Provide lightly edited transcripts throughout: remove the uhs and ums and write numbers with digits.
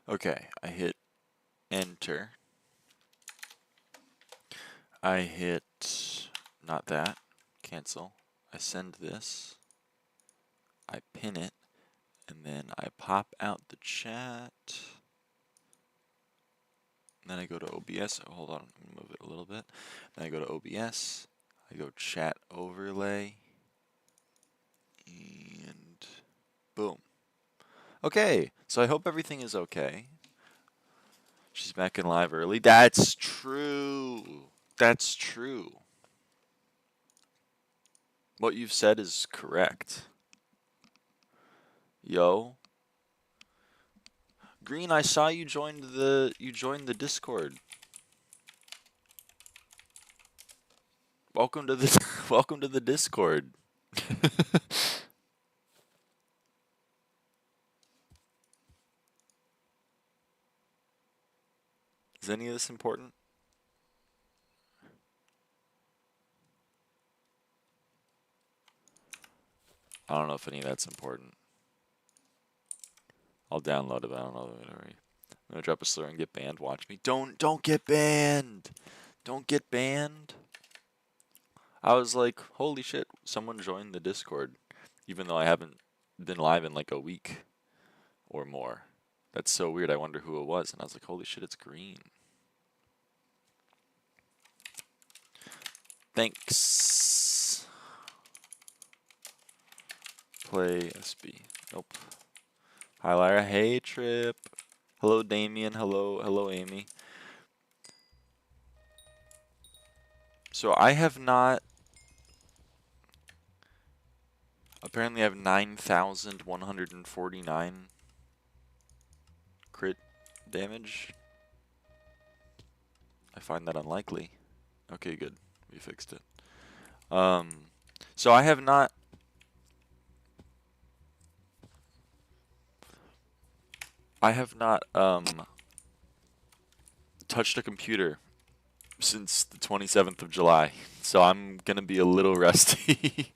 Okay, I hit enter. I hit, not that, cancel. I send this. I pin it. And then I pop out the chat. And then I go to OBS. Oh, hold on, let me move it a little bit. Then I go to OBS. I go chat overlay. And boom. Okay, so I hope everything is okay. She's back in live early. That's true. That's true. What you've said is correct. Yo. Green, I saw you joined the Discord. Welcome to the welcome to the Discord. Is any of this important? I don't know if any of that's important. I'll download it, but I don't know. I'm gonna drop a slur and get banned. Watch me. Don't get banned. Don't get banned. I was like, holy shit, someone joined the Discord, even though I haven't been live in like a week or more. That's so weird. I wonder who it was. And I was like, holy shit, it's Green. Thanks. Play SB. Nope. Hi, Lyra. Hey, Trip. Hello, Damien. Hello, Amy. So I have not. Apparently, I have 9,149 crit damage. I find that unlikely. Okay, good. We fixed it. So I have not. Touched a computer since the 27th of July, so I'm gonna be a little rusty.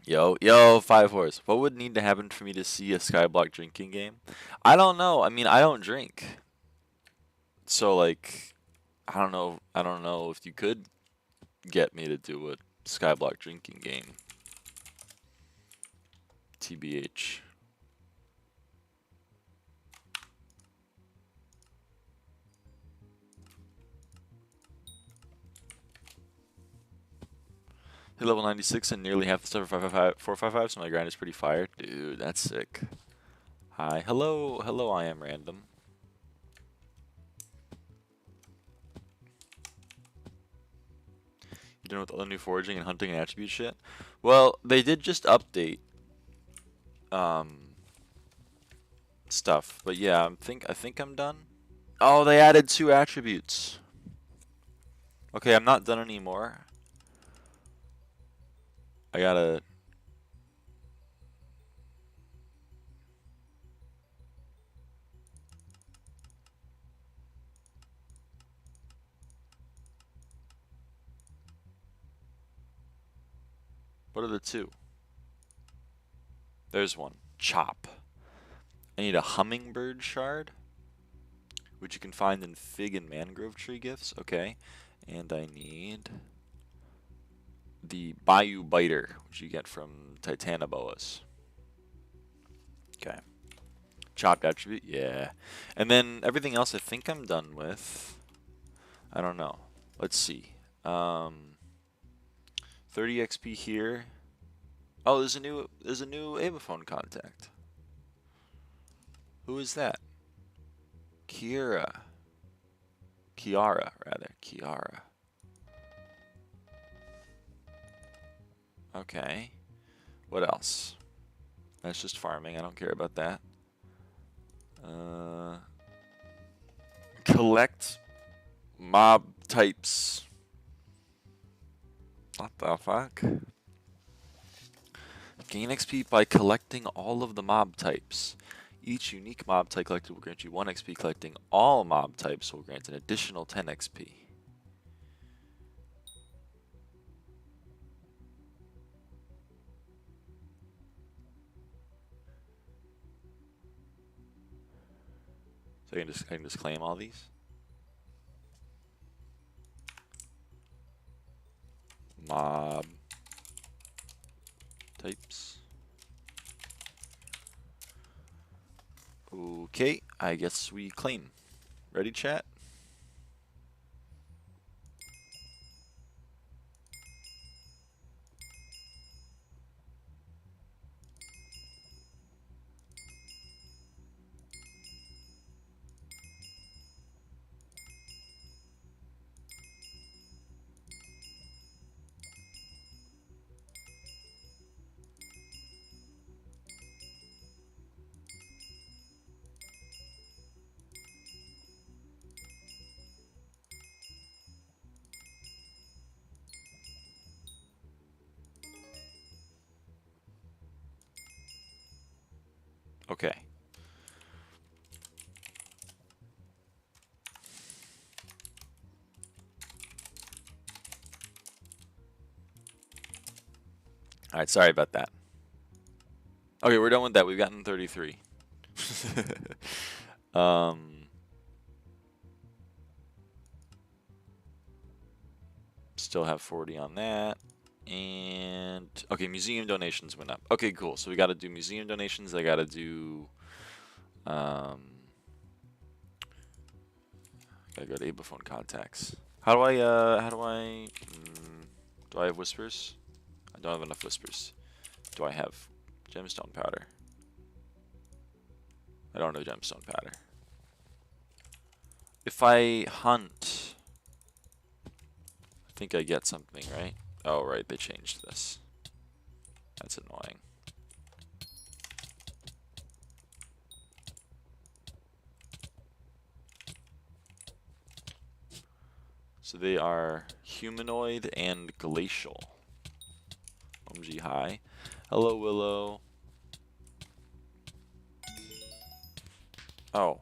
Yo, 5 horse. What would need to happen for me to see a SkyBlock drinking game? I don't know. I mean, I don't drink, so like, I don't know. I don't know if you could get me to do a SkyBlock drinking game. TBH. Hit level 96 and nearly half the stuff for 455, so my grind is pretty fire. Dude, that's sick. Hi. Hello, I am random. You done with all the new foraging and hunting and attribute shit? Well, they did just update stuff, but yeah, I think I'm done. Oh, they added 2 attributes. Okay, I'm not done anymore. I gotta. What are the 2? There's one. Chop. I need a hummingbird shard, which you can find in fig and mangrove tree gifts. Okay. And I need the Bayou Biter, which you get from Titanoboas. Okay. Chopped attribute, yeah. And then everything else I think I'm done with. I don't know. Let's see. 30 XP here. Oh, there's a new Avaphone contact. Who is that? Kiara, rather. Kiara. Okay. What else? That's just farming. I don't care about that. Collect mob types. What the fuck? Gain XP by collecting all of the mob types. Each unique mob type collected will grant you 1 XP. Collecting all mob types will grant an additional 10 XP. So I can just claim all these. Mob types. Okay, I guess we claim. Ready, chat? Okay. Alright, sorry about that. Okay, we're done with that. We've gotten 33. Still have 40 on that. And okay, museum donations went up. Okay, cool. So we got to do museum donations. I got to do gotta go to Abaphone contacts. How do I do I have whispers? I don't have enough whispers. Do I have gemstone powder? I don't know gemstone powder. If I hunt, I think I get something, right? Oh, right, they changed this. That's annoying. So they are humanoid and glacial. OMG, hi. Hello, Willow. Oh.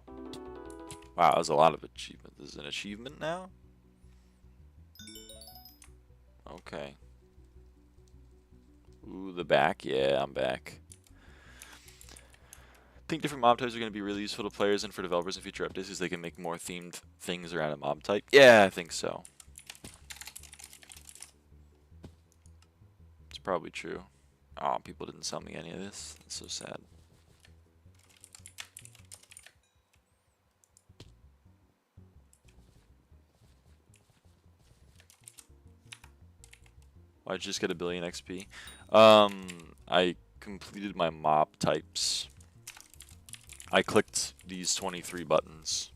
Wow, that was a lot of achievement. This is an achievement now? Okay. Ooh, the back. Yeah, I'm back. I think different mob types are going to be really useful to players and for developers in future updates because they can make more themed things around a mob type. Yeah, I think so. It's probably true. Oh, people didn't sell me any of this. That's so sad. I just get a billion XP. I completed my mob types. I clicked these 23 buttons.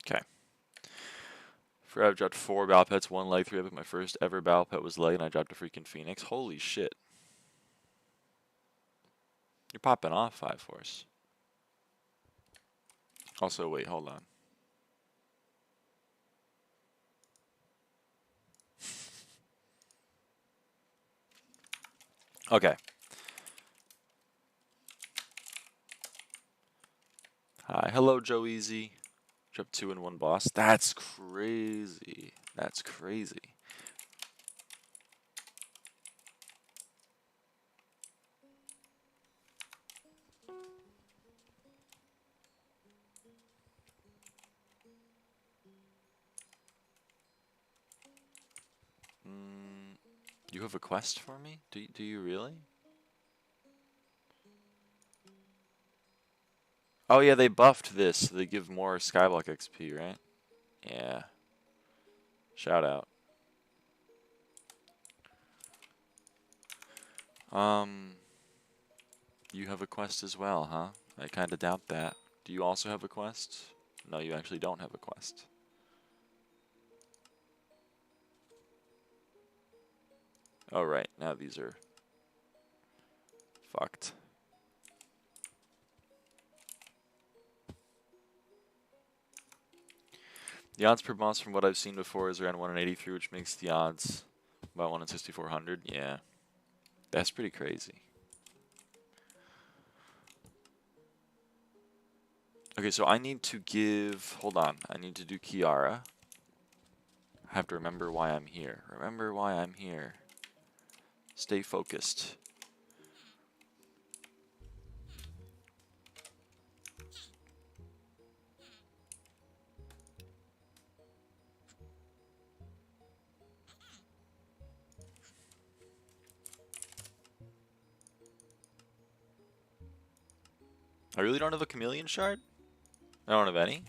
Okay. For I've dropped 4 battle pets, 1 leg, 3 epic. My first ever battle pet was leg, and I dropped a freaking phoenix. Holy shit. You're popping off, 5 Force. Also, wait, hold on. Okay. Hi. Hello, Joe Easy. Dropped 2 and 1 boss. That's crazy. That's crazy. You have a quest for me? Do you really? Oh yeah, they buffed this. So they give more SkyBlock XP, right? Yeah. Shout out. You have a quest as well, huh? I kind of doubt that. Do you also have a quest? No, you actually don't have a quest. Oh, right. Now these are fucked. The odds per boss from what I've seen before is around 1 in 83, which makes the odds about 1 in 6,400. Yeah. That's pretty crazy. Okay, so I need to give... Hold on. I need to do Kiara. I have to remember why I'm here. Remember why I'm here. Stay focused. I really don't have a chameleon shard? I don't have any?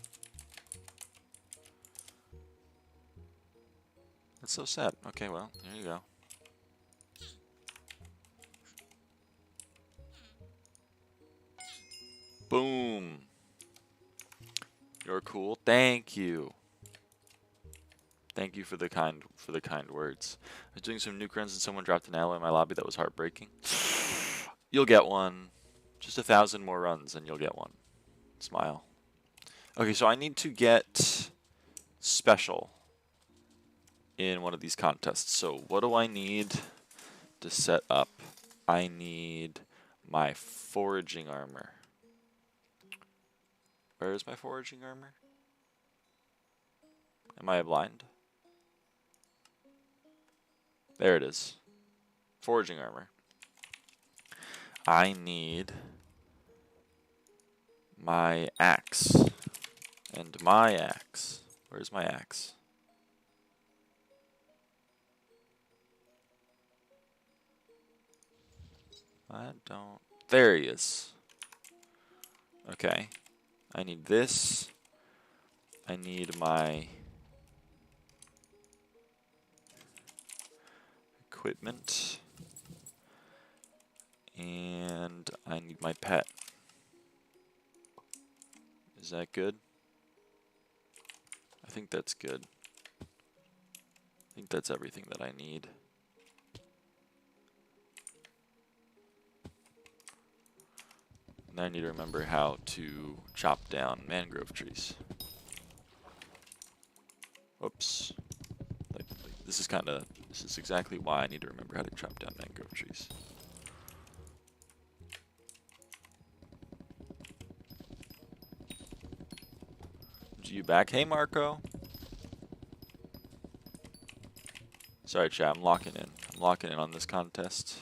That's so sad. Okay, well, there you go. Boom. You're cool. Thank you. Thank you for the kind words. I was doing some nuke runs and someone dropped an alloy in my lobby that was heartbreaking. You'll get one. Just 1,000 more runs and you'll get one. Smile. Okay, so I need to get special in one of these contests. So what do I need to set up? I need my foraging armor. Where is my foraging armor? Am I blind? There it is. Foraging armor. I need my axe. And my axe. Where's my axe? I don't... There he is. Okay. I need this. I need my equipment. And I need my pet. Is that good? I think that's good. I think that's everything that I need. And I need to remember how to chop down mangrove trees. Oops. This is exactly why I need to remember how to chop down mangrove trees. You back? Hey, Marco. Sorry, chat. I'm locking in. I'm locking in on this contest.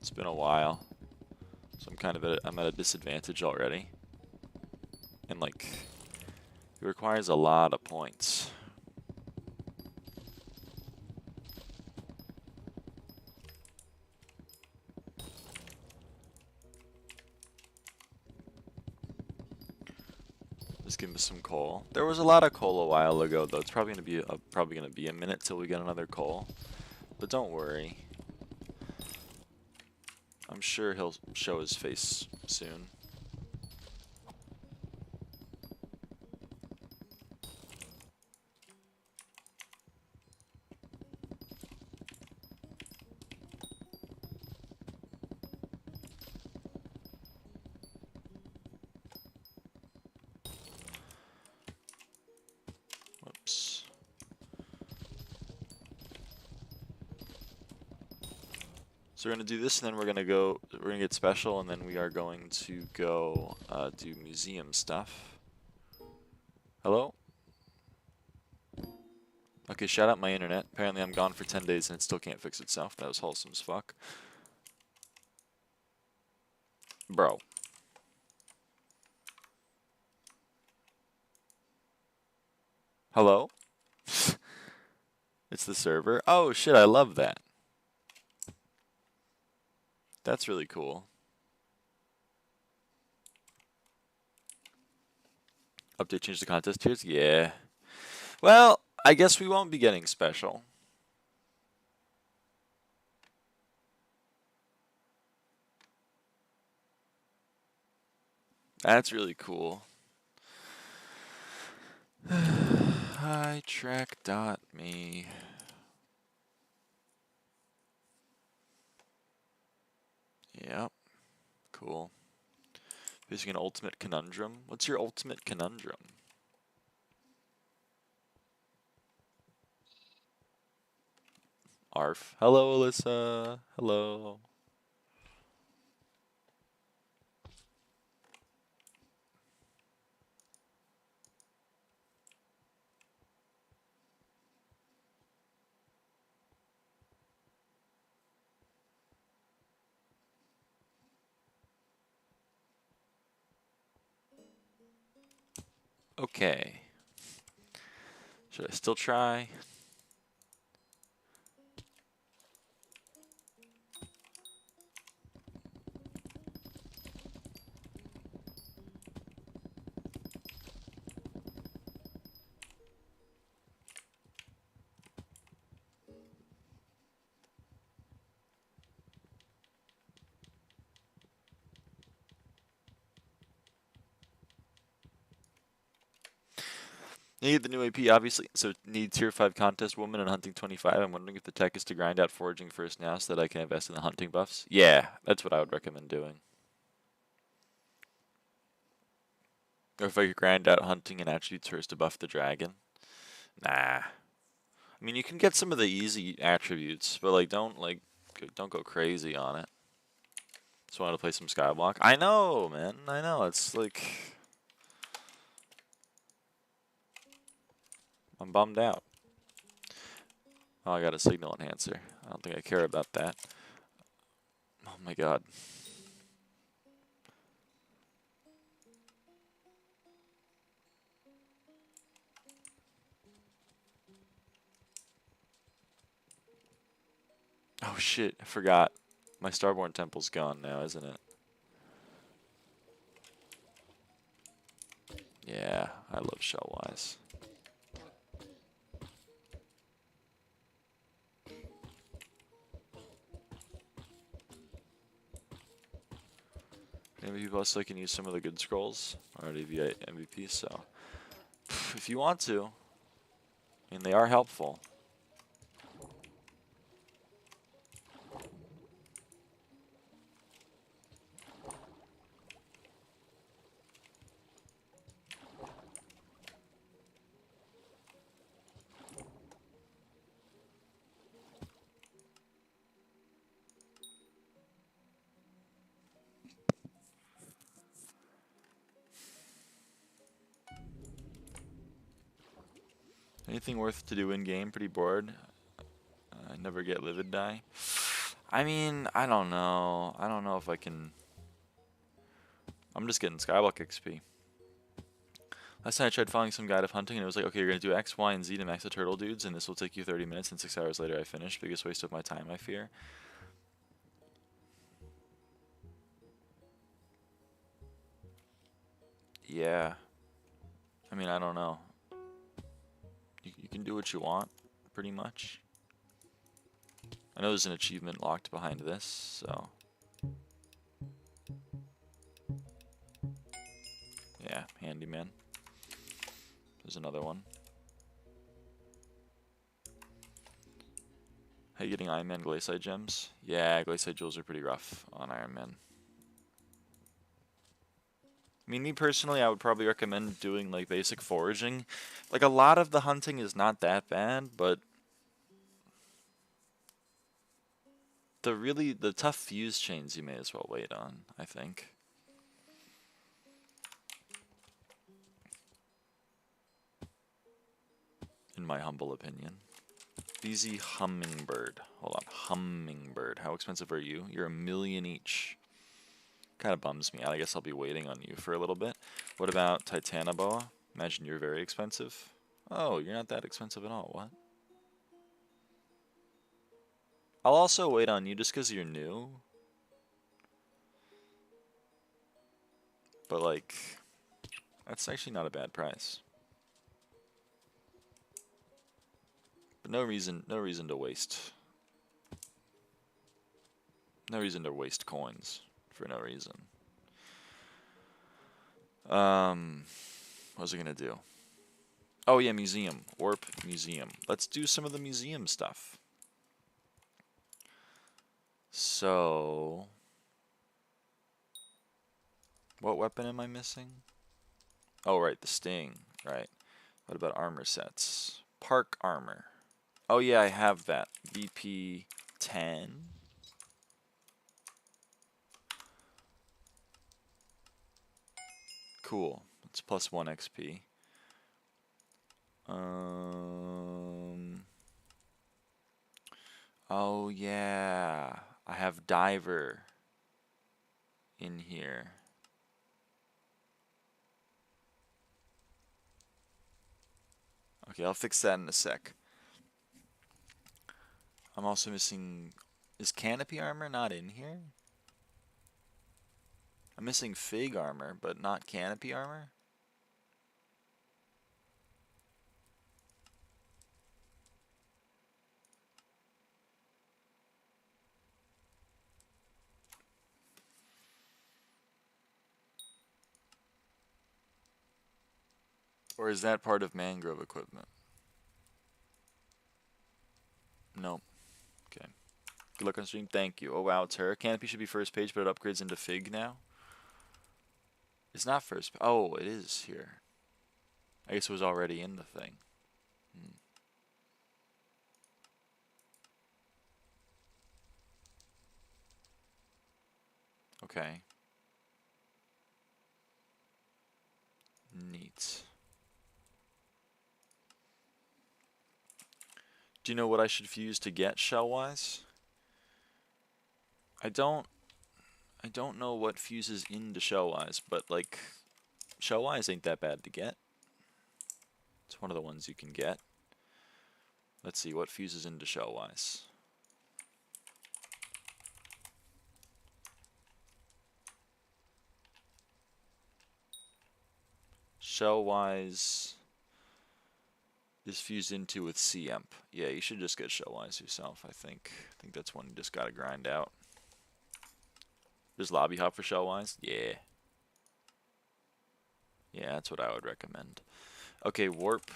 It's been a while, so I'm at a disadvantage already, and like it requires a lot of points. Just give me some coal. There was a lot of coal a while ago, though. It's probably gonna be a minute till we get another coal, but don't worry. I'm sure he'll show his face soon. Whoops. So we're gonna do this, and then we're gonna get special, and then we are going to go do museum stuff. Hello? Okay, shout out my internet. Apparently I'm gone for 10 days and it still can't fix itself. That was wholesome as fuck. Bro. Hello? It's the server. Oh shit, I love that. That's really cool. Update change the contest tiers? Yeah. Well, I guess we won't be getting special. That's really cool. Hitrack.me. Yep. Cool. Facing an ultimate conundrum. What's your ultimate conundrum? Arf. Hello, Alyssa. Hello. Okay. Should I still try? Need the new AP, obviously. So need tier 5 contest woman and hunting 25. I'm wondering if the tech is to grind out foraging first now so that I can invest in the hunting buffs. Yeah, that's what I would recommend doing. Or if I could grind out hunting and attributes first to buff the dragon. Nah. I mean, you can get some of the easy attributes, but like don't go crazy on it. Just wanted to play some SkyBlock. I know, man. I know. It's like I'm bummed out. Oh, I got a signal enhancer. I don't think I care about that. Oh my god. Oh shit, I forgot. My Starborn Temple's gone now, isn't it? Yeah, I love Shellwise. MVP plus, I can use some of the good scrolls. Already via MVP, so if you want to, I mean they are helpful. Anything worth to do in game? Pretty bored. I never get livid die. I mean, I don't know. I don't know if I can. I'm just getting SkyBlock XP. Last night I tried following some guide of hunting and it was like, okay, you're going to do X, Y, and Z to max the turtle dudes and this will take you 30 minutes and 6 hours later I finished. Biggest waste of my time, I fear. Yeah. I mean, I don't know. You can do what you want, pretty much. I know there's an achievement locked behind this, so. Yeah, handyman. There's another one. How you getting Iron Man Glacier gems? Yeah, Glacier jewels are pretty rough on Iron Man. I mean, me personally, I would probably recommend doing like basic foraging. Like a lot of the hunting is not that bad, but the tough fuse chains you may as well wait on, I think. In my humble opinion. BZ Hummingbird. Hold on, Hummingbird. How expensive are you? You're 1 million each. Kind of bums me out. I guess I'll be waiting on you for a little bit. What about Titanoboa? Imagine you're very expensive. Oh, you're not that expensive at all. What? I'll also wait on you just because you're new. But, like, that's actually not a bad price. But no reason to waste. No reason to waste coins for no reason. What was I gonna do? Oh yeah, museum. Warp museum. Let's do some of the museum stuff. So, what weapon am I missing? Oh right, the sting. Right. What about armor sets? Park armor. Oh yeah, I have that. VP 10. Cool. It's plus 1 XP. Oh yeah. I have diver in here. Okay, I'll fix that in a sec. I'm also missing... Is canopy armor not in here? I'm missing fig armor, but not canopy armor? Or is that part of mangrove equipment? Nope. Okay. Good luck on stream. Thank you. Oh wow, it's her. Canopy should be first page, but it upgrades into fig now. It's not first. Oh, it is here. I guess it was already in the thing. Okay. Neat. Do you know what I should fuse to get shell-wise? I don't know what fuses into shell-wise, but like shell-wise ain't that bad to get. It's one of the ones you can get. Let's see what fuses into shell-wise. Shell-wise is fused into with CEMP. Yeah, you should just get shell-wise yourself, I think. I think that's one you just gotta grind out. There's lobby hop for shell-wise? Yeah. Yeah, that's what I would recommend. Okay, warp.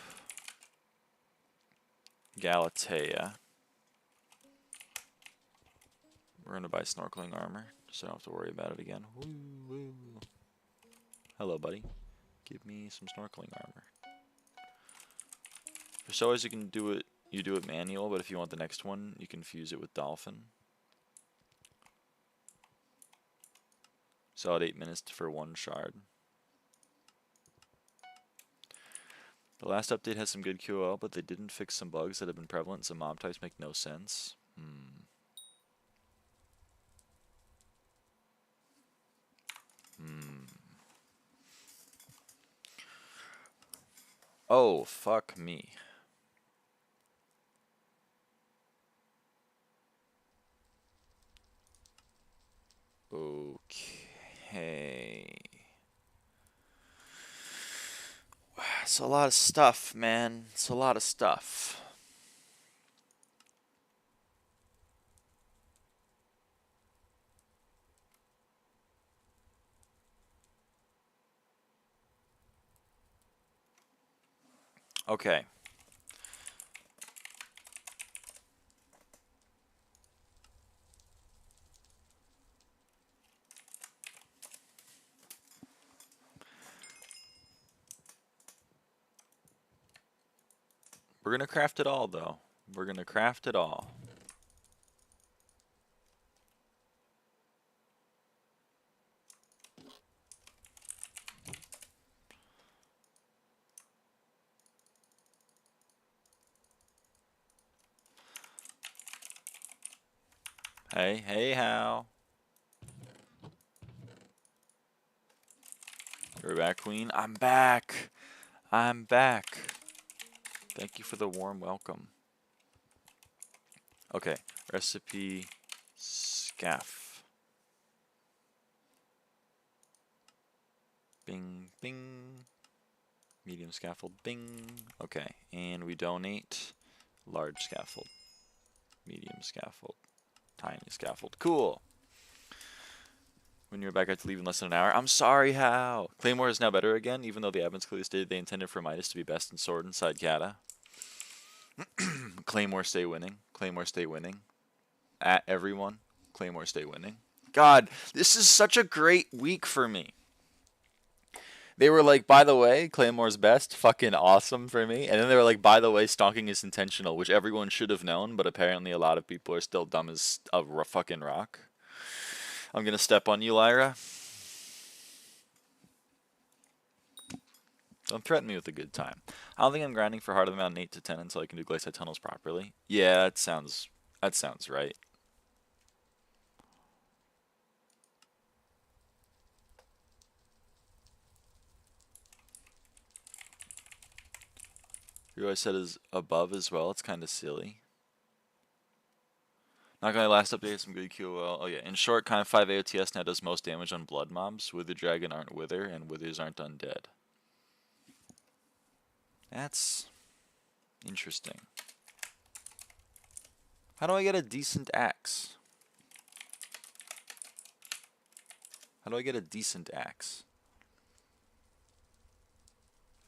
Galatea. We're gonna buy snorkeling armor, so I don't have to worry about it again. Woo, woo. Hello, buddy. Give me some snorkeling armor. For shell-wise, you can do it. You do it manual, but if you want the next one, you can fuse it with dolphin. So at 8 minutes for one shard. The last update has some good QOL, but they didn't fix some bugs that have been prevalent. Some mob types make no sense. Oh, fuck me. Okay. It's a lot of stuff, man. It's a lot of stuff. Okay. We're gonna craft it all, though. We're gonna craft it all. Hey, hey, Hal. You're back, Queen? I'm back. I'm back. Thank you for the warm welcome. Okay, recipe scaff. Bing, bing. Medium scaffold, bing. Okay, and we donate Large scaffold. Medium scaffold. Tiny scaffold. Cool. When you're back, I have to leave in less than an hour. I'm sorry, how? Claymore is now better again, even though the admins clearly stated they intended for Midas to be best in sword inside Kata. Claymore stay winning. Claymore stay winning. At everyone. Claymore stay winning. God, this is such a great week for me. They were like, by the way, Claymore's best. Fucking awesome for me. And then they were like, by the way, stalking is intentional, which everyone should have known, but apparently a lot of people are still dumb as a fucking rock. I'm going to step on you, Lyra. Don't threaten me with a good time. I don't think I'm grinding for Heart of the Mountain 8 to 10 until I can do glacier tunnels properly. Yeah, that sounds right. Who I said is above as well. It's kind of silly. Not gonna last update some good QOL. Oh yeah, in short, kind of 5 AOTS now does most damage on blood mobs. Wither dragon aren't wither, and withers aren't undead. That's interesting. How do I get a decent axe? How do I get a decent axe?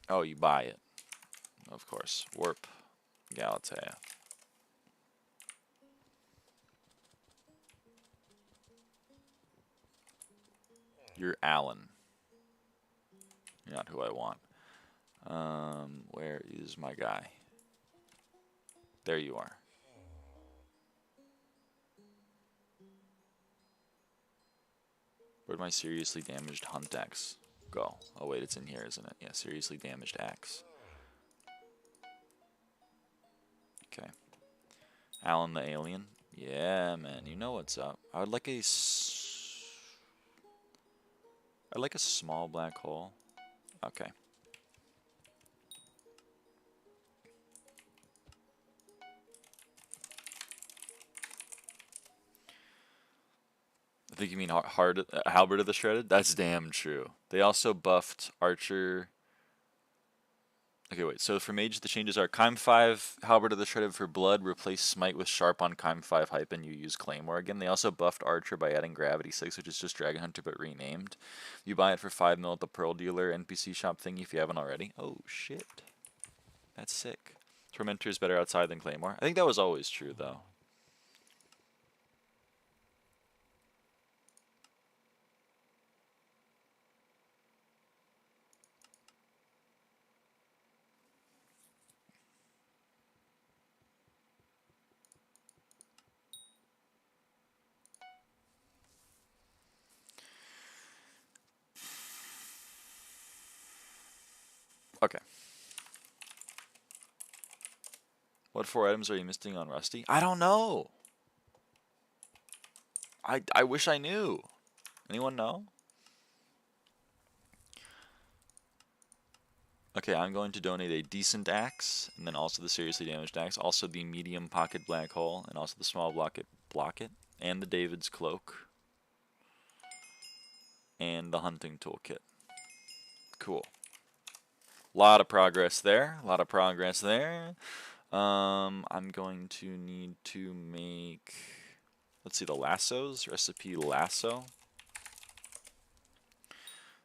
Oh, you buy it. Of course. Warp. Galatea. You're Alan. You're not who I want. Where is my guy? There you are. Where'd my seriously damaged hunt axe go? Oh wait, it's in here, isn't it? Yeah, seriously damaged axe. Okay. Alan the alien. Yeah, man, you know what's up. I would like a small black hole. Okay. I think you mean Halberd of the Shredded? That's damn true. They also buffed Archer. Okay, wait. So for Mage, the changes are Chime 5, Halberd of the Shredded for Blood, replace Smite with Sharp on Chime 5 hype, and you use Claymore again. They also buffed Archer by adding Gravity 6, which is just Dragon Hunter but renamed. You buy it for 5 mil at the Pearl Dealer NPC shop thingy if you haven't already. Oh, shit. That's sick. Tormentor is better outside than Claymore. I think that was always true, though. Okay. What 4 items are you missing on Rusty? I don't know. I wish I knew. Anyone know? Okay, I'm going to donate a decent axe, and then also the seriously damaged axe, also the medium pocket black hole, and also the small blocket, and the David's cloak, and the hunting toolkit. Cool. Lot of progress there. I'm going to need to make, let's see, the lassos. Recipe lasso.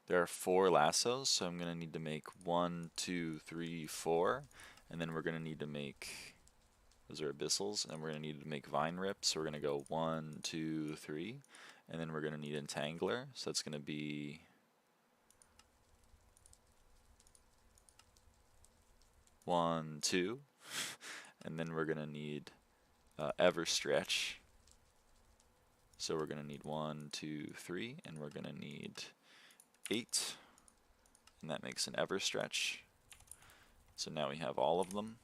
There are 4 lassos, so I'm going to need to make 1, 2, 3, 4. And then we're going to need to make, those are abyssals, and we're going to need to make vine rips. So we're going to go 1, 2, 3. And then we're going to need entangler. So that's going to be 1, 2. And then we're going to need Everstretch. So we're going to need 1, 2, 3. And we're going to need 8. And that makes an Everstretch. So now we have all of them.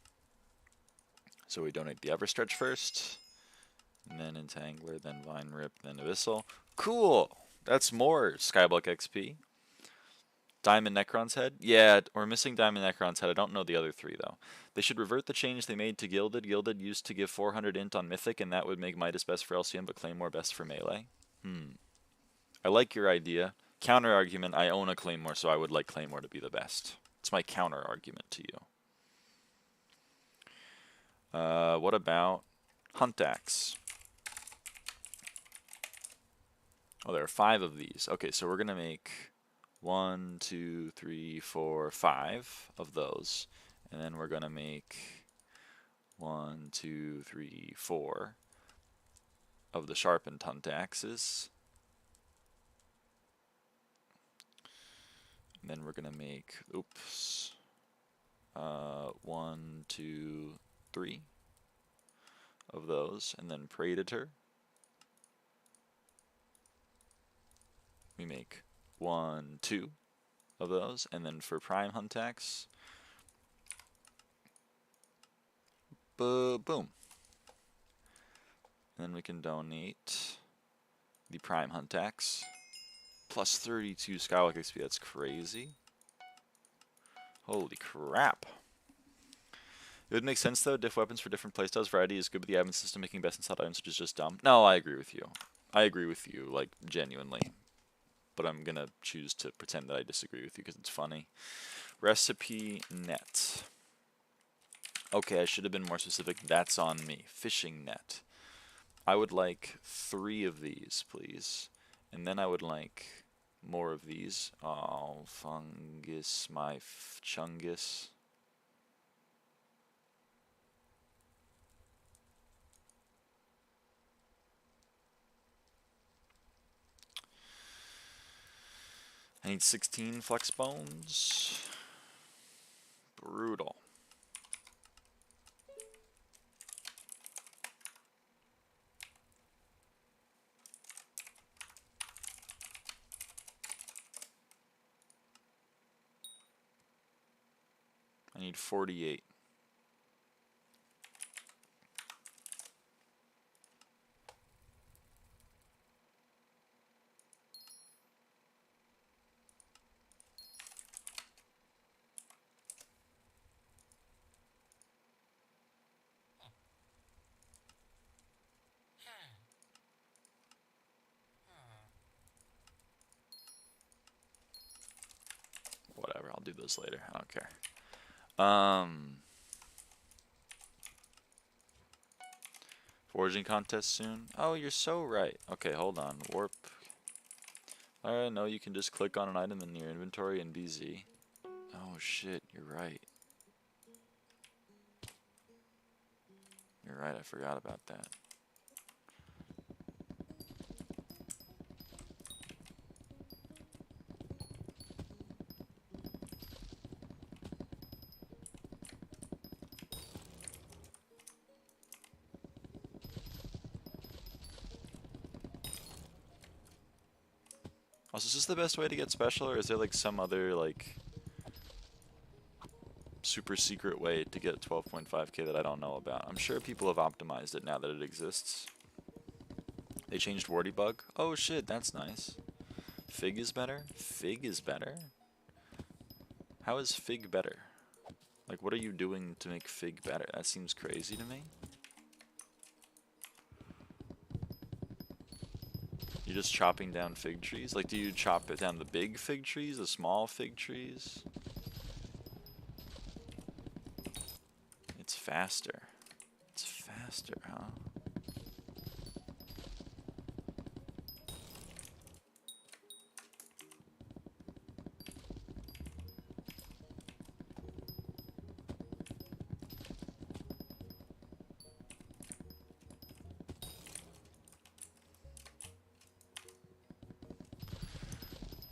So we donate the Everstretch first. And then Entangler, then Vine Rip, then Abyssal. Cool! That's more SkyBlock XP. Diamond Necron's Head? Yeah, we're missing Diamond Necron's Head. I don't know the other 3, though. They should revert the change they made to Gilded. Gilded used to give 400 int on Mythic, and that would make Midas best for LCM, but Claymore best for Melee. I like your idea. Counter argument, I own a Claymore, so I would like Claymore to be the best. It's my counter argument to you. What about hunt axe? Oh, there are 5 of these. Okay, so we're gonna make 1, 2, 3, 4, 5 of those, and then we're gonna make 1, 2, 3, 4 of the sharpened hunt axes. And then we're gonna make, oops, 1, 2, 3 of those, and then Predator. We make 1, 2 of those, and then for Prime Hunt Axe, boom. And then we can donate the Prime Hunt Axe plus 32 SkyBlock XP. That's crazy. Holy crap. It would make sense though, diff weapons for different playstyles. Variety is good, but the admin system making best installed items which is just dumb. No, I agree with you. I agree with you, like, genuinely. But I'm gonna choose to pretend that I disagree with you because it's funny. Recipe net. Okay, I should have been more specific. That's on me. Fishing net. I would like 3 of these, please. And then I would like more of these. Oh, fungus, my chungus. I need 16 flex bones. Brutal. I need 48. Whatever, I'll do those later. I don't care. Foraging contest soon. Oh, you're so right. Okay, hold on. Warp. Alright, no, you can just click on an item in your inventory in BZ. Oh shit, you're right. You're right, I forgot about that. Also, is this the best way to get special, or is there like some other like super secret way to get 12.5k that I don't know about? I'm sure people have optimized it now that it exists. They changed Warty Bug. Oh shit, that's nice. Fig is better? Fig is better? How is Fig better? Like, what are you doing to make Fig better? That seems crazy to me. You're just chopping down fig trees? Like, do you chop it down the big fig trees, the small fig trees? It's faster. It's faster, huh?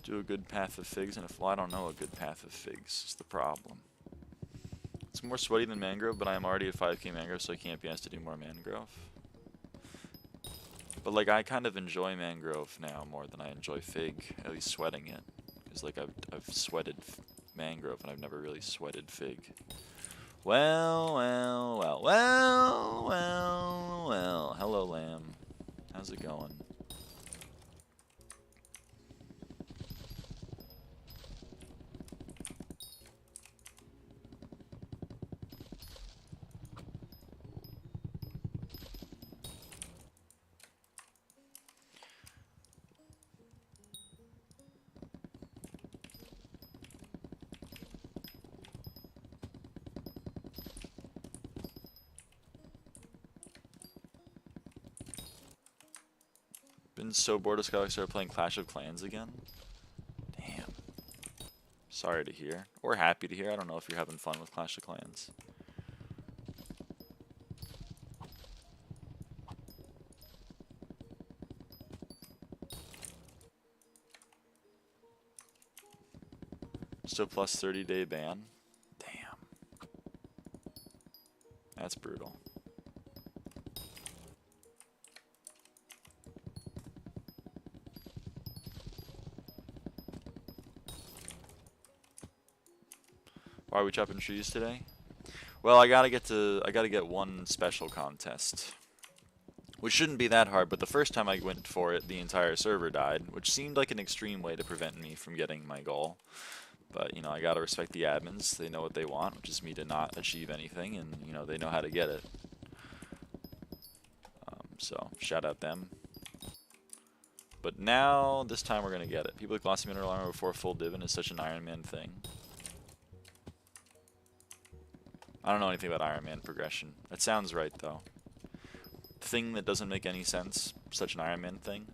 Do a good path of figs, and well, I don't know a good path of figs is the problem. It's more sweaty than mangrove, but I'm already at 5k mangrove, so I can't be asked to do more mangrove. But like, I kind of enjoy mangrove now more than I enjoy fig, at least sweating it. Because like, I've sweated mangrove, and I've never really sweated fig. Well. Hello, lamb. How's it going? Been so bored of SkyBlock, started playing Clash of Clans again. Damn. Sorry to hear. Or happy to hear. I don't know if you're having fun with Clash of Clans. Still plus 30-day ban. Damn. That's brutal. Why are we chopping trees today? Well, I gotta get one special contest. Which shouldn't be that hard, but the first time I went for it, the entire server died, which seemed like an extreme way to prevent me from getting my goal. But, you know, I gotta respect the admins. They know what they want, which is me to not achieve anything, and, you know, they know how to get it. So, shout out them. But now, this time we're gonna get it. People with glossy mineral armor before full divin is such an Iron Man thing. I don't know anything about Iron Man progression. That sounds right, though. Thing that doesn't make any sense, such an Iron Man thing.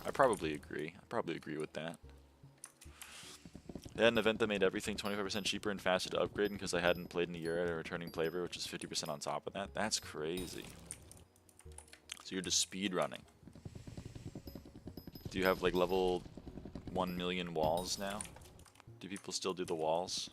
I probably agree. I probably agree with that. They had an event that made everything 25% cheaper and faster to upgrade because I hadn't played in a year at a returning flavor, which is 50% on top of that. That's crazy. So you're just speed running. Do you have like level 1 million walls now? Do people still do the walls?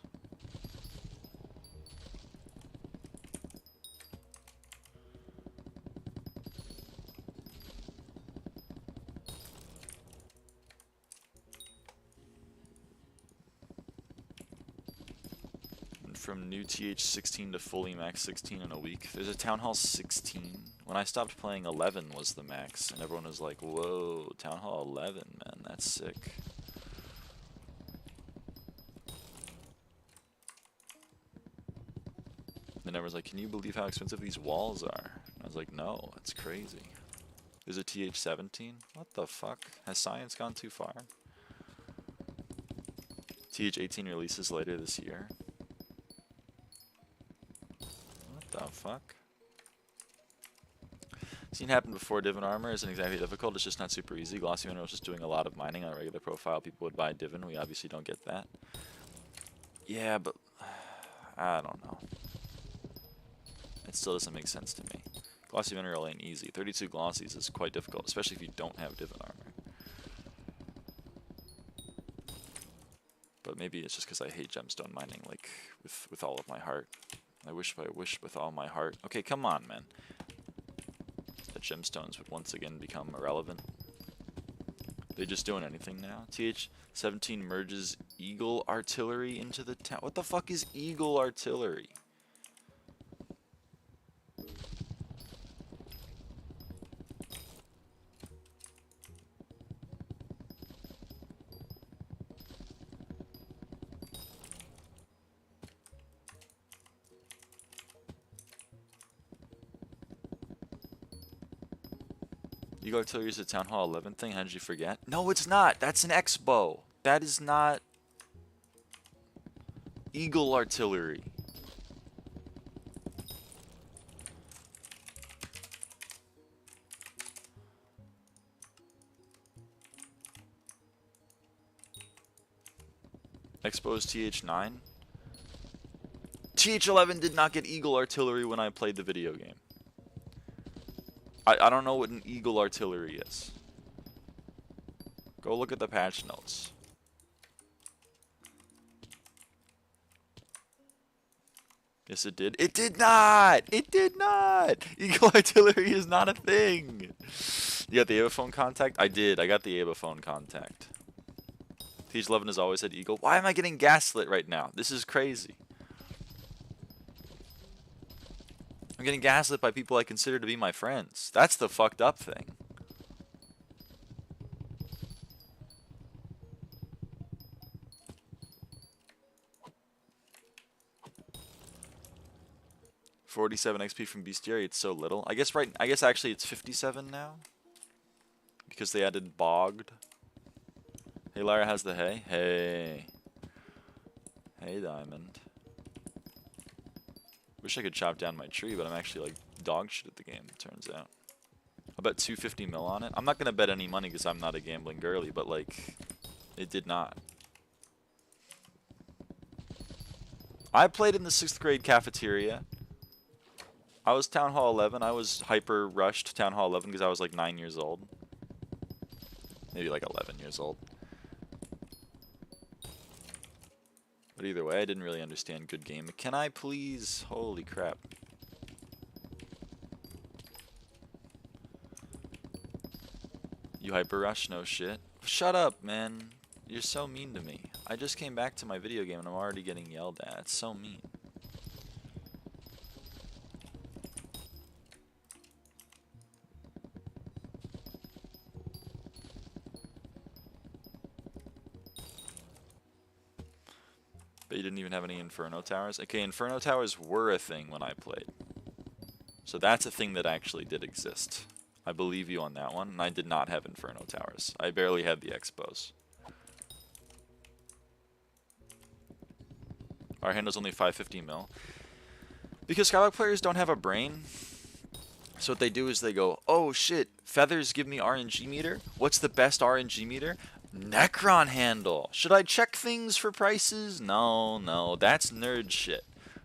From new TH16 to fully max 16 in a week. There's a Town Hall 16. When I stopped playing, 11 was the max, and everyone was like, whoa, Town Hall 11, man, that's sick. And everyone's like, can you believe how expensive these walls are? And I was like, no, it's crazy. There's a TH17? What the fuck? Has science gone too far? TH18 releases later this year. The fuck? Seen happen before. Divin armor isn't exactly difficult, it's just not super easy. Glossy mineral was just doing a lot of mining on a regular profile. People would buy Divin. We obviously don't get that. Yeah, but I don't know. It still doesn't make sense to me. Glossy mineral ain't easy. 32 glossies is quite difficult, especially if you don't have Divin armor. But maybe it's just because I hate gemstone mining, like, with all of my heart. I wish with all my heart. Okay, come on, man. The gemstones would once again become irrelevant. They just doing anything now? TH17 merges Eagle Artillery into the town. What the fuck is Eagle Artillery? Eagle Artillery is a Town Hall 11 thing? How did you forget? No, it's not. That's an X-bow. That is not Eagle Artillery. X-bow's TH9? TH11 did not get Eagle Artillery when I played the video game. I don't know what an Eagle Artillery is. Go look at the patch notes. Yes, it did. It did not! It did not! Eagle Artillery is not a thing! You got the Ava phone contact? I did. I got the Ava phone contact. TH11 has always had Eagle. Why am I getting gaslit right now? This is crazy. I'm getting gaslit by people I consider to be my friends. That's the fucked up thing. $47 XP from Bestiary, it's so little. I guess actually it's 57 now. Because they added Bogged. Hey, Lyra has the hay. Hey. Hey, Diamond. Wish I could chop down my tree, but I'm actually like dog shit at the game, it turns out. I bet 250 mil on it. I'm not gonna bet any money because I'm not a gambling girly, but like, it did not. I played in the 6th grade cafeteria. I was Town Hall 11. I was hyper rushed Town Hall 11 because I was like 9 years old. Maybe like 11 years old. But either way, I didn't really understand good game. Can I please? Holy crap. You hyper rush? No shit. Shut up, man. You're so mean to me. I just came back to my video game and I'm already getting yelled at. It's so mean. But you didn't even have any Inferno Towers? Okay, Inferno Towers were a thing when I played. So that's a thing that actually did exist. I believe you on that one, and I did not have Inferno Towers. I barely had the Expos. Our handle's only 550 mil. Because SkyBlock players don't have a brain, so what they do is they go, oh shit, feathers give me RNG meter? What's the best RNG meter? Necron handle. Should I check things for prices? No, that's nerd shit.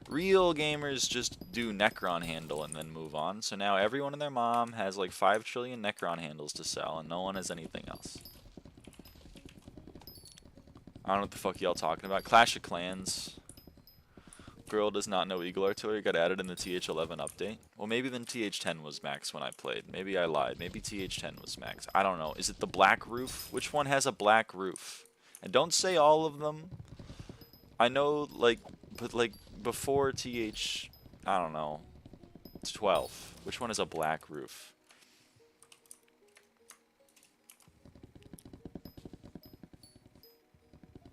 Real gamers just do Necron handle and then move on. So now everyone and their mom has like 5 trillion Necron handles to sell and no one has anything else. I don't know what the fuck y'all talking about. Clash of Clans. Girl does not know Eagle Artillery got added in the TH11 update. Well, maybe then TH10 was max when I played. Maybe I lied. Maybe TH10 was max. I don't know. Is it the black roof? Which one has a black roof? And don't say all of them. I know, like, but like before TH, I don't know, 12. Which one has a black roof?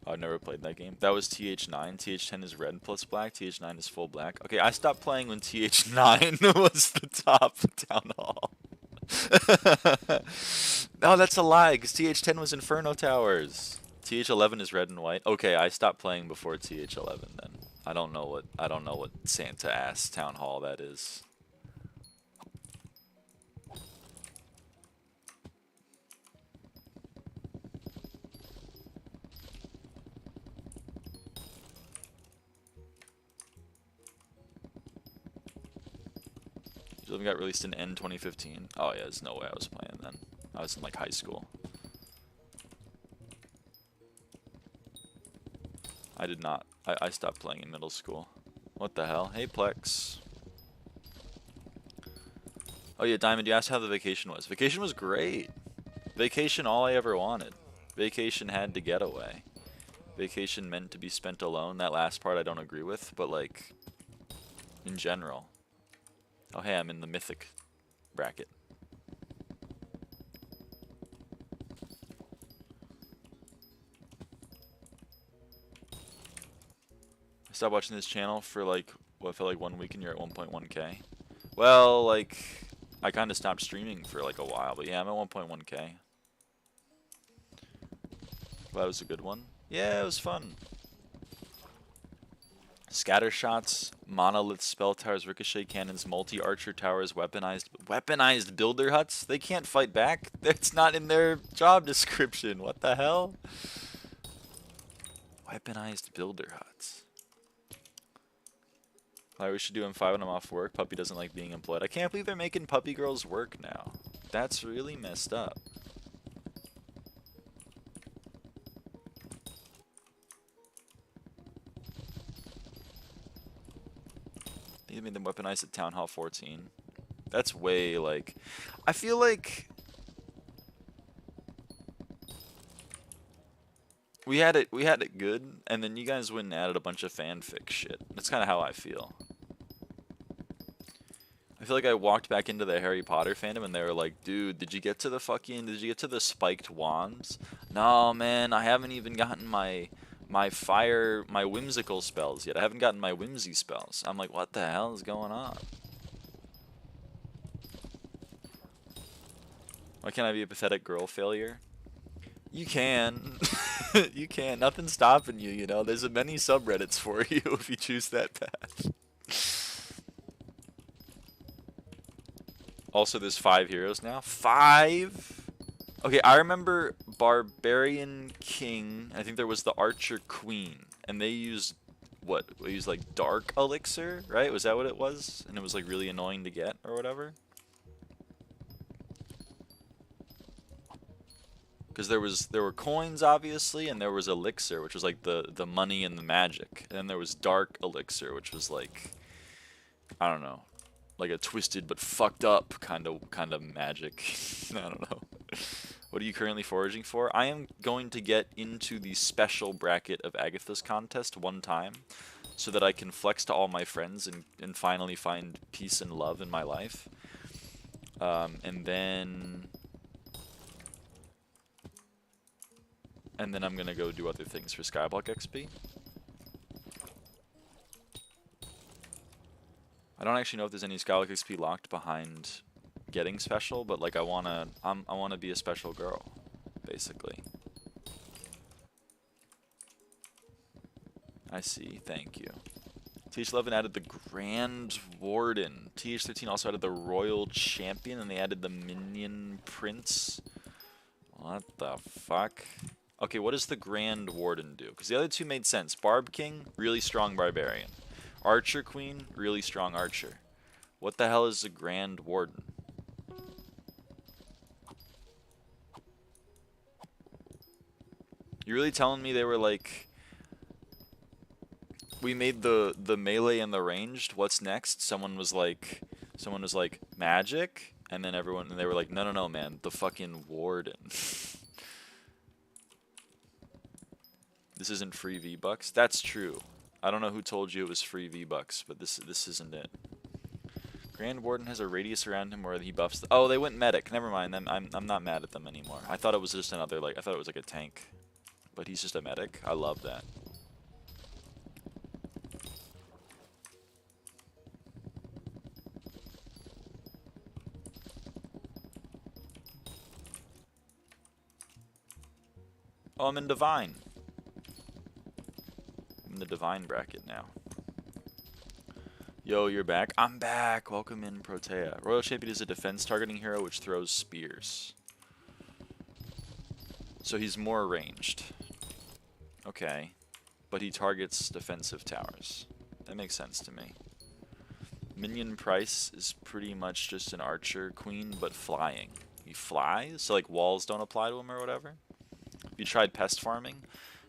I've never played that game. That was TH9. TH10 is red plus black. TH9 is full black. Okay, I stopped playing when TH9 was the top town hall. No, that's a lie, because TH10 was Inferno Towers. TH11 is red and white. Okay, I stopped playing before TH11 then. I don't know what Santa ass town hall that is. Got released in N 2015. Oh yeah, there's no way I was playing then. I was in like high school. I did not. I stopped playing in middle school. What the hell? Hey Plex. Oh yeah, Diamond, you asked how the vacation was. Vacation was great. Vacation all I ever wanted. Vacation had to get away. Vacation meant to be spent alone. That last part I don't agree with, but like in general. Oh hey, I'm in the mythic bracket. I stopped watching this channel for like, what felt like 1 week and you're at 1.1k. Well, like, I kind of stopped streaming for like a while, but yeah, I'm at 1.1k. That was a good one. Yeah, it was fun. Scatter shots, monolith spell towers, ricochet cannons, multi-archer towers, weaponized builder huts. They can't fight back. That's not in their job description. What the hell? Weaponized builder huts. Alright, we should do M5 when I'm off work. Puppy doesn't like being employed. I can't believe they're making puppy girls work now. That's really messed up. They made them weaponized at Town Hall 14. That's way, like... I feel like... We had it good, and then you guys went and added a bunch of fanfic shit. That's kind of how I feel. I feel like I walked back into the Harry Potter fandom, and they were like, dude, did you get to the spiked wands? No, man, I haven't even gotten my whimsical spells yet. I haven't gotten my whimsy spells. I'm like, what the hell is going on? Why can't I be a pathetic girl failure? You can. You can. Nothing's stopping you, you know. There's many subreddits for you if you choose that path. Also, there's 5 heroes now. 5? Okay, I remember Barbarian King. I think there was the Archer Queen. And they used, what? They used like Dark Elixir, right? Was that what it was? And it was like really annoying to get or whatever? Because there were coins, obviously, and there was Elixir, which was like the money and the magic. And then there was Dark Elixir, which was like, I don't know, like a twisted but fucked up kind of magic. I don't know. What are you currently foraging for? I am going to get into the special bracket of Agatha's contest one time, so that I can flex to all my friends and finally find peace and love in my life. And then I'm gonna go do other things for SkyBlock XP. I don't actually know if there's any SkyBlock XP locked behind getting special, but like I wanna be a special girl, basically. I see, thank you. TH11 added the Grand Warden. TH13 also added the Royal Champion, and they added the Minion Prince. What the fuck? Okay, what does the Grand Warden do? Because the other two made sense. Barb King, really strong Barbarian. Archer Queen, really strong Archer. What the hell is the Grand Warden? You really telling me they were like, we made the melee and the ranged, what's next? Someone was like magic, and then they were like, no man, the fucking Warden. This isn't free V-Bucks? That's true. I don't know who told you it was free V-Bucks, but this isn't it. Grand Warden has a radius around him where he buffs oh, they went medic. Never mind. I'm not mad at them anymore. I thought it was just another, like, I thought it was like a tank. But he's just a medic. I love that. Oh, I'm in Divine. I'm in the Divine bracket now. Yo, you're back? I'm back! Welcome in, Protea. Royal Champion is a defense targeting hero which throws spears. So he's more ranged. Okay. But he targets defensive towers. That makes sense to me. Minion Price is pretty much just an Archer Queen, but flying. He flies? So like walls don't apply to him or whatever? Have you tried pest farming?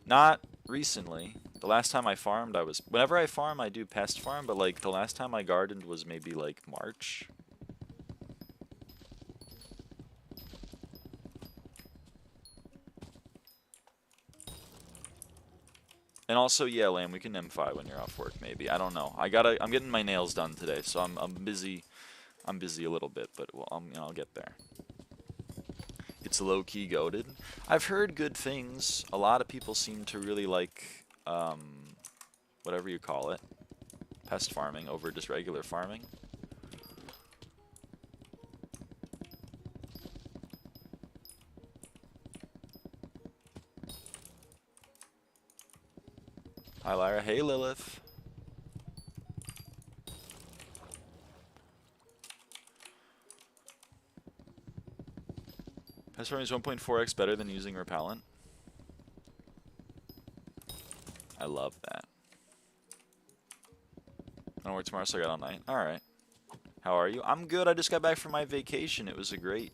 Not recently. The last time I farmed, whenever I farm, I do pest farm, but like the last time I gardened was maybe like March. And also, yeah, Lamb, we can M5 when you're off work, maybe. I don't know. I'm getting my nails done today, so I'm busy. I'm busy a little bit, but well, I'll get there. It's low-key goated. I've heard good things. A lot of people seem to really like, whatever you call it, pest farming over just regular farming. Hi, Lyra. Hey, Lilith. Pest farming is 1.4x better than using repellent. I love that. I don't work tomorrow, so I got all night. All right. How are you? I'm good. I just got back from my vacation. It was a great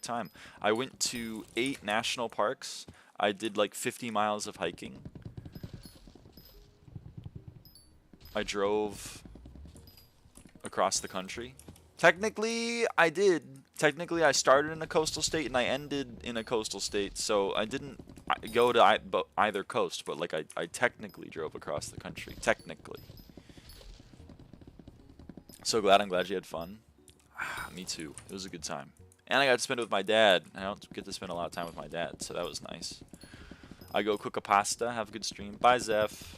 time. I went to 8 national parks. I did like 50 miles of hiking. I drove across the country. Technically, I did. Technically, I started in a coastal state and I ended in a coastal state, so I didn't go to either coast, but like I technically drove across the country. Technically. So glad. I'm glad you had fun. Me too. It was a good time. And I got to spend it with my dad. I don't get to spend a lot of time with my dad, so that was nice. I go cook a pasta, have a good stream. Bye, Zeph.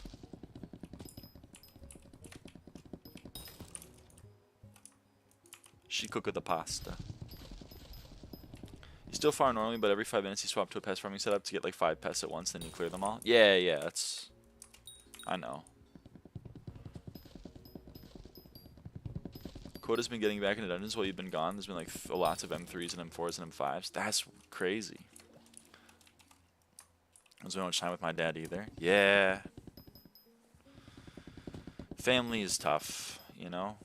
She cooked the pasta. You still farm normally, but every 5 minutes you swap to a pest farming setup to get like 5 pests at once, then you clear them all. Yeah, that's... I know. Quota's been getting back into dungeons while you've been gone. There's been like lots of M3s and M4s and M5s. That's crazy. I don't spend much time with my dad either. Yeah. Family is tough, you know?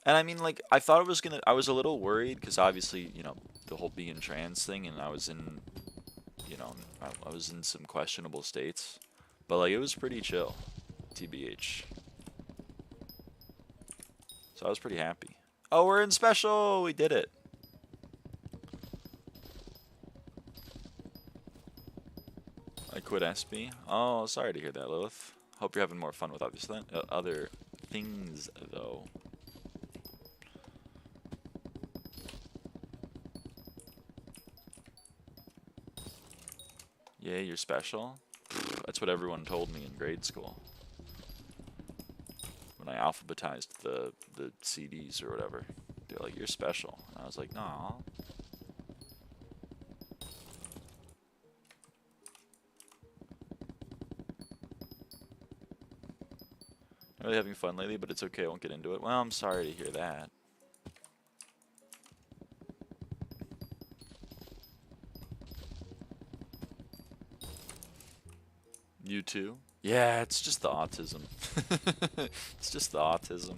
And I mean, like, I thought it was gonna, I was a little worried because obviously, you know, the whole being trans thing, and I was in, you know, I was in some questionable states. But, like, it was pretty chill, TBH. So I was pretty happy. Oh, we're in special! We did it! I quit SB. Oh, sorry to hear that, Lilith. Hope you're having more fun with other things, though. Yeah, you're special? That's what everyone told me in grade school. When I alphabetized the CDs or whatever. They're like, you're special. And I was like, nah. Not really having fun lately, but it's okay, I won't get into it. Well, I'm sorry to hear that. You too? Yeah, it's just the autism. It's just the autism.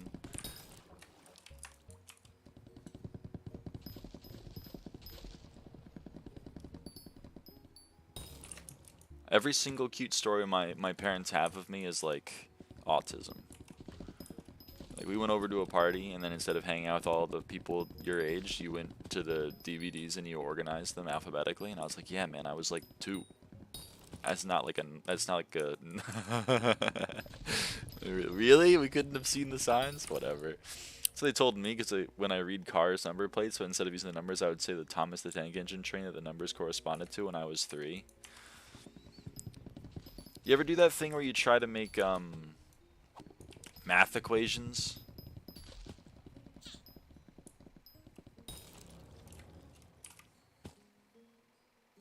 Every single cute story my parents have of me is like autism. Like, we went over to a party, and then instead of hanging out with all the people your age, you went to the DVDs and you organized them alphabetically. And I was like, yeah, man, I was like 2. That's not like a really? We couldn't have seen the signs? Whatever. So they told me, because when I read cars number plates, so instead of using the numbers, I would say the Thomas the Tank Engine train that the numbers corresponded to when I was 3. You ever do that thing where you try to make math equations?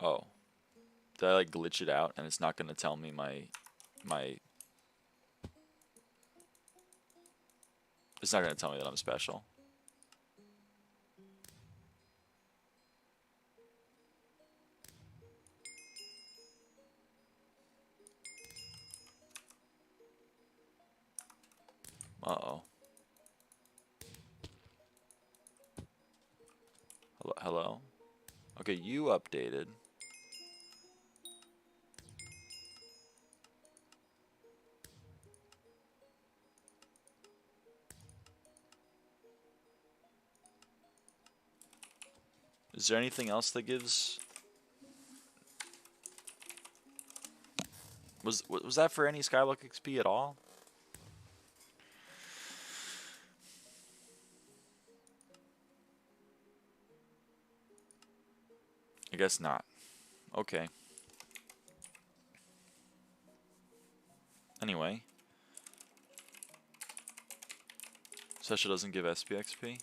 Oh. Did I like glitch it out and it's not gonna tell me it's not gonna tell me that I'm special. Uh-oh. Hello? Okay, you updated. Is there anything else that gives... Was that for any SkyBlock XP at all? I guess not. Okay. Anyway. Sesha doesn't give sbxp?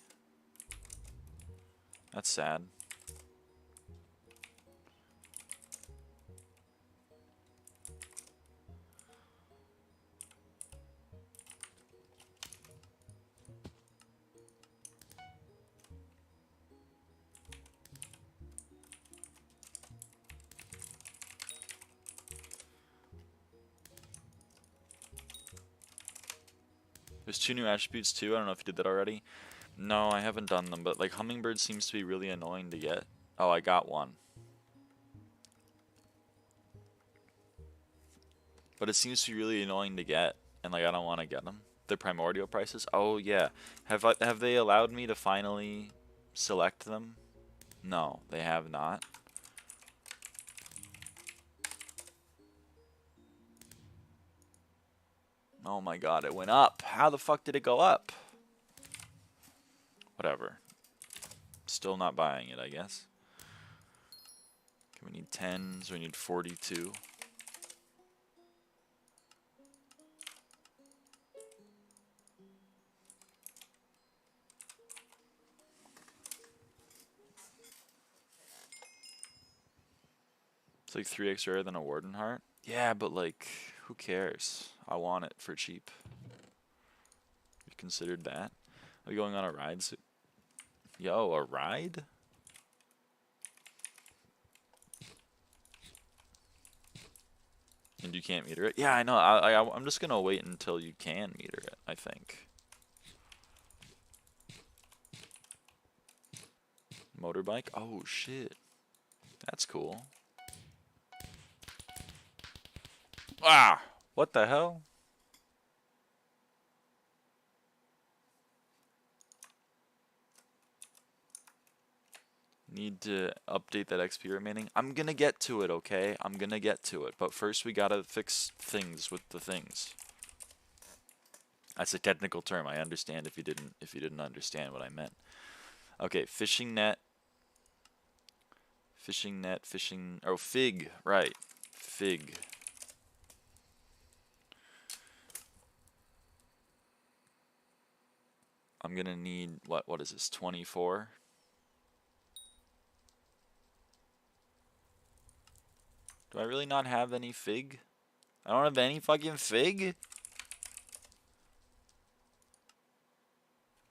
That's sad. There's 2 new attributes too. I don't know if you did that already. No, I haven't done them, but like Hummingbird seems to be really annoying to get. Oh, I got one. But it seems to be really annoying to get, and like I don't want to get them. The primordial prices? Oh yeah. Have they allowed me to finally select them? No, they have not. Oh my god, it went up. How the fuck did it go up? Whatever. Still not buying it, I guess. Okay, we need 10, so we need 42. It's like 3x rarer than a Warden Heart. Yeah, but like, who cares? I want it for cheap. You considered that? Are we going on a ride soon? Yo, a ride? And you can't meter it? Yeah, I know. I'm just gonna wait until you can meter it, I think. Motorbike? Oh, shit. That's cool. Ah! What the hell? Need to update that XP remaining. I'm gonna get to it, okay? I'm gonna get to it. But first we gotta fix things with the things. That's a technical term. I understand if you didn't understand what I meant. Okay, fishing net. Fishing net, fishing... Oh, fig. Right. Fig. I'm gonna need... What is this? 24? Do I really not have any fig? I don't have any fucking fig?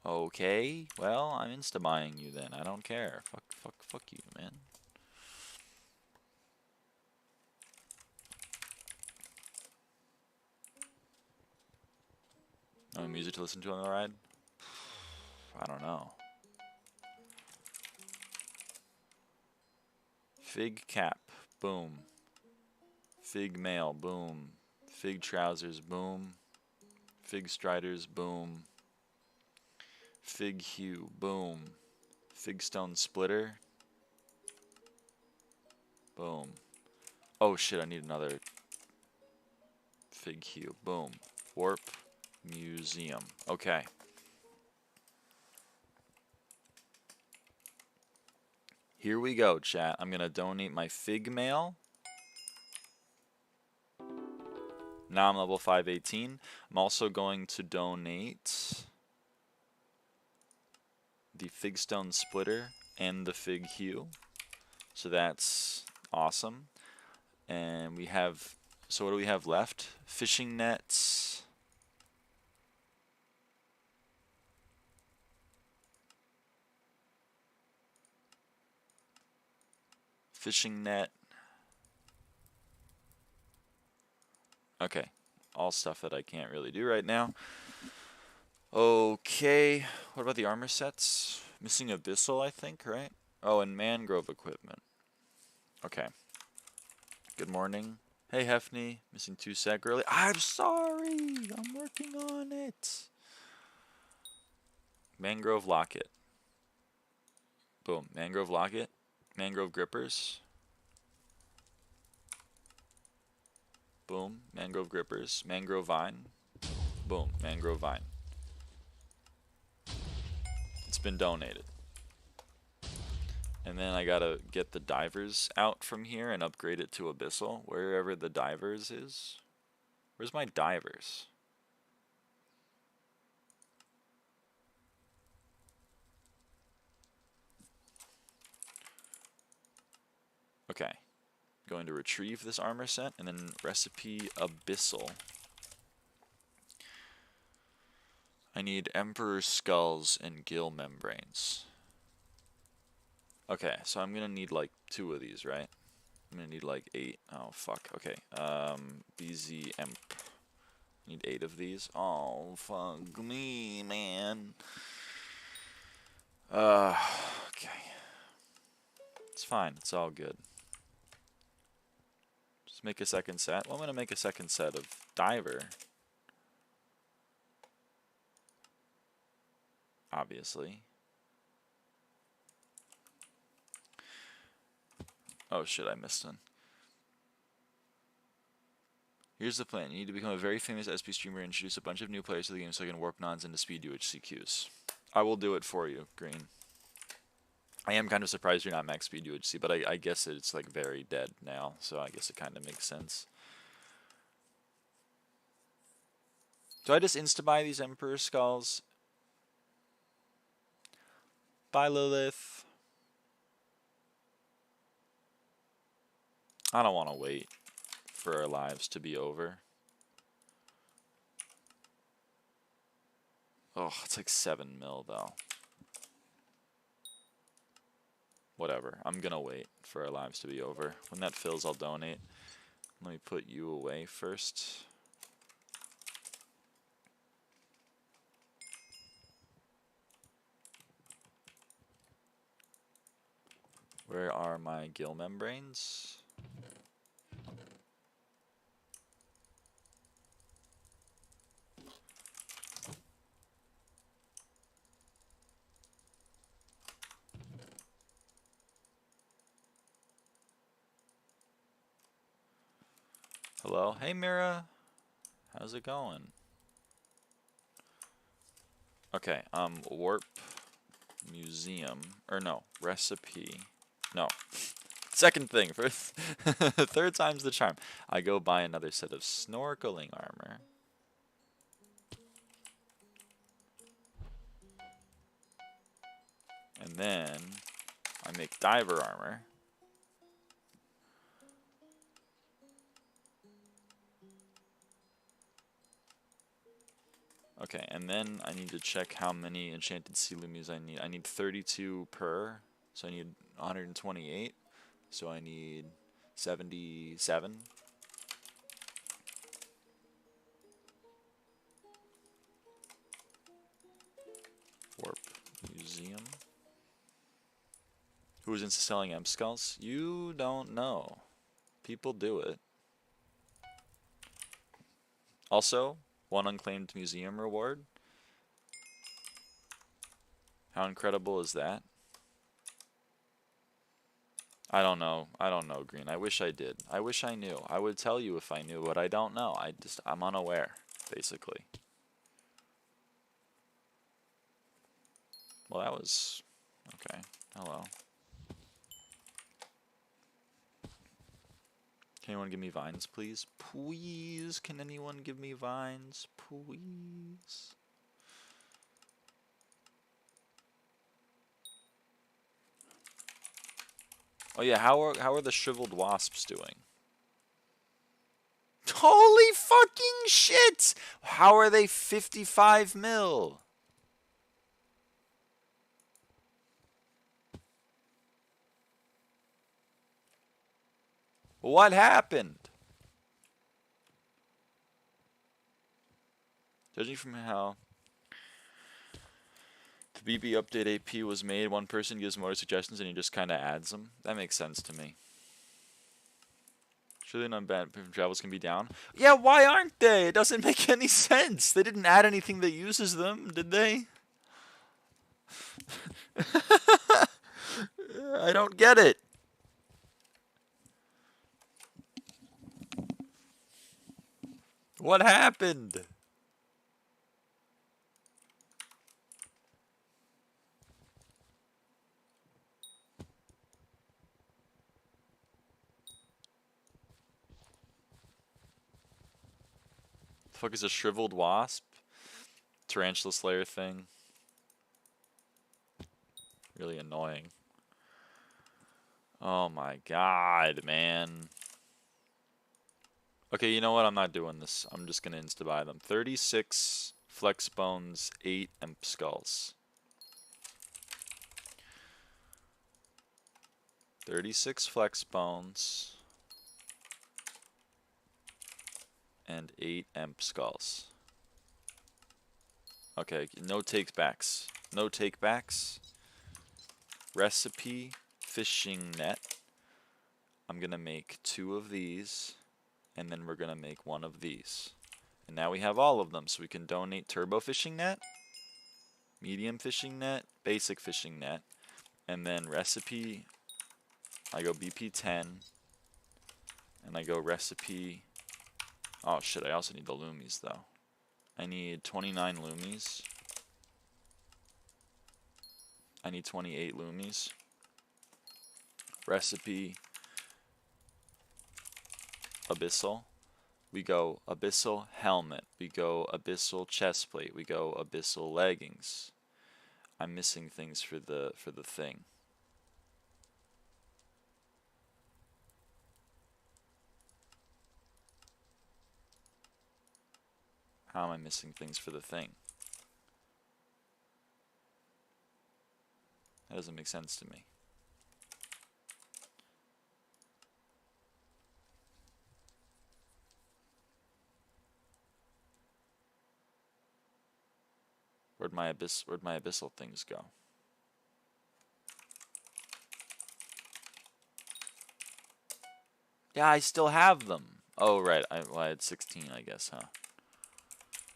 Okay, well, I'm insta-buying you then. I don't care. Fuck you, man. No music to listen to on the ride? I don't know. Fig cap, boom. Fig mail, boom. Fig trousers, boom. Fig striders, boom. Fig hue, boom. Fig stone splitter, boom. Oh shit, I need another fig hue, boom. Warp museum, okay. Here we go, chat. I'm gonna donate my fig mail. Now I'm level 518. I'm also going to donate the fig stone splitter and the fig hue. So that's awesome. And we have, so what do we have left? Fishing nets. Fishing net. Okay, all stuff that I can't really do right now. Okay, what about the armor sets? Missing Abyssal, I think, right? Oh, and mangrove equipment. Okay. Good morning. Hey, Hefney. Missing 2 sec early. I'm sorry. I'm working on it. Mangrove locket. Boom. Mangrove locket. Mangrove grippers. Boom. Mangrove grippers. Mangrove vine. Boom. Mangrove vine. It's been donated. And then I gotta get the divers out from here and upgrade it to Abyssal, wherever the divers is. Where's my divers? Okay. Going to retrieve this armor set and then recipe Abyssal. I need Emperor Skulls and Gill Membranes. Okay, so I'm gonna need like 2 of these, right? I'm gonna need like 8. Oh, fuck. Okay. BZ Emp. Need 8 of these. Oh, fuck me, man. Okay. It's fine. It's all good. Just make a second set. Well, I'm gonna make a second set of diver. Obviously. Oh shit, I missed one. Here's the plan. You need to become a very famous SP streamer and introduce a bunch of new players to the game so I can warp nons into speed UHC queues. I will do it for you, Green. I am kind of surprised you're not max speed UHC, but I guess it's like very dead now, so I guess it kind of makes sense. Do I just insta-buy these Emperor Skulls? Bye, Lilith. I don't want to wait for our lives to be over. Oh, it's like 7 mil though. Whatever. I'm gonna wait for our lives to be over. When that fills, I'll donate. Let me put you away first. Where are my gill membranes? Hello? Hey Mira. How's it going? Okay, warp museum, or no, recipe. No. Second thing, first third time's the charm. I go buy another set of snorkeling armor. And then I make diver armor. Okay, and then I need to check how many enchanted sea lumies I need. I need 32 per, so I need 128. So I need 77. Warp museum. Who's into selling M skulls? You don't know. People do it. Also, 1 unclaimed museum reward. How incredible is that? I don't know. I don't know, Green. I wish I did. I wish I knew. I would tell you if I knew, but I don't know. I'm unaware, basically. Well, that was... Okay. Hello. Can anyone give me vines, please? Please, can anyone give me vines? Please. Oh yeah, how are the shriveled wasps doing? Holy fucking shit! How are they 55 mil? What happened? Judging from how the BB update AP was made, one person gives more suggestions and he just kind of adds them. That makes sense to me. Surely non-banned travels can be down. Yeah, why aren't they? It doesn't make any sense. They didn't add anything that uses them, did they? I don't get it. What happened? The fuck is a shriveled wasp? Tarantula Slayer thing. Really annoying. Oh my god, man. Okay, you know what? I'm not doing this. I'm just gonna insta-buy them. 36 flex bones, 8 imp skulls. 36 flex bones and 8 imp skulls. Okay, no take-backs. No take-backs. Recipe fishing net. I'm gonna make 2 of these, and then we're gonna make 1 of these. And now we have all of them, so we can donate turbo fishing net, medium fishing net, basic fishing net, and then recipe, I go BP10, and I go recipe, oh shit, I also need the loomies though. I need 29 loomies. I need 28 loomies. Recipe abyssal. We go abyssal helmet. We go abyssal chestplate. We go abyssal leggings. I'm missing things for the thing. How am I missing things for the thing? That doesn't make sense to me. Where'd my abyssal things go? Yeah, I still have them. Oh, right. Well, I had 16, I guess, huh?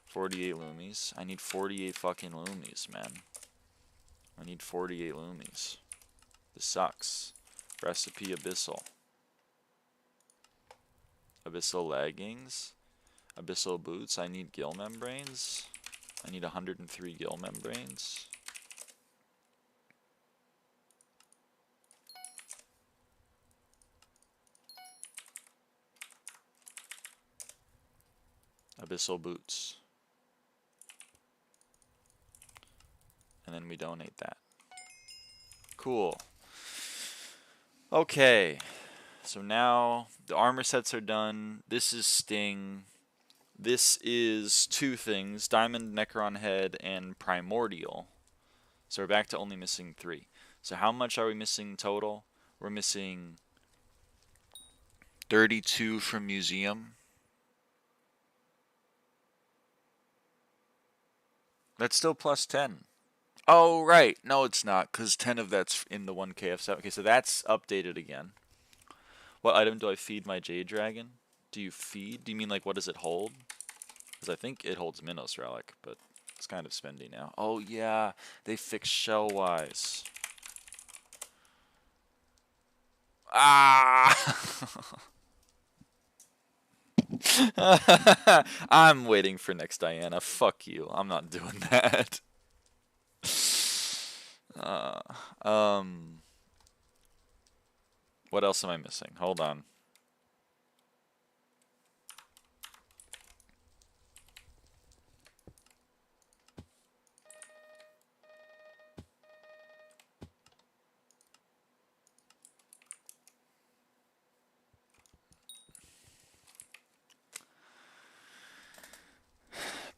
48 loomies. I need 48 fucking loomies, man. I need 48 loomies. This sucks. Recipe abyssal. Abyssal leggings. Abyssal boots. I need gill membranes. I need 103 gill membranes. Abyssal boots. And then we donate that. Cool. Okay. So now the armor sets are done. This is Sting. This is two things, Diamond, Necron Head, and Primordial. So we're back to only missing 3. So how much are we missing total? We're missing 32 from Museum. That's still plus 10. Oh, right. No, it's not, because 10 of that's in the 1 KF7. Okay, so that's updated again. What item do I feed my Jade Dragon? Do you feed? Do you mean, like, what does it hold? Because I think it holds Minos Relic, but it's kind of spendy now. Oh, yeah. They fixed shell-wise. Ah! I'm waiting for next Diana. Fuck you. I'm not doing that. What else am I missing? Hold on.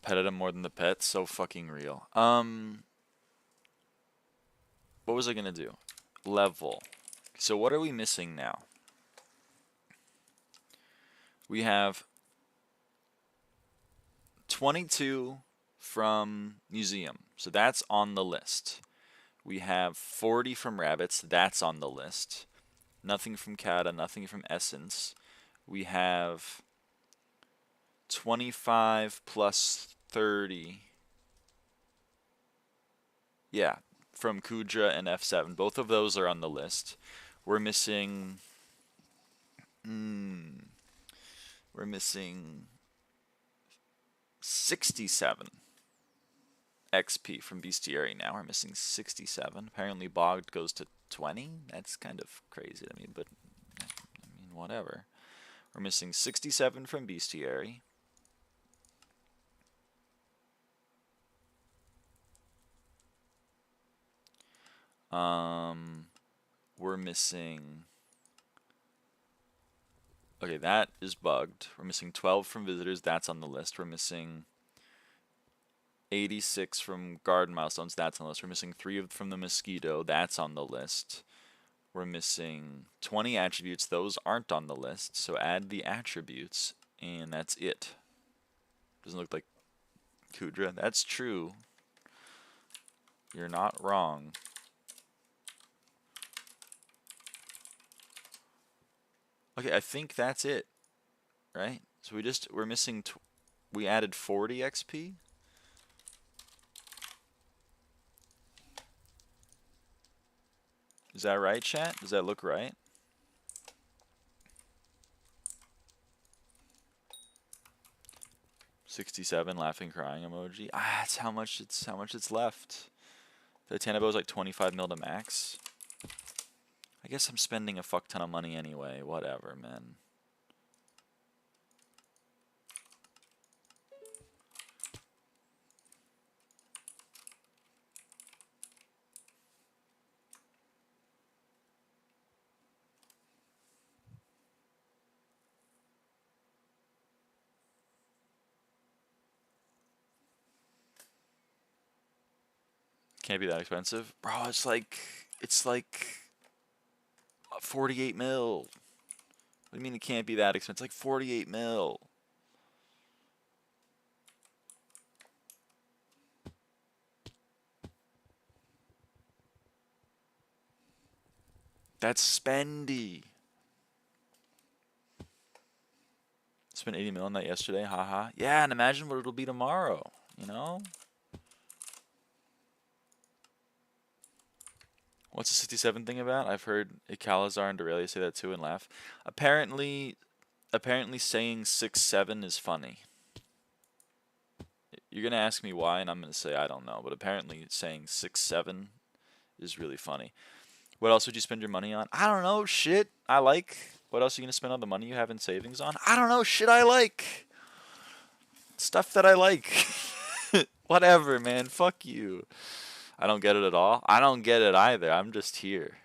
Petted him more than the pet. So fucking real. What was I gonna do? Level. So what are we missing now? We have 22 from Museum. So that's on the list. We have 40 from Rabbits. That's on the list. Nothing from Kata. Nothing from Essence. We have 25 plus 30. Yeah, from Kudra and F7. Both of those are on the list. We're missing... we're missing 67 XP from Bestiary now. We're missing 67. Apparently Bogged goes to 20. That's kind of crazy to me, but I mean, whatever. We're missing 67 from Bestiary. We're missing... Okay, that is bugged. We're missing 12 from Visitors. That's on the list. We're missing 86 from Garden Milestones. That's on the list. We're missing 3 from the Mosquito. That's on the list. We're missing 20 attributes. Those aren't on the list. So add the attributes, and that's it. Doesn't look like Kudra. That's true. You're not wrong. Okay, I think that's it, right? So we're missing, we added 40 XP. Is that right, chat? Does that look right? $67 laughing crying emoji. Ah, that's how much it's left. The Tannabo is like 25 mil to max. I guess I'm spending a fuck ton of money anyway. Whatever, man. Can't be that expensive. Bro, it's like It's like 48 mil. What do you mean it can't be that expensive? It's like 48 mil. That's spendy. Spent 80 mil on that yesterday, haha. Yeah, and imagine what it'll be tomorrow, you know? What's the 67 thing about? I've heard Ikalazar and Dorelia say that too and laugh. Apparently saying 6'7" is funny. You're gonna ask me why, and I'm gonna say I don't know, but apparently saying 6'7" is really funny. What else would you spend your money on? I don't know, shit I like. What else are you gonna spend all the money you have in savings on? I don't know, shit I like. Stuff that I like. Whatever, man, fuck you. I don't get it at all. I don't get it either. I'm just here.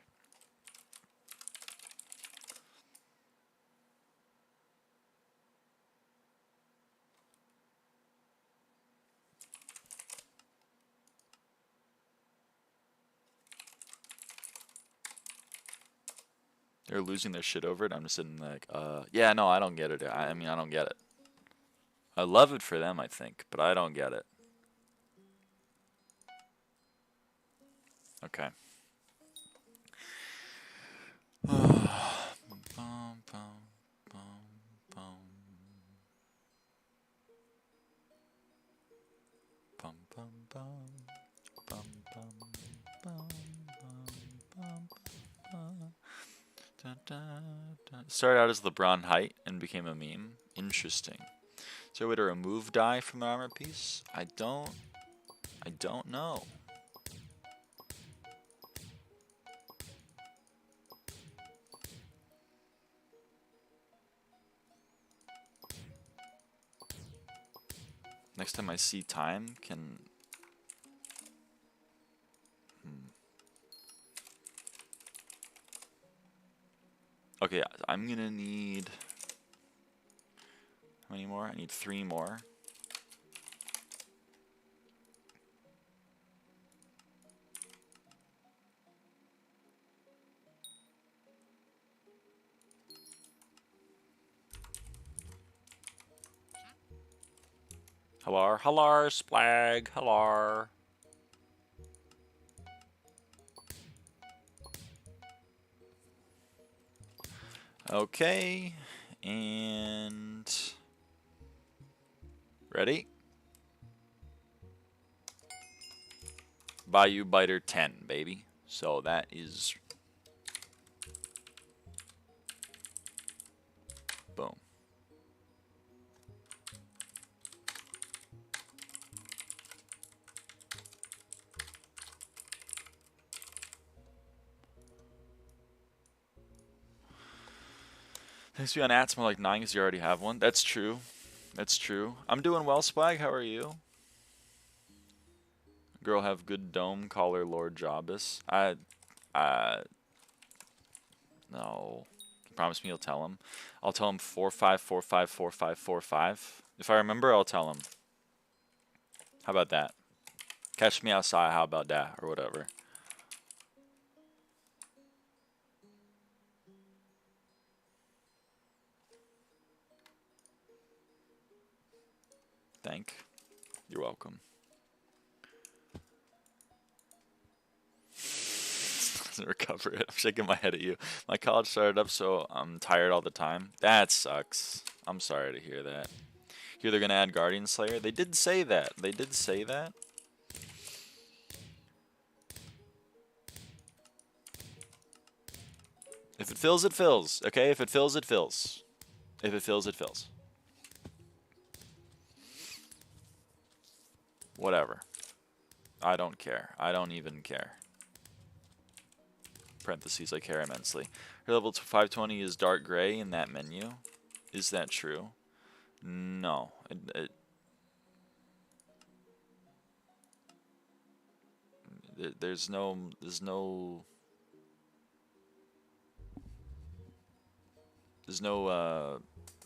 They're losing their shit over it. I'm just sitting like, yeah, no, I don't get it. I mean, I don't get it. I love it for them, I think, but I don't get it. Okay. Started out as LeBron height and became a meme. Interesting. Is there a way to remove dye from the armor piece? I don't know. Next time I see time, can... Okay, I'm gonna need... How many more? I need 3 more. Hello, hello, Splag, hello. Okay, and ready? Bayou Biter 10, baby. So that is boom. Thanks to be on Ats more like 9 because you already have one. That's true. That's true. I'm doing well, Splag. How are you? Girl have good dome. Call her Lord Jobus. No. Promise me you'll tell him. I'll tell him 45454545. If I remember, I'll tell him. How about that? Catch me outside. How about that? Or whatever. You're welcome. Doesn't recover it. I'm shaking my head at you. My college started up, so I'm tired all the time. That sucks. I'm sorry to hear that. Here they're gonna add Guardian Slayer. They did say that. They did say that. If it fills, it fills. Okay? If it fills, it fills. If it fills, it fills. Whatever. I don't care. I don't even care. Parentheses, I care immensely. Her level 520 is dark gray in that menu. Is that true? No. There's no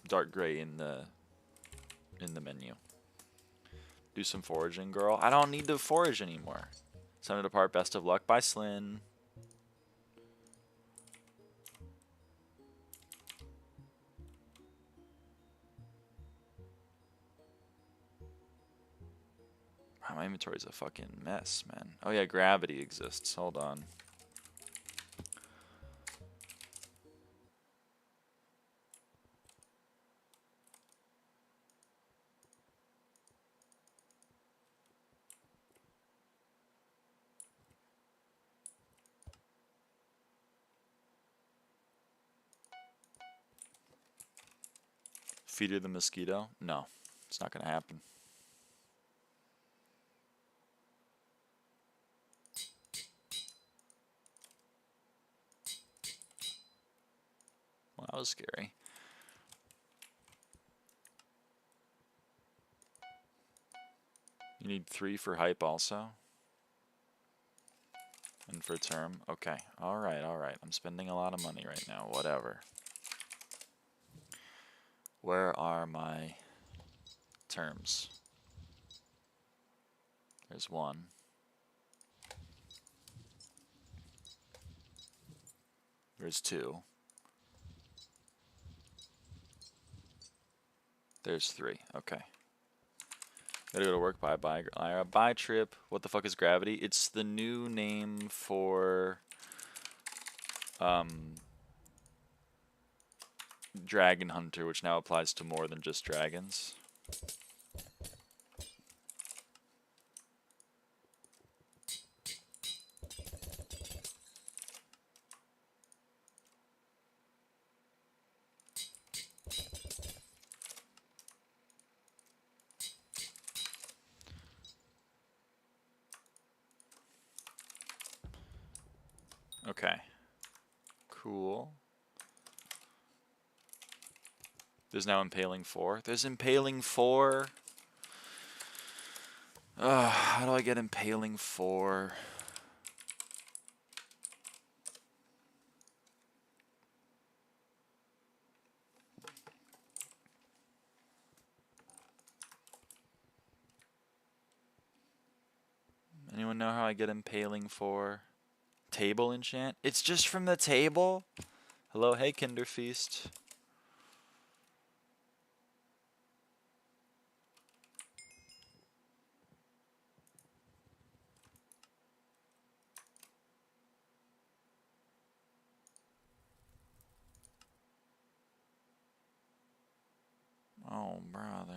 dark gray in the menu. Do some foraging, girl. I don't need to forage anymore. Send it apart. Best of luck. Bye, Slyn. My inventory's a fucking mess, man. Oh yeah, gravity exists. Hold on. Feeder the mosquito? No, it's not gonna happen. Well, that was scary. You need 3 for hype also? And for term? Okay. Alright, alright. I'm spending a lot of money right now. Whatever. Where are my terms? There's 1. There's 2. There's 3. Okay. Gotta go to work. Bye bye. Bye trip. What the fuck is gravity? It's the new name for Dragon Hunter, which now applies to more than just dragons. Okay. Cool. There's now Impaling 4. There's Impaling 4. How do I get Impaling 4? Anyone know how I get Impaling 4? Table enchant? It's just from the table? Hello, hey Kinderfeast. Oh, brother.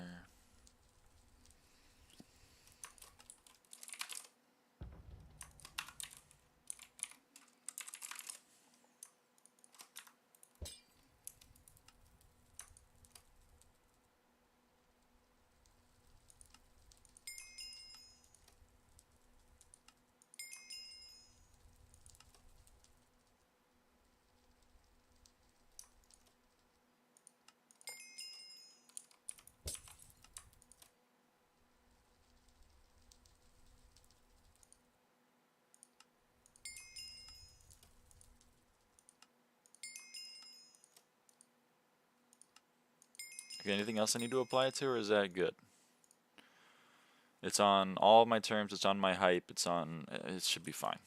Okay, anything else I need to apply it to, or is that good? It's on all of my terms, it's on my hype, it's on, it should be fine.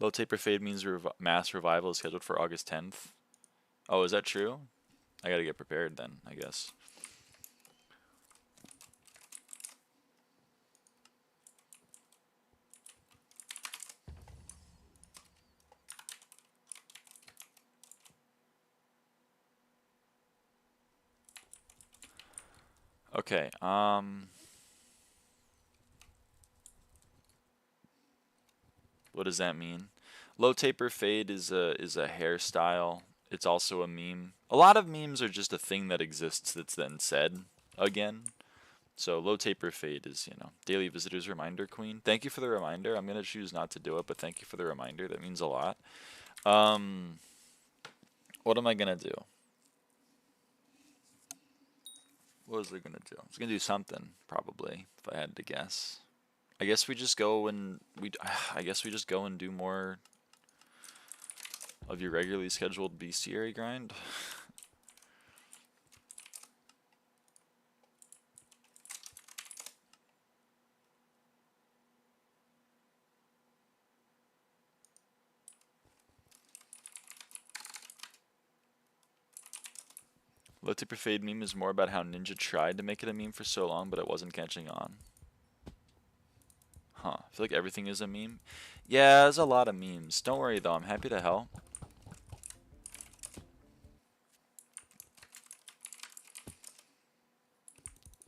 Low taper fade means mass revival is scheduled for August 10th. Oh, is that true? I gotta get prepared then, I guess. Okay, what does that mean? Low taper fade is a hairstyle. It's also a meme. A lot of memes are just a thing that exists that's then said again. So low taper fade is, you know, daily visitors reminder queen. Thank you for the reminder. I'm gonna choose not to do it, but thank you for the reminder. That means a lot. What am I gonna do? What was I gonna do? I was gonna do something, probably, if I had to guess. I guess we just go and do more of your regularly scheduled bestiary grind. Low Tipper Fade meme is more about how Ninja tried to make it a meme for so long, but it wasn't catching on. feel like everything is a meme. Yeah, there's a lot of memes. Don't worry though, I'm happy to help.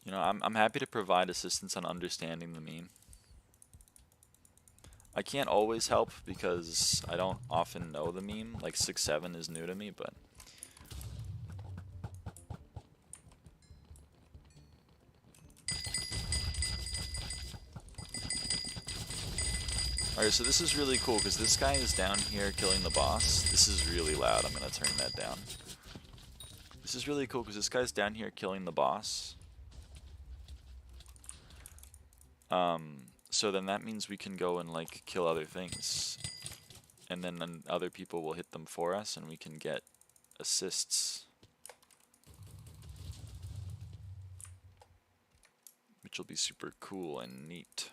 You know, I'm happy to provide assistance on understanding the meme. I can't always help because I don't often know the meme. Like 6-7 is new to me, but alright, so this is really cool because this guy is down here killing the boss. This is really loud. I'm gonna turn that down. This is really cool because this guy's down here killing the boss. So then that means we can go and like kill other things. And then other people will hit them for us and we can get assists. Which will be super cool and neat.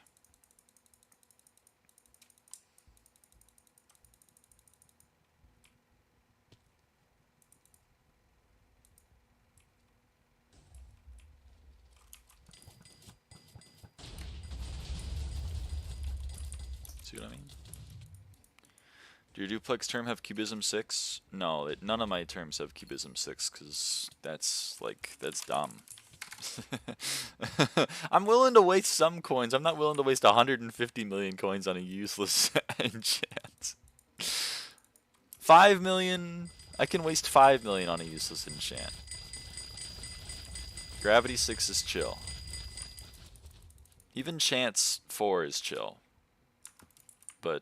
See what I mean? Do your duplex term have cubism 6? No, none of my terms have cubism 6 because that's dumb. I'm willing to waste some coins. I'm not willing to waste 150 million coins on a useless enchant. 5 million? I can waste 5 million on a useless enchant. Gravity 6 is chill. Even chance 4 is chill. But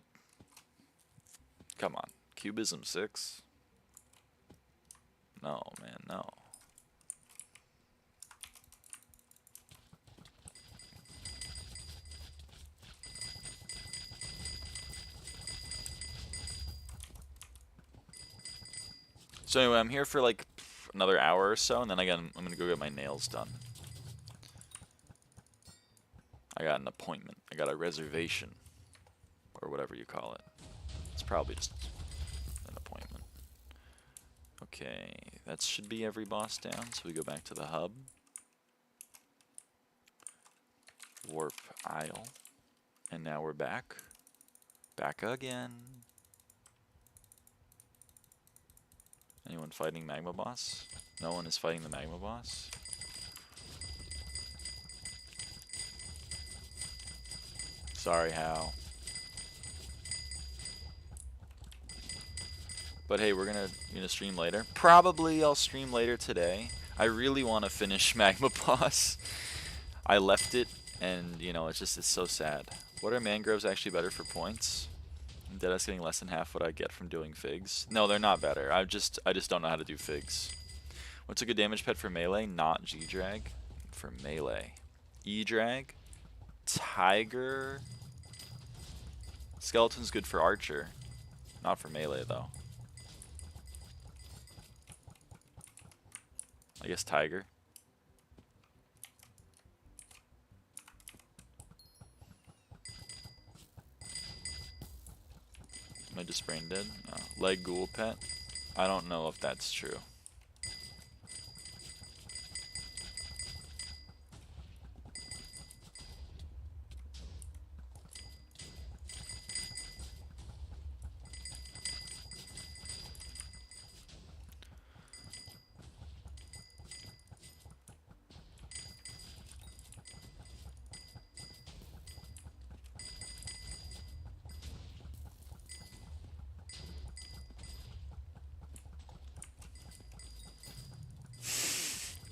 come on, cubism 6? No, man, no. So anyway, I'm here for like another hour or so, and then I'm gonna go get my nails done. I got an appointment. I got a reservation. Or whatever you call it. It's probably just an appointment. Okay, that should be every boss down, so we go back to the hub. Warp Isle. And now we're back. Back again. Anyone fighting Magma boss? No one is fighting the Magma boss. Sorry, Hal. But hey, we're gonna stream later. Probably I'll stream later today. I really want to finish Magma boss. I left it, and you know, it's so sad. What are mangroves actually better for points? Deadass getting less than half what I get from doing figs. No, they're not better. I just don't know how to do figs. What's a good damage pet for melee? Not G-drag. For melee, E-drag, tiger. Skeleton's good for archer, not for melee though. I guess tiger. Am I just brain dead? No. Leg ghoul pet? I don't know if that's true.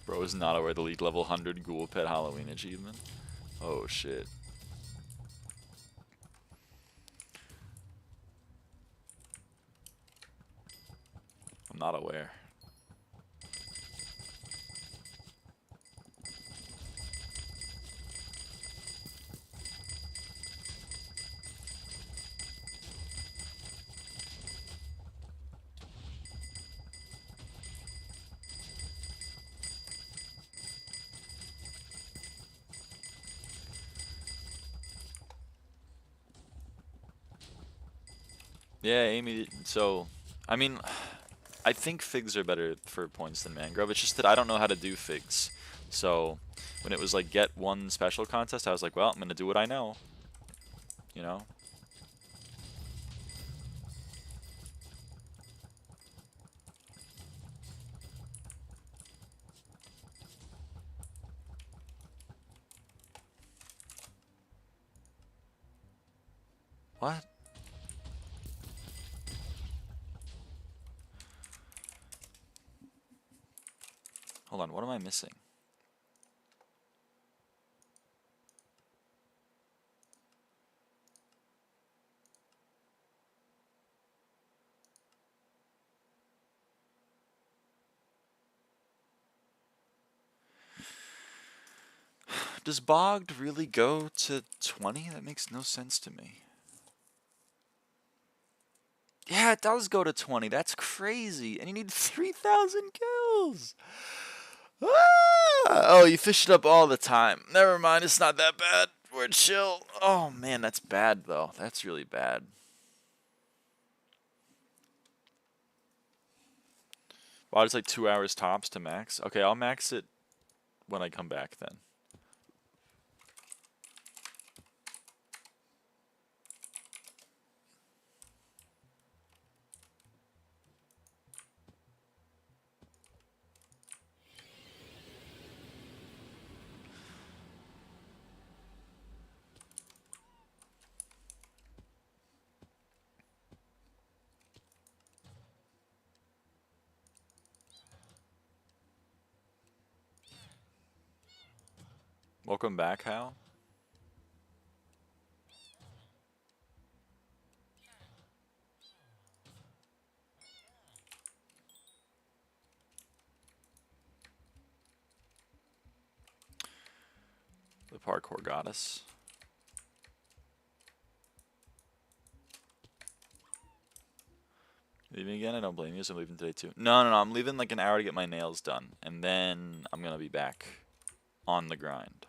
Bro is not aware the league level 100 ghoul pet Halloween achievement. Oh shit. I'm not aware. Yeah, Amy, so, I mean, I think figs are better for points than mangrove. It's just that I don't know how to do figs. So, when it was like get one special contest, I was like, well, I'm going to do what I know. you know? What? Hold on, what am I missing? Does Bogged really go to 20? That makes no sense to me. Yeah, it does go to 20. That's crazy. And you need 3,000 kills. Ah! Oh, you fish it up all the time. Never mind, it's not that bad. We're chill. Oh, man, that's bad, though. That's really bad. Wow, it's like 2 hours tops to max. Okay, I'll max it when I come back then. Welcome back, Hal. The parkour goddess. Leaving again? I don't blame you, so I'm leaving today too. No, I'm leaving like an hour to get my nails done, and then I'm gonna be back on the grind.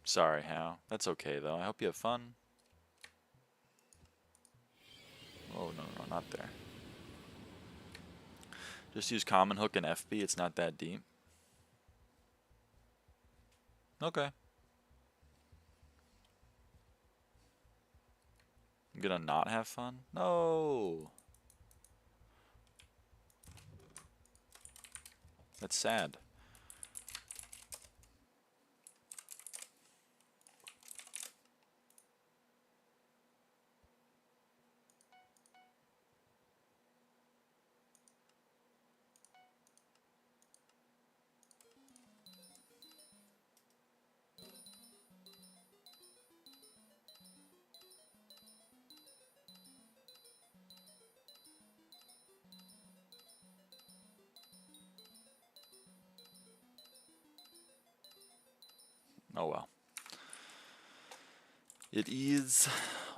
Sorry, Hal. That's okay, though. I hope you have fun. Oh, no, not there. Just use common hook and FB. It's not that deep. Okay. I'm gonna not have fun? No! That's sad. Oh well. It is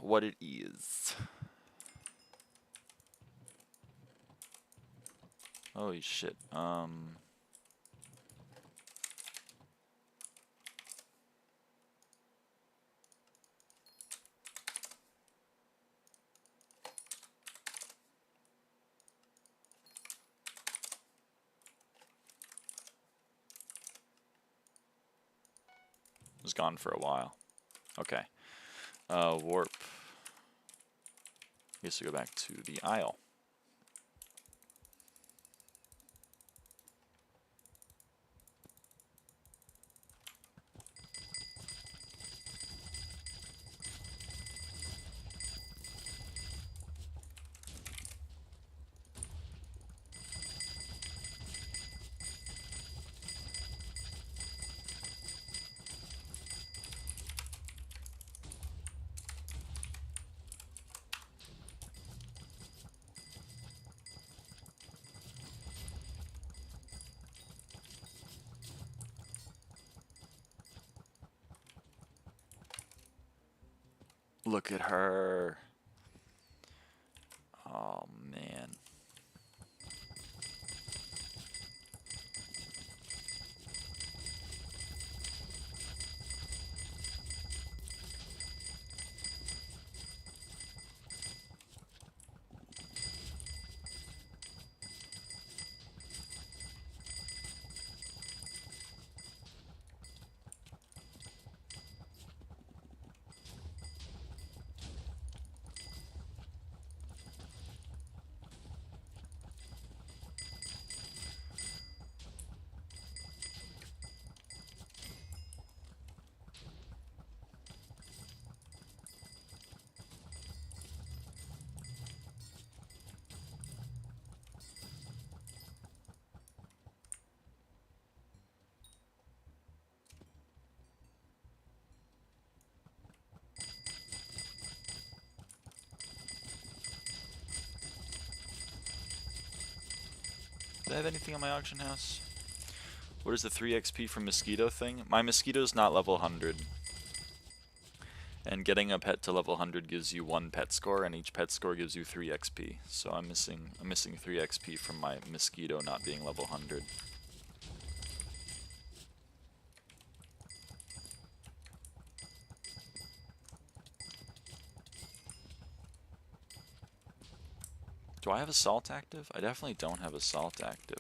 what it is. Holy shit. Was gone for a while. Okay. Warp. I guess we go back to the aisle. Look at her. Oh, man. I have anything on my auction house? What is the 3 XP from mosquito thing? My mosquito's not level 100. And getting a pet to level 100 gives you 1 pet score, and each pet score gives you 3 XP. So I'm missing 3 XP from my mosquito not being level 100. Do I have assault active? I definitely don't have assault active.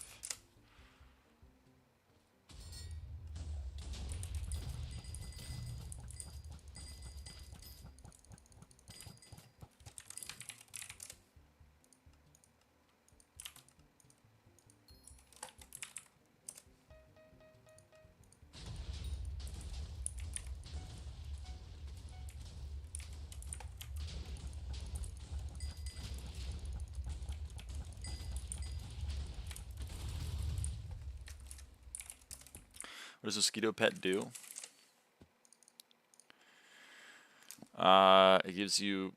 What does mosquito pet do? It gives you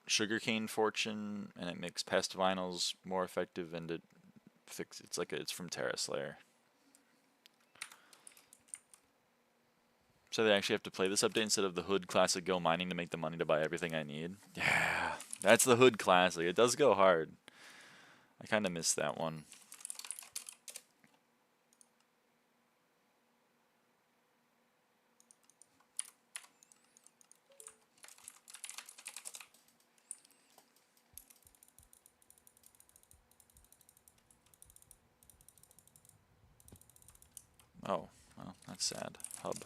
sugarcane fortune, and it makes pest vinyls more effective, and it's from Terra Slayer. So they actually have to play this update instead of the Hood Classic Go mining to make the money to buy everything I need. Yeah, that's the Hood Classic. It does go hard. I kind of missed that one. Oh, well, that's sad. Hub.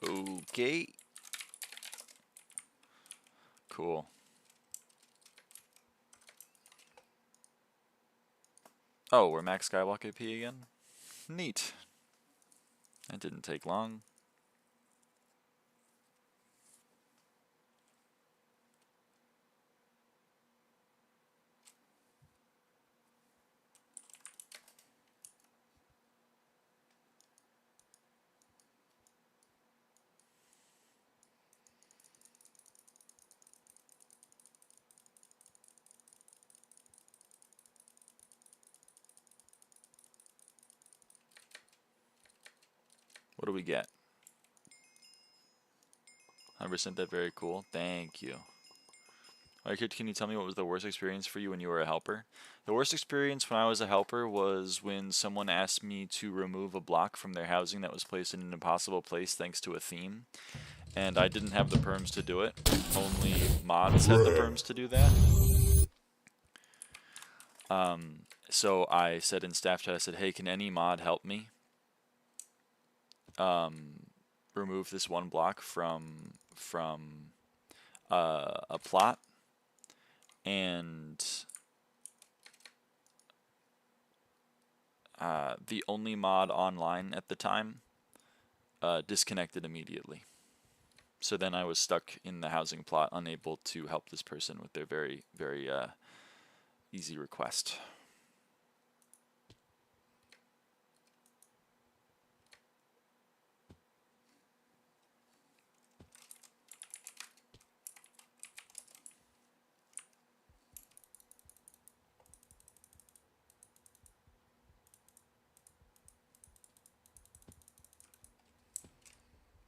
Okay. Cool. Oh, we're max SkyBlock AP again? Neat. That didn't take long. What do we get? 100%, that very cool. Thank you. Alright, can you tell me what was the worst experience for you when you were a helper? The worst experience when I was a helper was when someone asked me to remove a block from their housing that was placed in an impossible place thanks to a theme. And I didn't have the perms to do it. Only mods had the perms to do that. So I said in staff chat, I said, hey, can any mod help me remove this one block from a plot? And the only mod online at the time disconnected immediately. So then I was stuck in the housing plot, unable to help this person with their very, very easy request.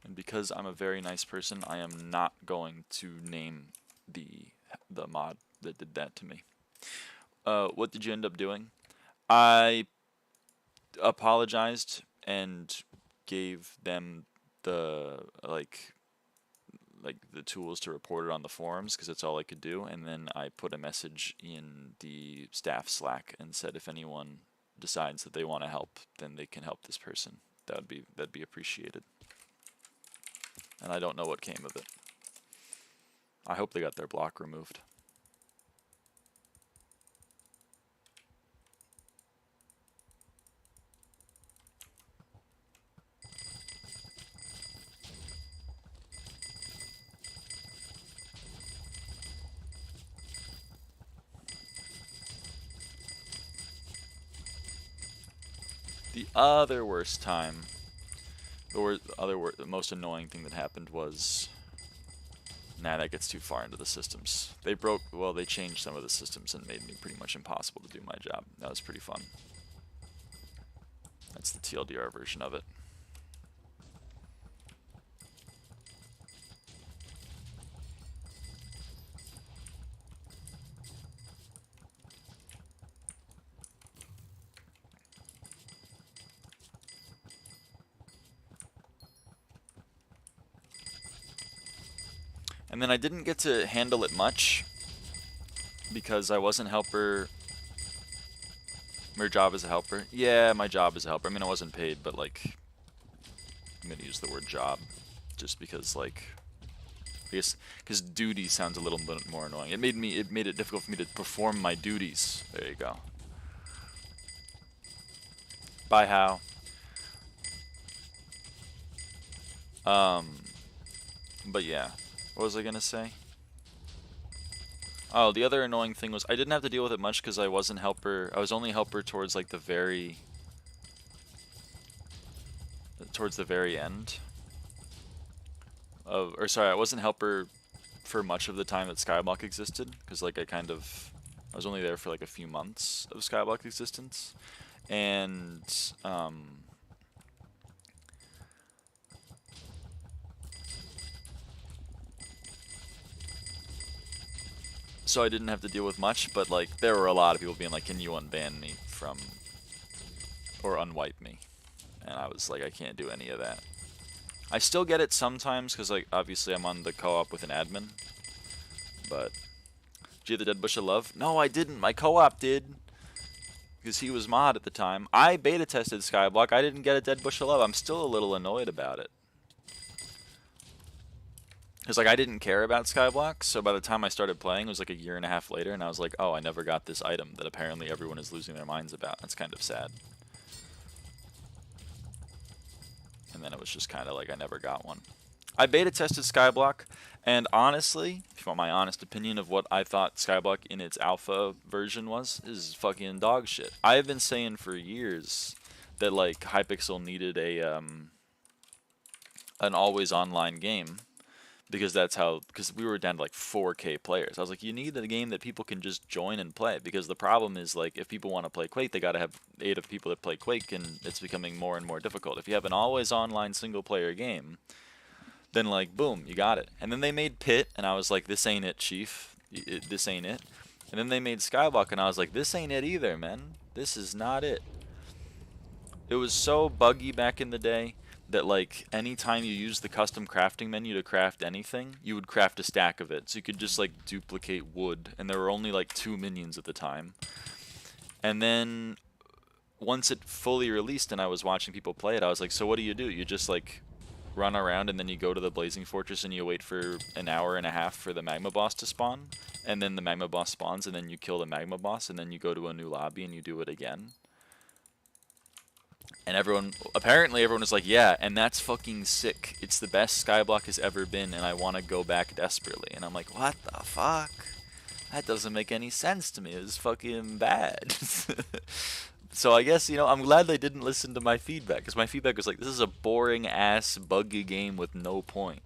And because I'm a very nice person, I am not going to name the mod that did that to me. What did you end up doing? I apologized and gave them the the tools to report it on the forums, because that's all I could do. And then I put a message in the staff Slack and said if anyone decides that they want to help, then they can help this person. That'd be appreciated. And I don't know what came of it. I hope they got their block removed. The other worst time The most annoying thing that happened was, nah, that gets too far into the systems. They changed some of the systems and made me pretty much impossible to do my job. That was pretty fun. That's the TLDR version of it. And then I didn't get to handle it much because I wasn't helper. My job as a helper. Yeah, my job as a helper. I mean, I wasn't paid, but like, I'm gonna use the word job just because, like, I guess because duty sounds a little bit more annoying. It made it difficult for me to perform my duties. There you go. Bye, How. But yeah, what was I gonna say? Oh, the other annoying thing was I didn't have to deal with it much because I wasn't helper. I was only helper towards like the very end of, or sorry, I wasn't helper for much of the time that SkyBlock existed because like I was only there for like a few months of SkyBlock existence, and so I didn't have to deal with much, but like there were a lot of people being like, can you unban me from, or unwipe me? And I was like, I can't do any of that. I still get it sometimes because like obviously I'm on the co-op with an admin, but did you have the Dead Bush of Love? No, I didn't. My co-op did because he was mod at the time. I beta tested SkyBlock. I didn't get a Dead Bush of Love. I'm still a little annoyed about it. Because like I didn't care about SkyBlock, so by the time I started playing, it was like a year and a half later, and I was like, oh, I never got this item that apparently everyone is losing their minds about. That's kind of sad. And then it was just kind of like I never got one. I beta tested SkyBlock, and honestly, if you want my honest opinion of what I thought SkyBlock in its alpha version was, is fucking dog shit. I have been saying for years that like Hypixel needed a an always online game. Because we were down to like 4K players. I was like, you need a game that people can just join and play. Because the problem is, like, if people want to play Quake, they got to have 8 of people that play Quake, and it's becoming more and more difficult. If you have an always online single player game, then, like, boom, you got it. And then they made Pit, and I was like, this ain't it, Chief. This ain't it. And then they made SkyBlock, and I was like, this ain't it either, man. This is not it. It was so buggy back in the day that like anytime you use the custom crafting menu to craft anything, you would craft a stack of it. So you could just like duplicate wood, and there were only like 2 minions at the time. And then once it fully released and I was watching people play it, I was like, so what do? You just like run around and then you go to the Blazing Fortress and you wait for an hour and a half for the Magma boss to spawn, and then the Magma boss spawns and then you kill the Magma boss and then you go to a new lobby and you do it again. And apparently everyone was like, yeah, and that's fucking sick. It's the best SkyBlock has ever been, and I want to go back desperately. And I'm like, what the fuck? That doesn't make any sense to me. It's fucking bad. So I guess, you know, I'm glad they didn't listen to my feedback, because my feedback was like, this is a boring-ass, buggy game with no point.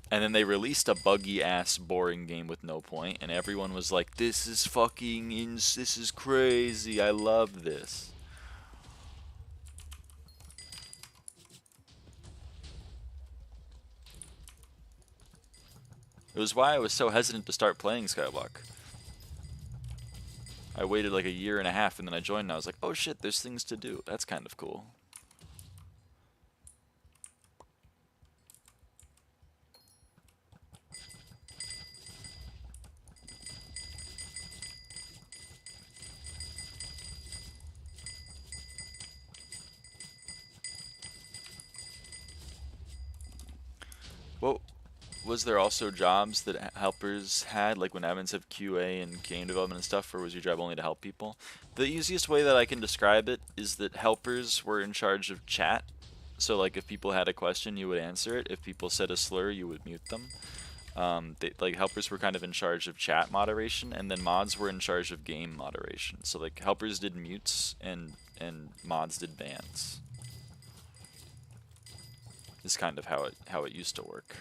And then they released a buggy-ass, boring game with no point, and everyone was like, this is fucking, this is crazy, I love this. It was why I was so hesitant to start playing SkyBlock. I waited like a year and a half and then I joined and I was like, oh shit, there's things to do. That's kind of cool. Well, was there also jobs that helpers had, like when admins have QA and game development and stuff, or was your job only to help people? The easiest way that I can describe it is that helpers were in charge of chat. So like if people had a question, you would answer it. If people said a slur, you would mute them. Like helpers were kind of in charge of chat moderation, and then mods were in charge of game moderation. So like helpers did mutes and mods did bans. is kind of how it used to work.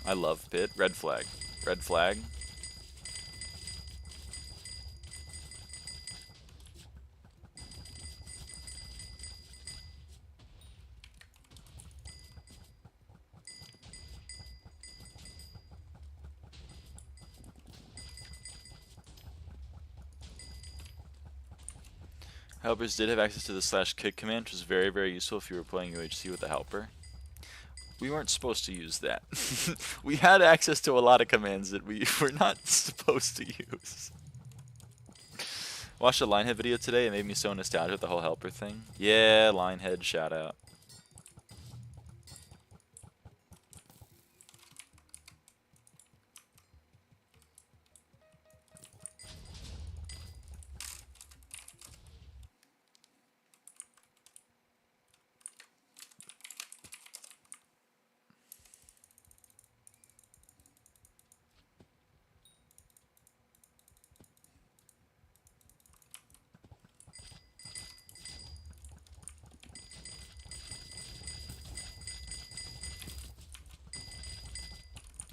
I love pit. Red flag. Red flag. Helpers did have access to the /kick command, which was very, very useful if you were playing UHC with a helper. We weren't supposed to use that. We had access to a lot of commands that we were not supposed to use. Watched a Linehead video today. It made me so nostalgic with the whole helper thing. Yeah, Linehead, shout out.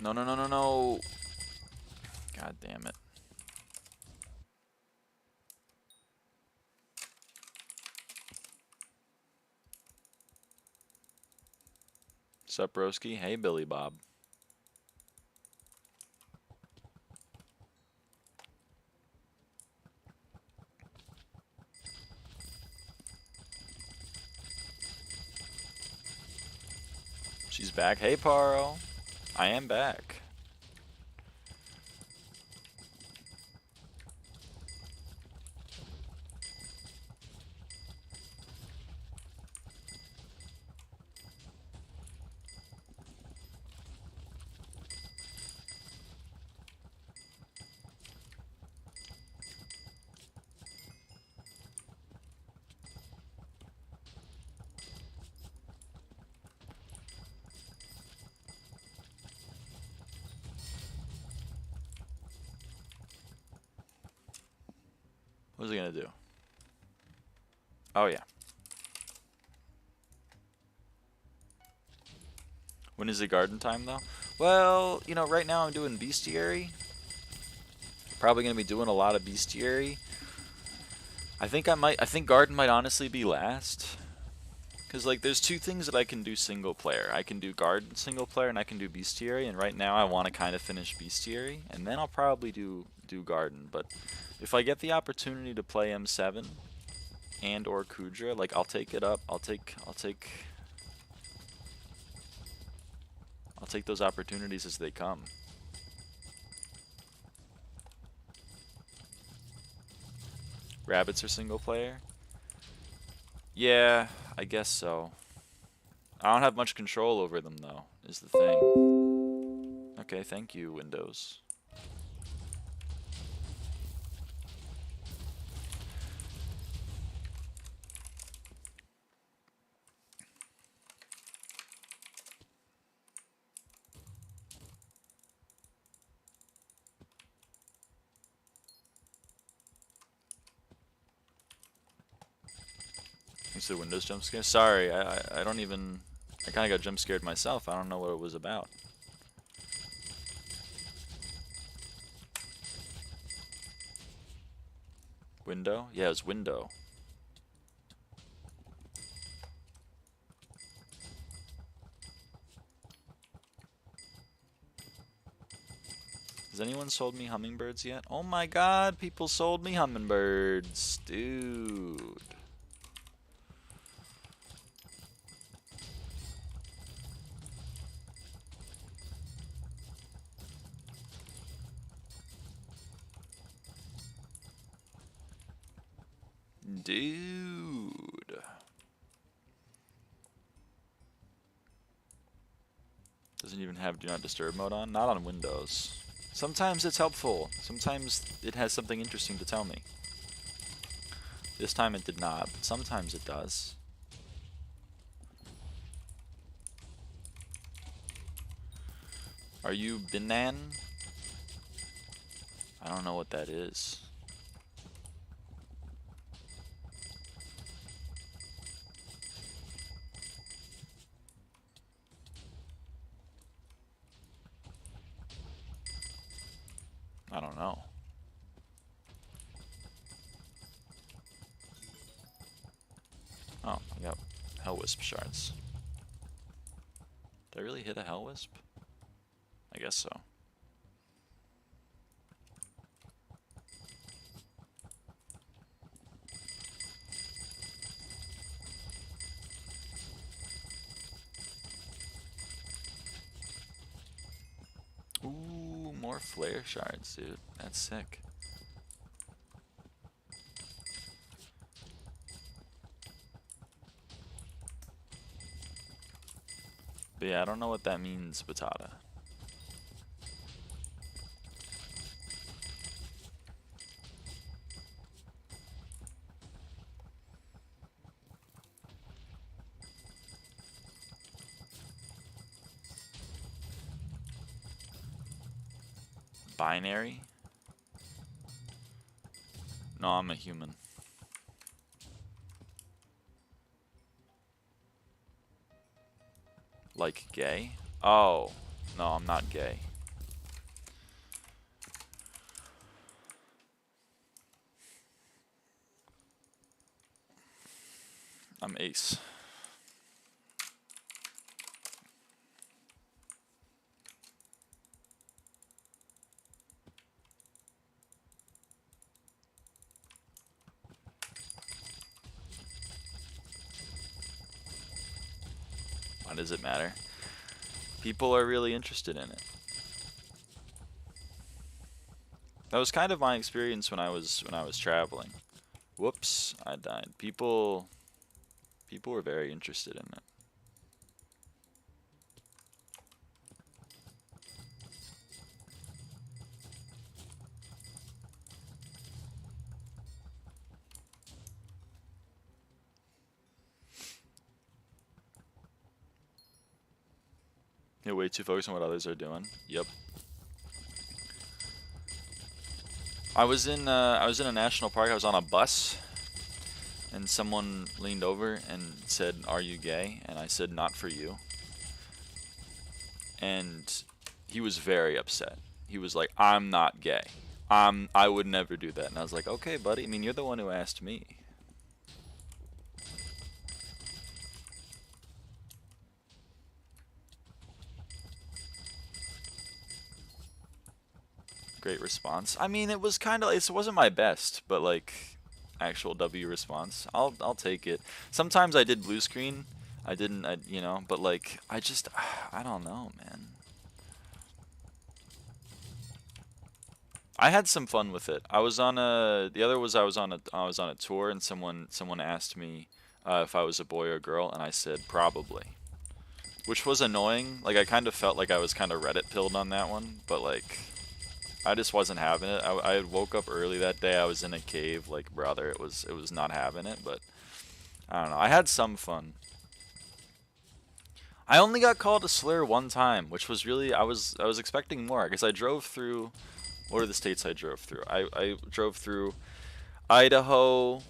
No, no, no, no, no. God damn it. Sup, broski? Hey, Billy Bob. She's back. Hey, Paro. I am back. What was he gonna do? Oh yeah. When is the garden time though? Well, you know, right now I'm doing bestiary. Probably gonna be doing a lot of bestiary. I think garden might honestly be last. Cause like there's two things that I can do single player. I can do garden single player and I can do bestiary, and right now I wanna kinda finish bestiary, and then I'll probably do garden. But if I get the opportunity to play M7 and or Kudra, like I'll take it up. I'll take those opportunities as they come. Rabbits are single player? Yeah, I guess so. I don't have much control over them though, is the thing. Okay, thank you, Windows. You said Windows jump scare? Sorry, I don't even... I kind of got jump scared myself. I don't know what it was about. Window? Yeah, it was window. Has anyone sold me hummingbirds yet? Oh my god, people sold me hummingbirds. Dude. Dude. Doesn't even have Do Not Disturb mode on? Not on Windows. Sometimes it's helpful. Sometimes it has something interesting to tell me. This time it did not, but sometimes it does. Are you Binan? I don't know what that is. I don't know. Oh, I got Hellwisp shards. Did I really hit a Hellwisp? I guess so. Ooh, more flare shards, dude. That's sick. But yeah, I don't know what that means, Batata. Binary? No, I'm a human. Like gay? Oh, no, I'm not gay. I'm ace. Why does it matter? People are really interested in it. That was kind of my experience when I was traveling. Whoops, I died. People were very interested in it. You're way too focused on what others are doing. Yep. I was in a national park. I was on a bus, and someone leaned over and said, "Are you gay?" And I said, "Not for you." And he was very upset. He was like, "I'm not gay. I would never do that." And I was like, "Okay, buddy. I mean, you're the one who asked me." Great response. I mean, it was kind of, it wasn't my best, but like actual W response. I'll take it. Sometimes I did blue screen. I didn't, you know, but like I don't know, man. I had some fun with it. I was on a I was on a tour, and someone asked me if I was a boy or a girl, and I said probably. Which was annoying. Like I kind of felt like I was kind of Reddit pilled on that one, but like I just wasn't having it. I woke up early that day. I was in a cave, like brother. It was not having it, but I don't know. I had some fun. I only got called a slur one time, which was really I was expecting more because I drove through. What are the states I drove through? I drove through Idaho,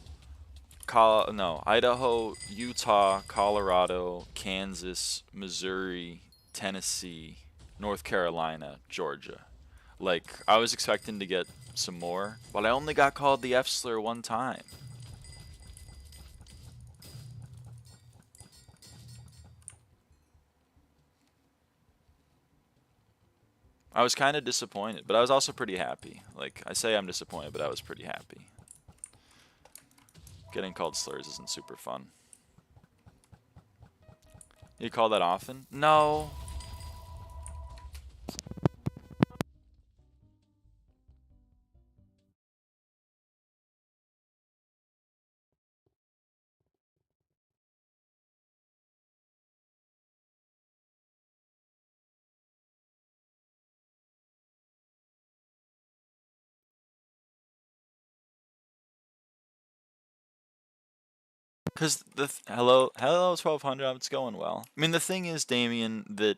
Idaho, Utah, Colorado, Kansas, Missouri, Tennessee, North Carolina, Georgia. Like, I was expecting to get some more, but I only got called the F slur one time. I was kind of disappointed, but I was also pretty happy. Like, I say I'm disappointed, but I was pretty happy. Getting called slurs isn't super fun. You call that often? No. Because hello 1200, it's going well. I mean, the thing is, Damien, that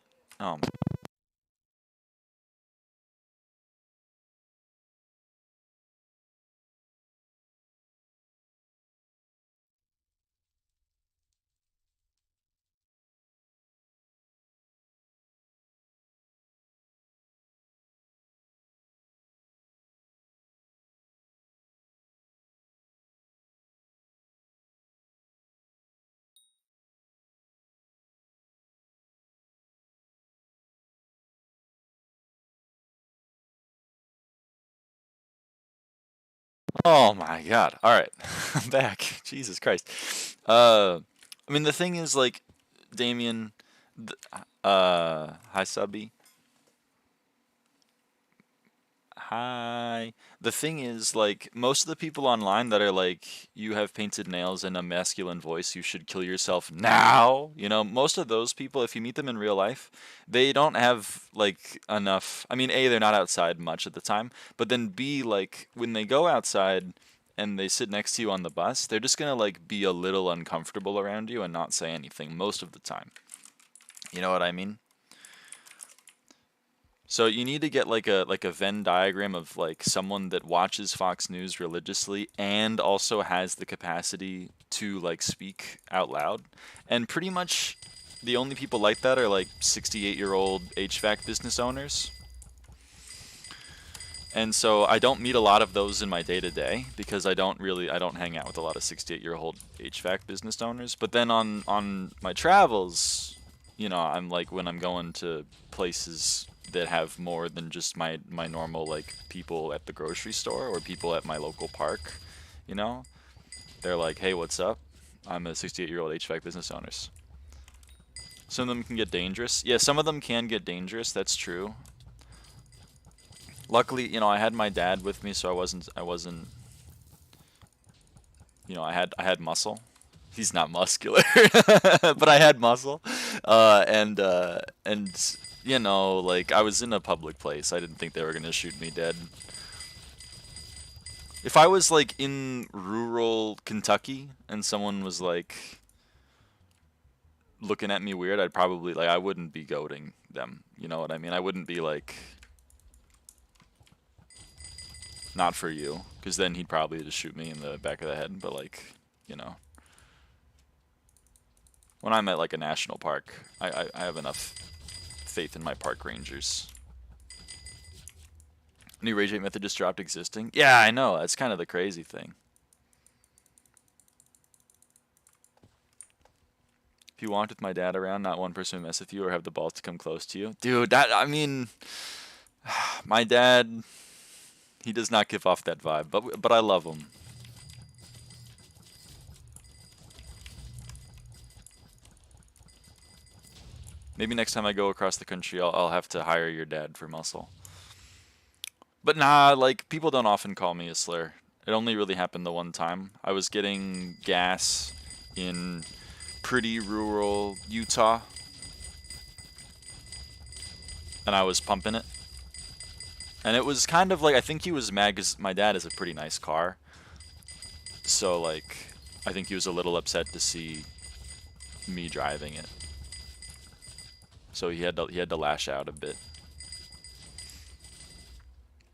Oh my god. All right. I'm back. Jesus Christ. I mean the thing is like Damien hi Subby. Hi. The thing is, like, most of the people online that are like, you have painted nails and a masculine voice, you should kill yourself now. You know, most of those people, if you meet them in real life, they don't have, like, enough. I mean, A, they're not outside much at the time, but then B, like, when they go outside and they sit next to you on the bus, they're just gonna, like, be a little uncomfortable around you and not say anything most of the time. You know what I mean? So you need to get like a Venn diagram of like someone that watches Fox News religiously and also has the capacity to like speak out loud. And pretty much the only people like that are like 68-year-old HVAC business owners. And so I don't meet a lot of those in my day-to-day because I don't hang out with a lot of 68-year-old HVAC business owners. But then on my travels, you know, I'm like when I'm going to places that have more than just my normal like people at the grocery store or people at my local park, you know, they're like, "Hey, what's up? I'm a 68-year-old HVAC business owners." Some of them can get dangerous. Yeah, some of them can get dangerous. That's true. Luckily, you know, I had my dad with me, so I wasn't, you know, I had muscle. He's not muscular, but I had muscle. And you know, like I was in a public place. I didn't think they were gonna shoot me dead. If I was like in rural Kentucky and someone was like looking at me weird, I'd probably like I wouldn't be goading them. You know what I mean? I wouldn't be like not for you, because then he'd probably just shoot me in the back of the head. But like, you know, when I'm at like a national park, I have enough faith in my park rangers. New rage rate method just dropped existing. Yeah, I know. That's kind of the crazy thing. If you walked with my dad around, not one person would mess with you or have the balls to come close to you. Dude, that, I mean, my dad, he does not give off that vibe, but I love him. Maybe next time I go across the country, I'll have to hire your dad for muscle. But nah, like, people don't often call me a slur. It only really happened the one time. I was getting gas in pretty rural Utah, and I was pumping it. And it was kind of like, I think he was mad because my dad has a pretty nice car. So, like, I think he was a little upset to see me driving it. So he had to lash out a bit.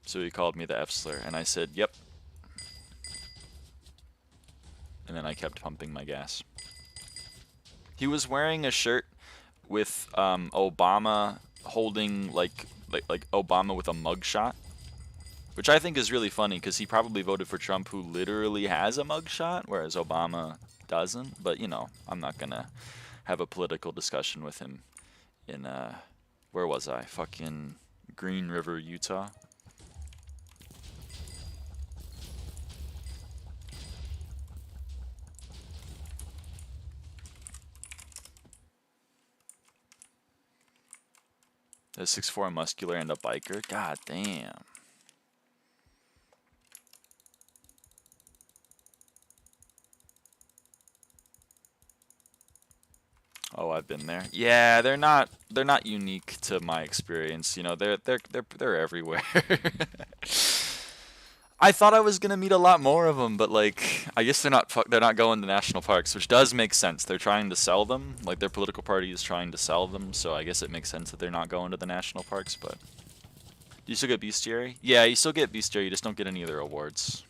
So he called me the F slur, and I said, "Yep." And then I kept pumping my gas. He was wearing a shirt with Obama holding like Obama with a mugshot, which I think is really funny because he probably voted for Trump, who literally has a mugshot, whereas Obama doesn't. But you know, I'm not gonna have a political discussion with him in where was I? Fucking Green River, Utah. A 6'4" muscular and a biker. God damn. Oh, I've been there. Yeah, they're not unique to my experience. You know, they're everywhere. I thought I was gonna meet a lot more of them, but like, I guess they're not going to national parks, which does make sense. They're trying to sell them, like their political party is trying to sell them, so I guess it makes sense that they're not going to the national parks. But do you still get bestiary? Yeah, you still get bestiary. You just don't get any of their awards.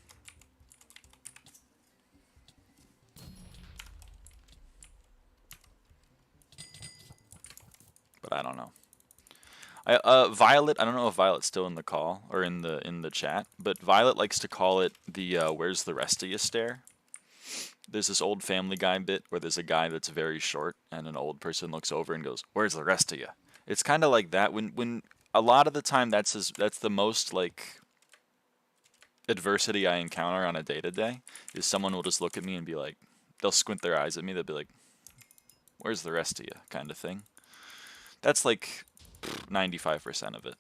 But I don't know. Violet, I don't know if Violet's still in the call or in the chat, but Violet likes to call it the "Where's the rest of you" stare. There's this old Family Guy bit where there's a guy that's very short and an old person looks over and goes, "Where's the rest of you?" It's kind of like that. When a lot of the time that's the most like adversity I encounter on a day-to-day is someone will just look at me and be like, they'll squint their eyes at me, they'll be like, where's the rest of you, kind of thing. That's like 95% of it.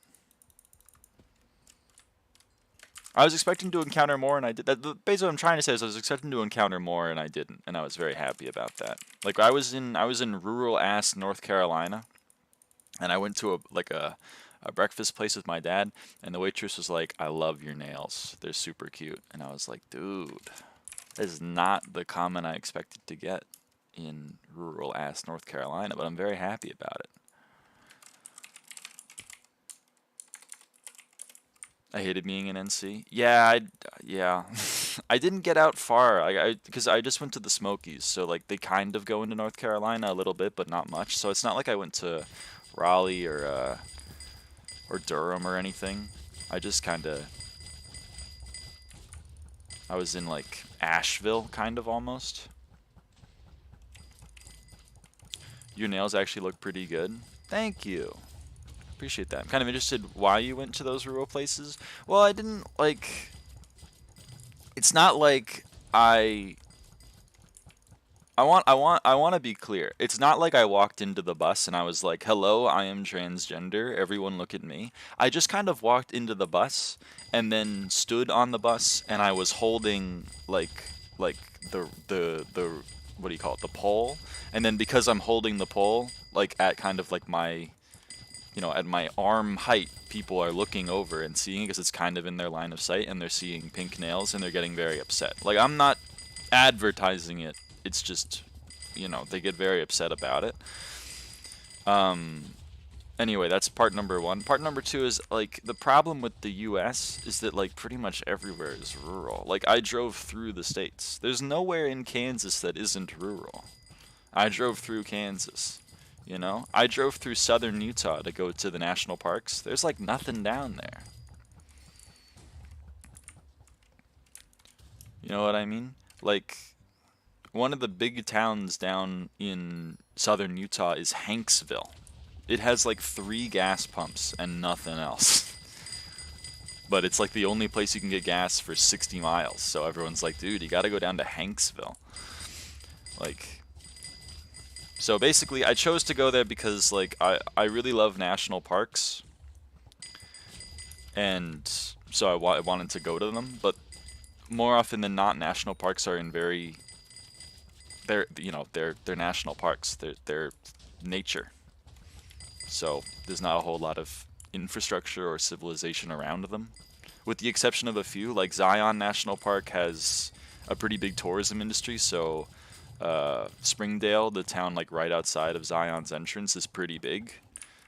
I was expecting to encounter more, and I did. Basically, what I'm trying to say is I was expecting to encounter more, and I didn't, and I was very happy about that. Like I was in rural ass North Carolina, and I went to a breakfast place with my dad, and the waitress was like, "I love your nails. They're super cute," and I was like, "Dude, that is not the comment I expected to get in rural ass North Carolina," but I'm very happy about it. I hated being in NC. Yeah, yeah. I didn't get out far. Because I just went to the Smokies, so like they kind of go into North Carolina a little bit, but not much. So it's not like I went to Raleigh or Durham or anything. I just kind of I was in like Asheville, kind of almost. Your nails actually look pretty good. Thank you. Appreciate that. I'm kind of interested why you went to those rural places. Well, I didn't like. It's not like I want to be clear. It's not like I walked into the bus and I was like, "Hello, I am transgender. Everyone look at me." I just kind of walked into the bus and then stood on the bus and I was holding like the what do you call it? The pole. And then because I'm holding the pole like at kind of like my at my arm height, people are looking over and seeing it because it's kind of in their line of sight, and they're seeing pink nails and they're getting very upset. Like, I'm not advertising it. It's just, they get very upset about it. Anyway, that's part number one. Part number two is, like, the problem with the US is that, like, pretty much everywhere is rural. Like, I drove through the states. There's nowhere in Kansas that isn't rural. I drove through Kansas. I drove through southern Utah to go to the national parks. There's like nothing down there. You know what I mean? Like, one of the big towns down in southern Utah is Hanksville. It has like 3 gas pumps and nothing else. But it's like the only place you can get gas for 60 miles. So everyone's like, dude, you gotta go down to Hanksville. Like... So basically, I chose to go there because, like, I really love national parks, and so I wanted to go to them. But more often than not, national parks are in they're national parks. They're nature. So there's not a whole lot of infrastructure or civilization around them, with the exception of a few. Like Zion National Park has a pretty big tourism industry, so. Springdale, the town like right outside of Zion's entrance, is pretty big,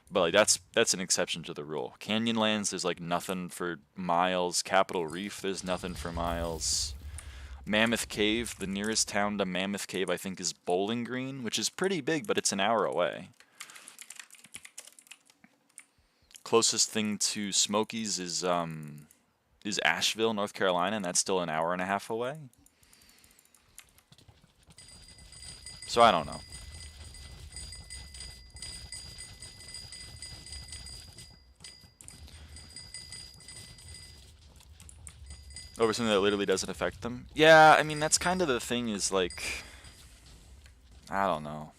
but like that's an exception to the rule. Canyonlands, there's like nothing for miles. Capitol Reef, there's nothing for miles. Mammoth Cave, the nearest town to Mammoth Cave, I think, is Bowling Green, which is pretty big, but it's an hour away. Closest thing to Smokies is Asheville, North Carolina, and that's still an hour and a half away. So I don't know. Over something that literally doesn't affect them? Yeah, I mean, that's kind of the thing is, like... I don't know.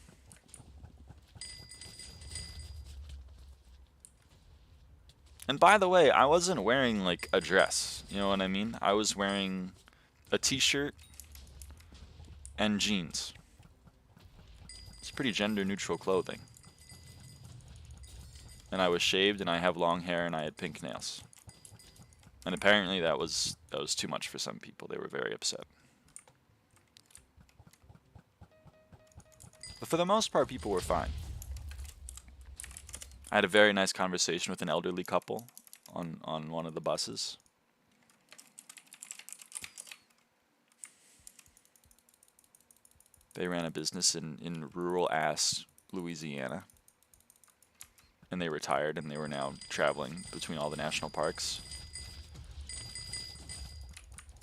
And by the way, I wasn't wearing, like, a dress. You know what I mean? I was wearing a t-shirt and jeans. It's pretty gender-neutral clothing. And I was shaved, and I have long hair, and I had pink nails. And apparently that was too much for some people. They were very upset. But for the most part, people were fine. I had a very nice conversation with an elderly couple on one of the buses. They ran a business in rural-ass Louisiana. And they retired, and they were now traveling between all the national parks.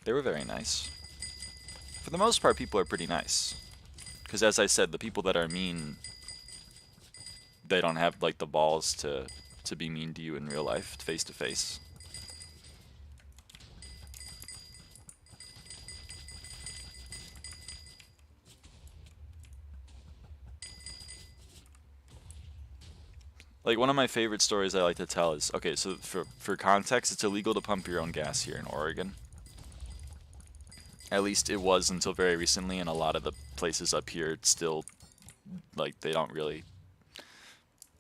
They were very nice. For the most part, people are pretty nice. Because as I said, the people that are mean, they don't have like the balls to be mean to you in real life, face to face. Like, one of my favorite stories I like to tell is, okay, so for context, it's illegal to pump your own gas here in Oregon. At least it was until very recently, and a lot of the places up here it's still, like, they don't really,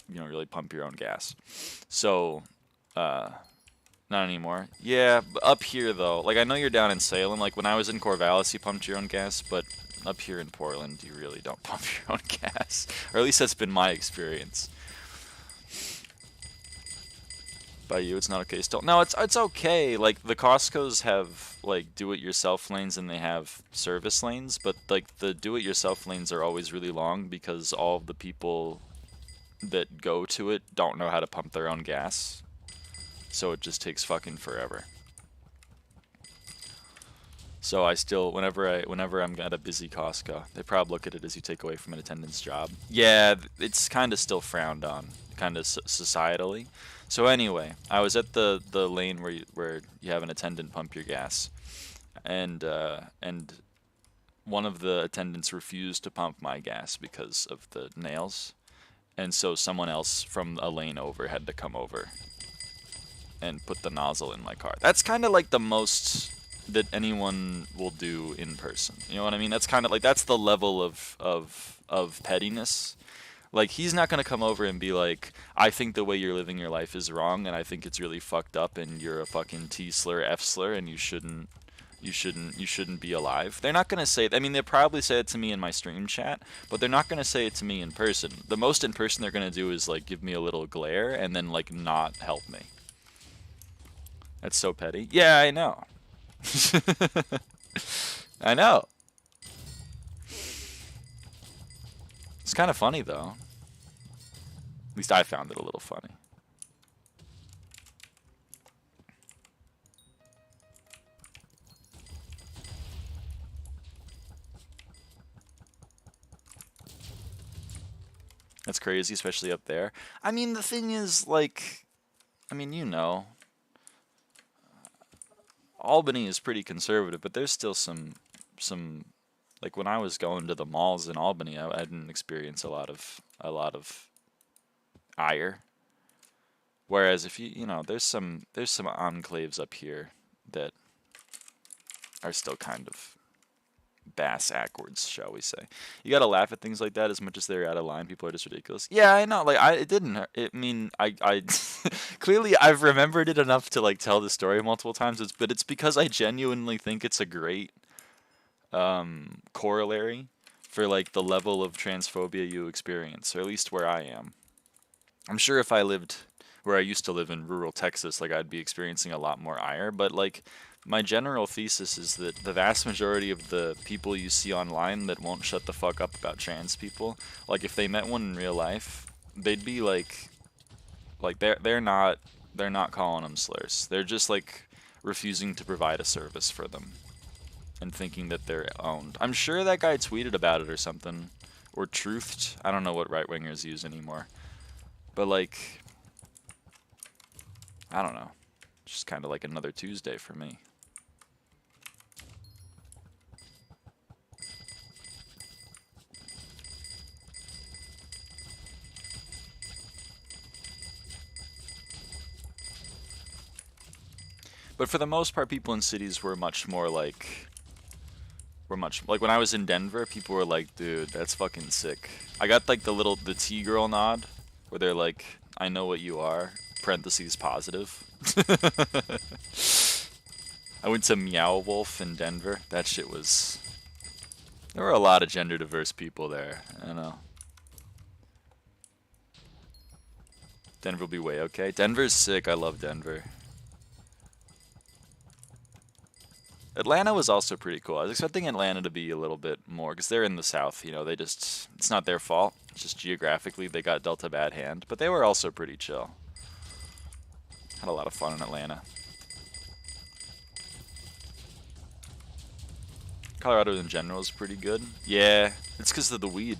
you don't really pump your own gas. So, not anymore. Yeah, but up here, though, like, I know you're down in Salem. Like, when I was in Corvallis, you pumped your own gas, but up here in Portland, you really don't pump your own gas. Or at least that's been my experience. By you, it's not okay still. No, it's okay. Like, the Costco's have, like, do-it-yourself lanes and they have service lanes, but, like, the do-it-yourself lanes are always really long because all of the people that go to it don't know how to pump their own gas. So it just takes fucking forever. So I still, whenever I'm at a busy Costco, they probably look at it as you take away from an attendant's job. Yeah, it's kind of still frowned on, kind of societally. So anyway, I was at the lane where you have an attendant pump your gas, and one of the attendants refused to pump my gas because of the nails, and so someone else from a lane over had to come over and put the nozzle in my car. That's kind of like the most that anyone will do in person. You know what I mean? That's kind of like, that's the level of pettiness. Like, he's not going to come over and be like, I think the way you're living your life is wrong, and I think it's really fucked up, and you're a fucking T slur, F slur, and you shouldn't be alive. They're not going to say, I mean, they'll probably say it to me in my stream chat, but they're not going to say it to me in person. The most in person they're going to do is, like, give me a little glare, and then, like, not help me. That's so petty. Yeah, I know. I know. It's kind of funny, though. At least I found it a little funny. That's crazy, especially up there. I mean, the thing is, like, I mean, you know, Albany is pretty conservative, but there's still some like, when I was going to the malls in Albany, I didn't experience a lot of ire. Whereas if you know, there's some enclaves up here that are still kind of bass backwards, shall we say. You gotta laugh at things like that as much as they're out of line. People are just ridiculous. Yeah, I know. Like, it didn't hurt. I mean, I clearly I've remembered it enough to, like, tell the story multiple times. But it's because I genuinely think it's a great corollary for, like, the level of transphobia you experience, or at least where I am. I'm sure if I lived where I used to live in rural Texas, like, I'd be experiencing a lot more ire. But, like, my general thesis is that the vast majority of the people you see online that won't shut the fuck up about trans people, like, if they met one in real life, they'd be like they're not calling them slurs. They're just, like, refusing to provide a service for them and thinking that they're owned. I'm sure that guy tweeted about it or something, or truthed. I don't know what right-wingers use anymore. But, like, I don't know. Just kind of like another Tuesday for me. But for the most part, people in cities were much more like, like, when I was in Denver, people were like, dude, that's fucking sick. I got, like, the T-girl nod, where they're like, I know what you are, parentheses positive. I went to Meow Wolf in Denver. That shit was, there were a lot of gender diverse people there. I know. Denver will be way okay. Denver's sick. I love Denver. Atlanta was also pretty cool. I was expecting Atlanta to be a little bit more, because they're in the South, you know, they just, it's not their fault. It's just geographically they got dealt a bad hand. But they were also pretty chill. Had a lot of fun in Atlanta. Colorado in general is pretty good. Yeah, it's because of the weed.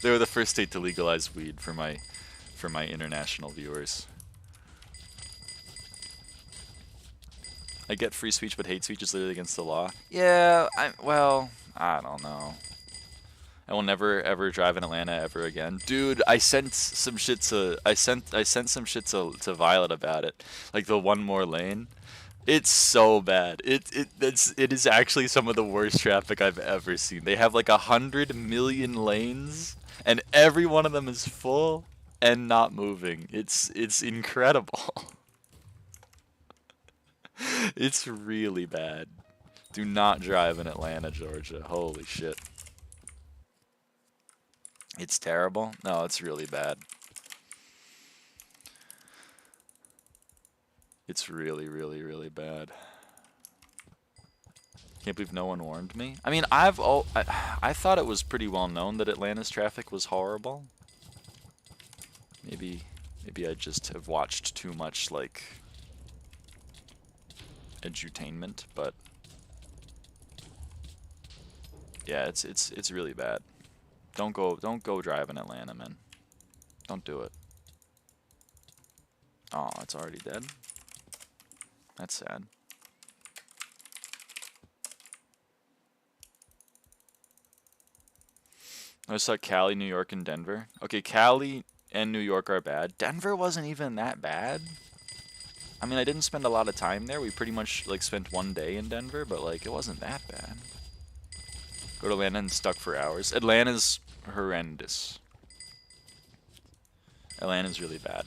They were the first state to legalize weed for my international viewers. I get free speech, but hate speech is literally against the law. Yeah, well, I don't know. I will never ever drive in Atlanta ever again. Dude, I sent some shit to to Violet about it. Like the one more lane. It's so bad. It is actually some of the worst traffic I've ever seen. They have like 100 million lanes and every one of them is full and not moving. It's incredible. It's really bad. Do not drive in Atlanta, Georgia. Holy shit. It's terrible? No, it's really bad. It's really, really, really bad. Can't believe no one warned me. I mean, I thought it was pretty well known that Atlanta's traffic was horrible. Maybe I just have watched too much, like, edutainment, but yeah, it's really bad. Don't go drive in Atlanta, man. Don't do it. Oh, it's already dead. That's sad. I saw Cali, New York, and Denver. Okay, Cali and New York are bad. Denver wasn't even that bad. I mean, I didn't spend a lot of time there. We pretty much like spent one day in Denver, but like it wasn't that bad. Go to Atlanta and stuck for hours. Atlanta's horrendous. Atlanta's really bad.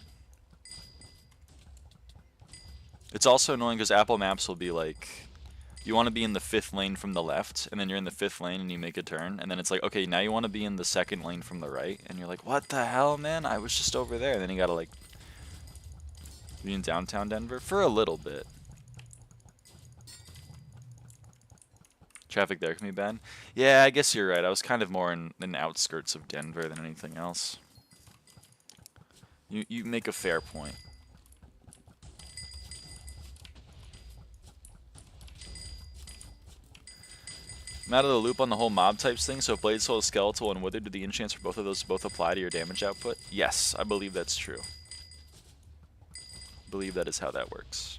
It's also annoying because Apple Maps will be like, you want to be in the 5th lane from the left, and then you're in the 5th lane and you make a turn, and then it's like, okay, now you want to be in the 2nd lane from the right, and you're like, what the hell, man? I was just over there. And then you gotta like be in downtown Denver for a little bit. Traffic there can be bad. Yeah, I guess you're right. I was kind of more in the outskirts of Denver than anything else. You make a fair point. I'm out of the loop on the whole mob types thing, so if Blade Soul is skeletal and withered, do the enchants for both of those both apply to your damage output? Yes, I believe that's true. I believe that is how that works.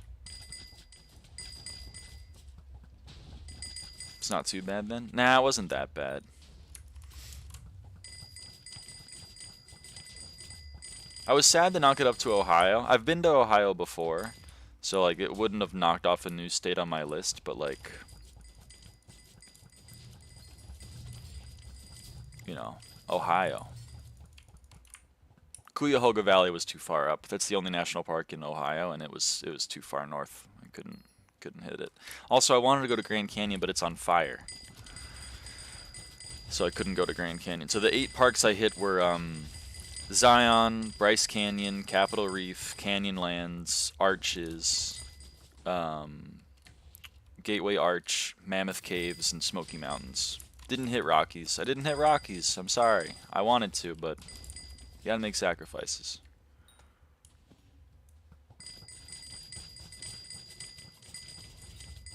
It's not too bad then? Nah, it wasn't that bad. I was sad to knock it up to Ohio. I've been to Ohio before, so like it wouldn't have knocked off a new state on my list, but like, you know, Ohio. Cuyahoga Valley was too far up. That's the only national park in Ohio, and it was too far north. I couldn't hit it. Also, I wanted to go to Grand Canyon, but it's on fire, so I couldn't go to Grand Canyon. So the 8 parks I hit were Zion, Bryce Canyon, Capitol Reef, Canyonlands, Arches, Gateway Arch, Mammoth Caves, and Smoky Mountains. Didn't hit Rockies. I didn't hit Rockies. I'm sorry. I wanted to, but you gotta make sacrifices.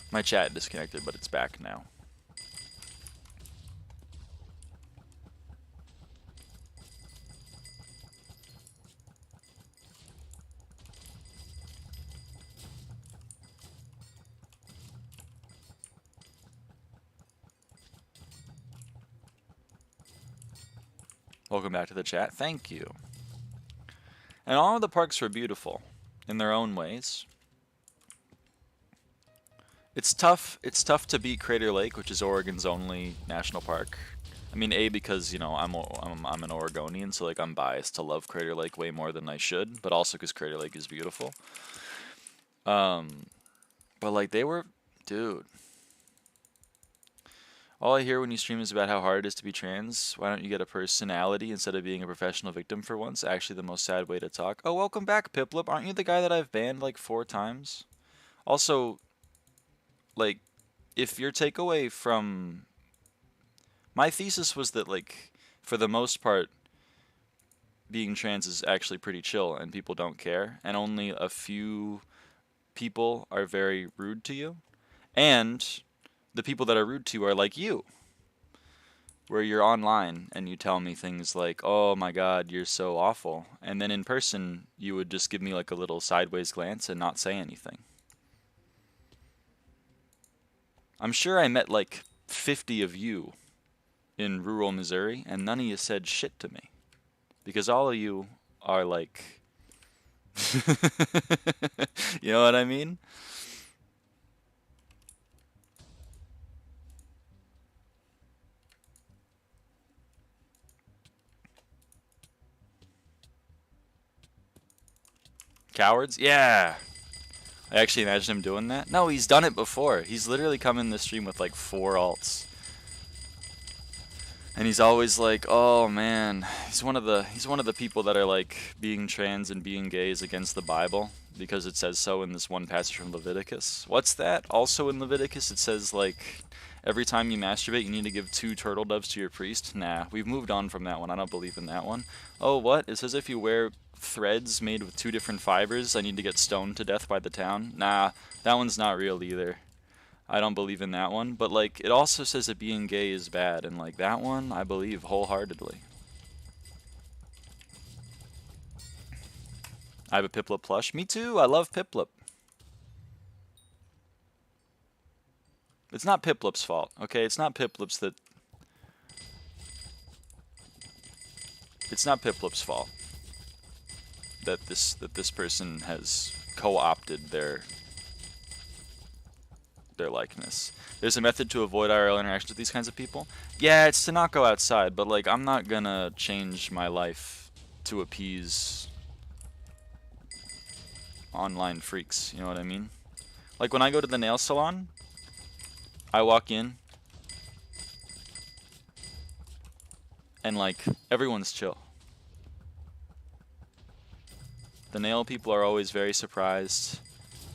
My chat disconnected, but it's back now. Welcome back to the chat. Thank you. And all of the parks were beautiful in their own ways. It's tough to beat Crater Lake, which is Oregon's only national park. I mean, A, because, you know, I'm an Oregonian, so like I'm biased to love Crater Lake way more than I should, but also because Crater Lake is beautiful. But like they were, dude. All I hear when you stream is about how hard it is to be trans. Why don't you get a personality instead of being a professional victim for once? Actually, the most sad way to talk. Oh, welcome back, Piplip. Aren't you the guy that I've banned like 4 times? Also, like, if your takeaway from... My thesis was that, like, for the most part, being trans is actually pretty chill and people don't care. And only a few people are very rude to you. And the people that are rude to you are like you, where you're online and you tell me things like, oh my god, you're so awful, and then in person you would just give me like a little sideways glance and not say anything. I'm sure I met like 50 of you in rural Missouri, and none of you said shit to me. Because all of you are like... You know what I mean? Cowards? Yeah. I actually imagine him doing that. No, he's done it before. He's literally come in the stream with like 4 alts. And he's always like, "Oh man, he's one of the people that are like being trans and being gay is against the Bible because it says so in this one passage from Leviticus." What's that? Also in Leviticus it says like every time you masturbate you need to give 2 turtle doves to your priest. Nah, we've moved on from that one. I don't believe in that one. Oh, what? It says if you wear threads made with 2 different fibers, I need to get stoned to death by the town. Nah, that one's not real either. I don't believe in that one, but like it also says that being gay is bad, and like that one I believe wholeheartedly. I have a Piplup plush. Me too. I love Piplup. It's not Piplup's fault, okay? It's not Piplup's that. It's not Piplup's fault that this person has co-opted their likeness. There's a method to avoid IRL interactions with these kinds of people. Yeah, it's to not go outside, but like I'm not gonna change my life to appease online freaks, you know what I mean? Like when I go to the nail salon, I walk in and like everyone's chill. The nail people are always very surprised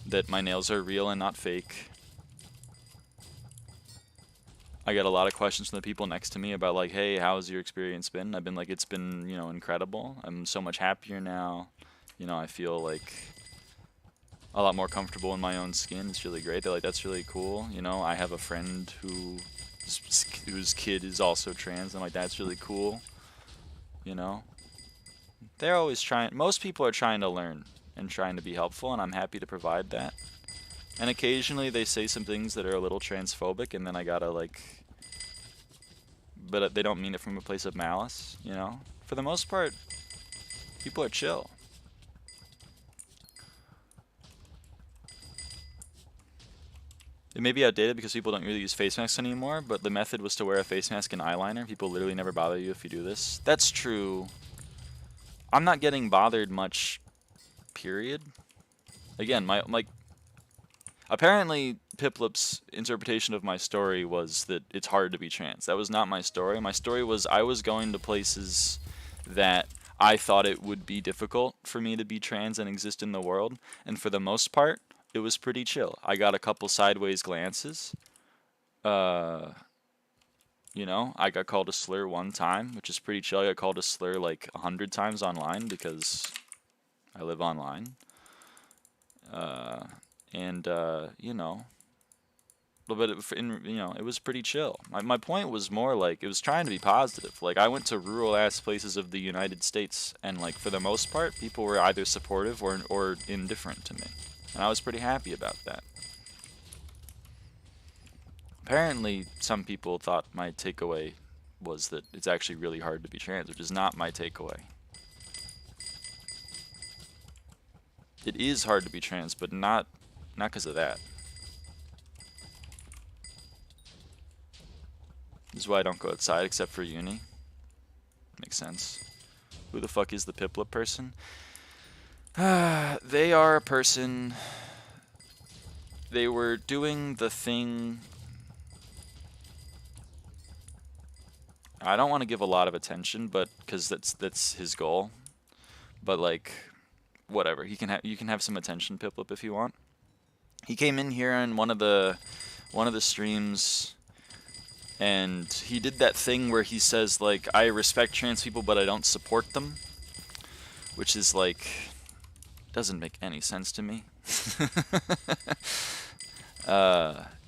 that my nails are real and not fake. I get a lot of questions from the people next to me about like, hey, how's your experience been? I've been like, it's been, you know, incredible. I'm so much happier now. You know, I feel like a lot more comfortable in my own skin. It's really great. They're like, that's really cool. You know, I have a friend whose kid is also trans. I'm like, that's really cool. You know, they're always trying. Most people are trying to learn and trying to be helpful, and I'm happy to provide that. And occasionally they say some things that are a little transphobic, and then I gotta like, but they don't mean it from a place of malice, you know? For the most part, people are chill. It may be outdated because people don't really use face masks anymore, but the method was to wear a face mask and eyeliner. People literally never bother you if you do this. That's true. I'm not getting bothered much, period. Again, apparently, Piplup's interpretation of my story was that it's hard to be trans. That was not my story. My story was I was going to places that I thought it would be difficult for me to be trans and exist in the world. And for the most part, it was pretty chill. I got a couple sideways glances. You know, I got called a slur one time, which is pretty chill. I got called a slur like 100 times online because I live online. You know, a little bit you know, it was pretty chill. My point was more like, it was trying to be positive. Like, I went to rural-ass places of the United States, and, like, for the most part, people were either supportive or indifferent to me. And I was pretty happy about that. Apparently, some people thought my takeaway was that it's actually really hard to be trans, which is not my takeaway. It is hard to be trans, but not because of that. This is why I don't go outside except for uni. Makes sense. Who the fuck is the Piplup person? They are a person. They were doing the thing. I don't want to give a lot of attention, but because that's his goal. But like, whatever. You can have some attention, Piplup, if you want. He came in here on one of the streams, and he did that thing where he says like, I respect trans people, but I don't support them, which is like, doesn't make any sense to me.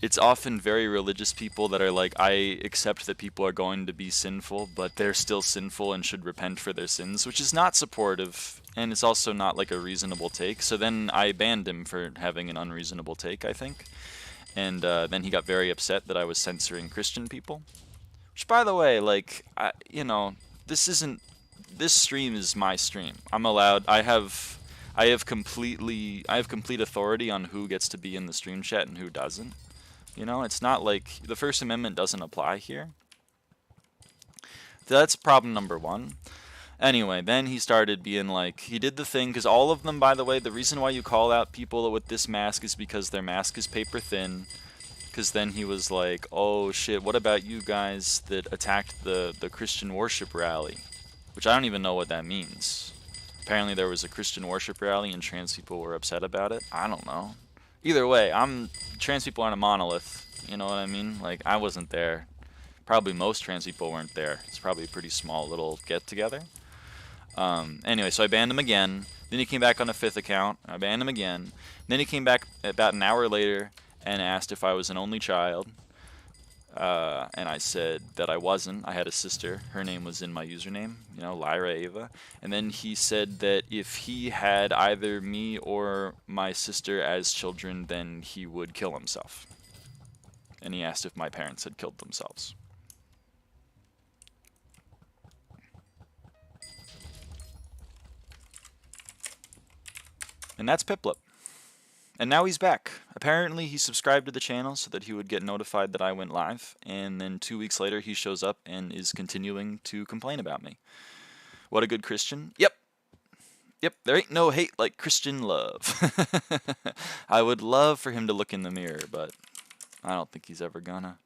It's often very religious people that are like, I accept that people are going to be sinful, but they're still sinful and should repent for their sins, which is not supportive, and it's also not like a reasonable take. So then I banned him for having an unreasonable take, I think. And then he got very upset that I was censoring Christian people, Which, by the way, like, you know, this isn't. This stream is my stream. I'm allowed. I have complete authority on who gets to be in the stream chat and who doesn't. You know, it's not like the First Amendment doesn't apply here. That's problem number one. Anyway, then he started being like, he did the thing, because all of them, by the way, the reason why you call out people with this mask is because their mask is paper thin. Because then he was like, oh shit, what about you guys that attacked the Christian worship rally? Which I don't even know what that means. Apparently there was a Christian worship rally and trans people were upset about it. I don't know. Either way, trans people aren't a monolith. You know what I mean? Like, I wasn't there. Probably most trans people weren't there. It's probably a pretty small little get-together. Anyway, so I banned him again. Then he came back on a 5th account. I banned him again. Then he came back about an hour later and asked if I was an only child. And I said that I wasn't. I had a sister. Her name was in my username, you know, lyraava. And then he said that if he had either me or my sister as children, then he would kill himself. And he asked if my parents had killed themselves. And that's Piplup. And now he's back. Apparently he subscribed to the channel so that he would get notified that I went live, and then 2 weeks later he shows up and is continuing to complain about me. What a good Christian. Yep. Yep, there ain't no hate like Christian love. I would love for him to look in the mirror, but I don't think he's ever gonna.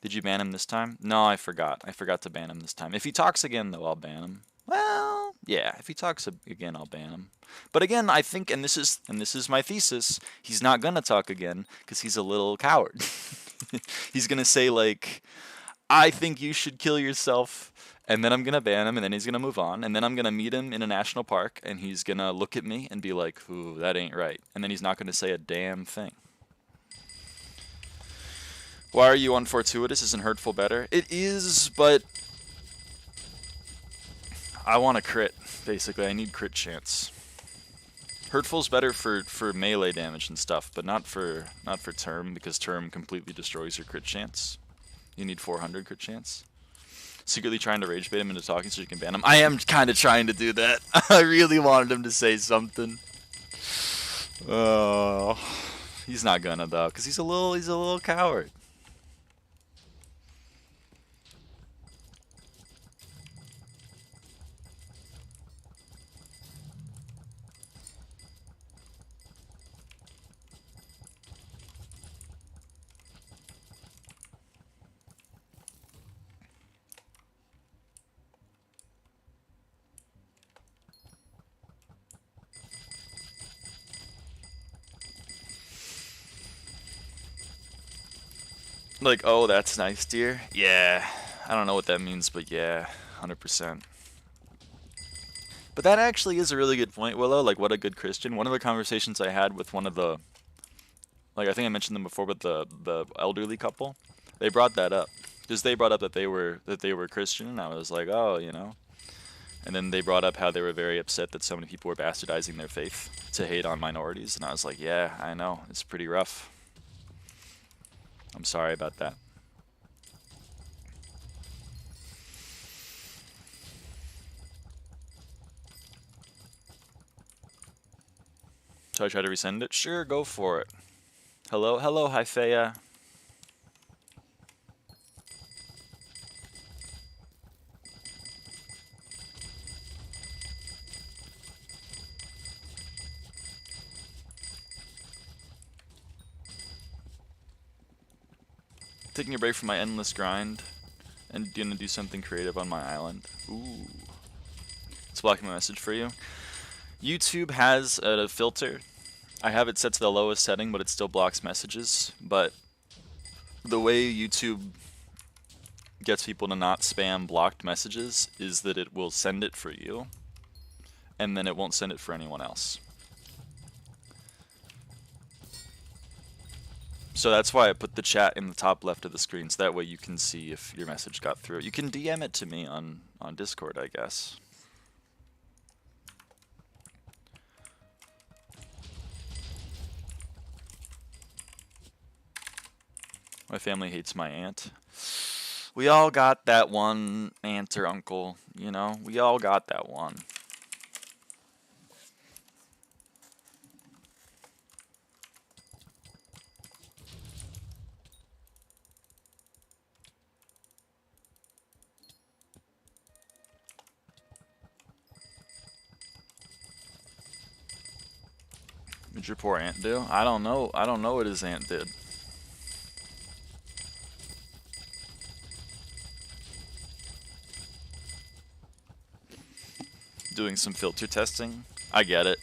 Did you ban him this time? No, I forgot. I forgot to ban him this time. If he talks again, though, I'll ban him. Well, yeah, if he talks again, I'll ban him. But again, I think, and this is my thesis, he's not gonna talk again because he's a little coward. He's gonna say like, I think you should kill yourself, and then I'm gonna ban him, and then he's gonna move on, and then I'm gonna meet him in a national park, and he's gonna look at me and be like, ooh, that ain't right. And then he's not gonna say a damn thing. Why are you unfortuitous? Isn't hurtful better? It is, but I want a crit, basically. I need crit chance. Hurtful's better for melee damage and stuff, but not for term, because term completely destroys your crit chance. You need 400 crit chance. Secretly trying to rage bait him into talking so you can ban him. I am kind of trying to do that. I really wanted him to say something. Oh, he's not gonna though, cause he's a little coward. Like, oh, that's nice, dear. Yeah, I don't know what that means, but yeah, 100%. But that actually is a really good point, Willow. Like, what a good Christian. One of the conversations I had with one of the, like, I think I mentioned them before, but the elderly couple, they brought that up because they brought up that they were Christian, and I was like, oh, you know. And then they brought up how they were very upset that so many people were bastardizing their faith to hate on minorities, and I was like, yeah, I know, it's pretty rough. I'm sorry about that. So I try to resend it? Sure, go for it. Hello, Hyphea. Taking a break from my endless grind and gonna do something creative on my island. Ooh. It's blocking my message for you. YouTube has a filter. I have it set to the lowest setting, but it still blocks messages. But the way YouTube gets people to not spam blocked messages is that it will send it for you, and then it won't send it for anyone else. So that's why I put the chat in the top left of the screen, so that way you can see if your message got through. You can DM it to me on Discord, I guess. My family hates my aunt. We all got that one aunt or uncle, you know? We all got that one. What did your poor aunt do? I don't know. I don't know what his aunt did. Doing some filter testing. I get it.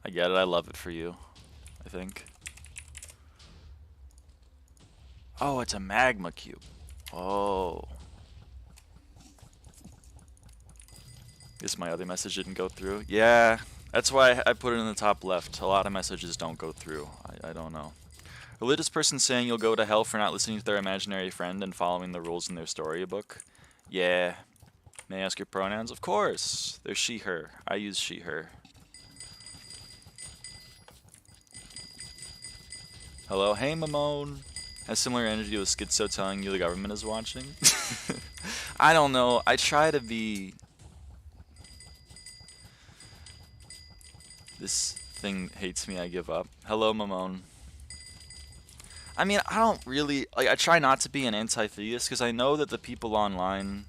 I get it. I love it for you, I think. Oh, it's a magma cube. Oh. Guess my other message didn't go through. Yeah, that's why I put it in the top left. A lot of messages don't go through. I don't know. Religious person saying you'll go to hell for not listening to their imaginary friend and following the rules in their storybook. Yeah. May I ask your pronouns? Of course. They're she, her. I use she, her. Hello. Hey, Mamone. Has similar energy with Schizo telling you the government is watching? I don't know. I try to be... This thing hates me, I give up. Hello, Mamone. I mean, I don't really... Like, I try not to be an anti-theist, because I know that the people online...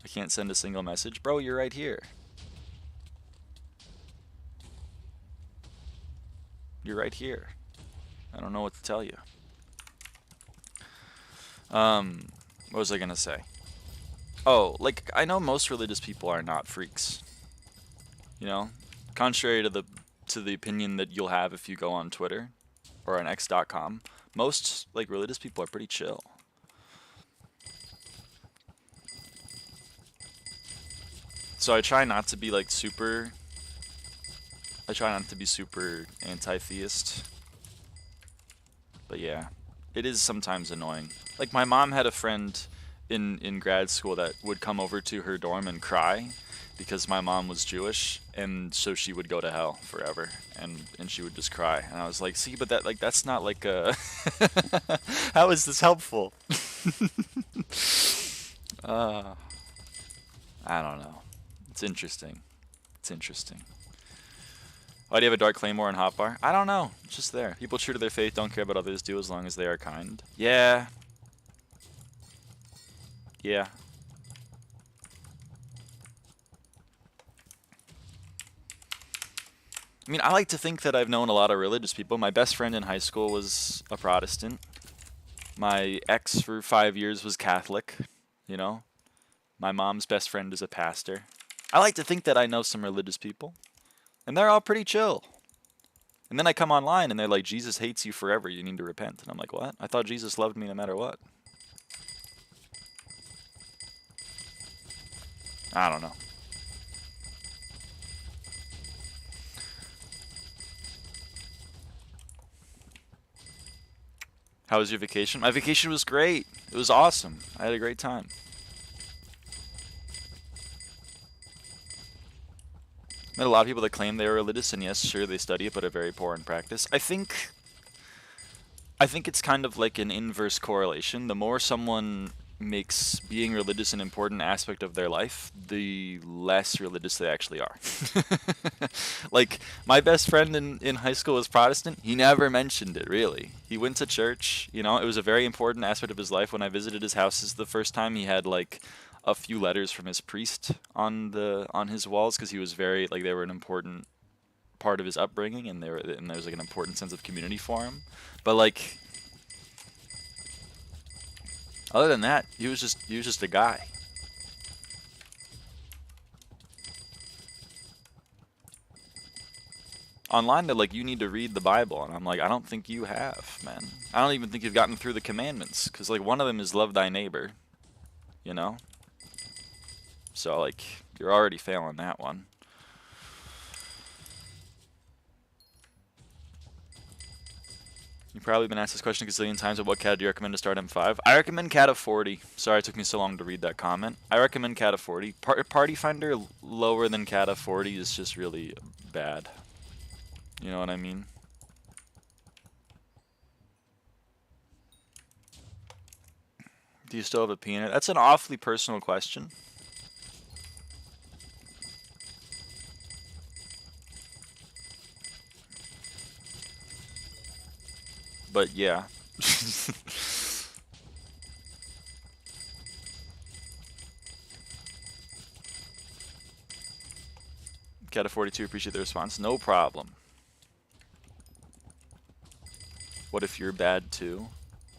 I can't send a single message. Bro, you're right here. You're right here. I don't know what to tell you. What was I gonna say? Oh, like, I know most religious people are not freaks. You know? Contrary to the opinion that you'll have if you go on Twitter or on x.com, most, like, religious people are pretty chill. So I try not to be, like, super... I try not to be super anti-theist. But yeah, it is sometimes annoying. Like, my mom had a friend in grad school that would come over to her dorm and cry because my mom was Jewish, and so she would go to hell forever, and she would just cry. And I was like, see, but that, like, that's not like a... How is this helpful? I don't know. It's interesting. It's interesting. Why do you have a Dark Claymore and Hotbar? I don't know. It's just there. People true to their faith don't care about others do as long as they are kind. Yeah. Yeah. I mean, I like to think that I've known a lot of religious people. My best friend in high school was a Protestant. My ex for 5 years was Catholic, you know? My mom's best friend is a pastor. I like to think that I know some religious people. And they're all pretty chill. And then I come online and they're like, Jesus hates you forever, you need to repent. And I'm like, what? I thought Jesus loved me no matter what. I don't know. How was your vacation? My vacation was great. It was awesome. I had a great time. Met a lot of people that claim they are religious, and yes, sure, they study it, but are very poor in practice. I think it's kind of like an inverse correlation. The more someone makes being religious an important aspect of their life, the less religious they actually are. Like, my best friend in high school was Protestant. He never mentioned it, really. He went to church, you know, it was a very important aspect of his life. When I visited his house the first time, he had, like, a few letters from his priest on his walls, because he was very, like, they were an important part of his upbringing, and there was, like, an important sense of community for him. But, like, other than that, he was just a guy. Online, they're like, you need to read the Bible, and I'm like, I don't think you have, man. I don't even think you've gotten through the commandments, because, like, one of them is love thy neighbor, you know? So, like, you're already failing that one. You've probably been asked this question a gazillion times, but what CAD do you recommend to start M5? I recommend CAD of 40. Sorry it took me so long to read that comment. I recommend CAD of 40. Party Finder lower than CAD of 40 is just really bad. You know what I mean? Do you still have a peanut? That's an awfully personal question. But yeah. Cat of 42, appreciate the response. No problem. What if you're bad too?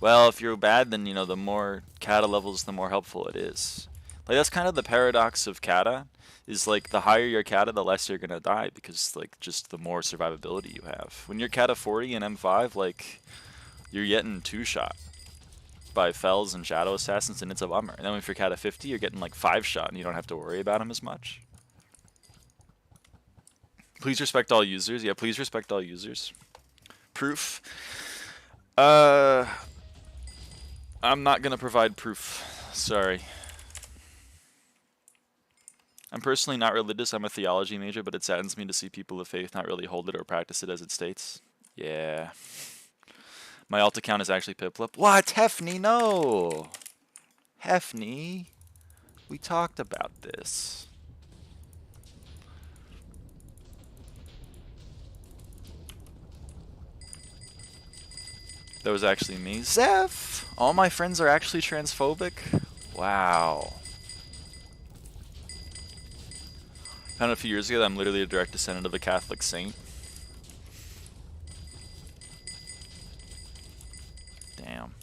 Well, if you're bad, then, you know, the more kata levels, the more helpful it is. Like, that's kind of the paradox of kata, is like the higher your kata, the less you're gonna die, because like just the more survivability you have. When you're kata 40 and M5, like, you're getting two-shot by Fells and Shadow Assassins, and it's a bummer. And then if you're kata 50, you're getting like 5-shot, and you don't have to worry about them as much. Please respect all users. Yeah, please respect all users. Proof. I'm not gonna provide proof. Sorry. I'm personally not religious. I'm a theology major, but it saddens me to see people of faith not really hold it or practice it as it states. Yeah. My alt account is actually Piplup. What? Hefney, no! Hefney, we talked about this. That was actually me. Zeph! All my friends are actually transphobic? Wow. Found a few years ago that I'm literally a direct descendant of a Catholic saint. Damn.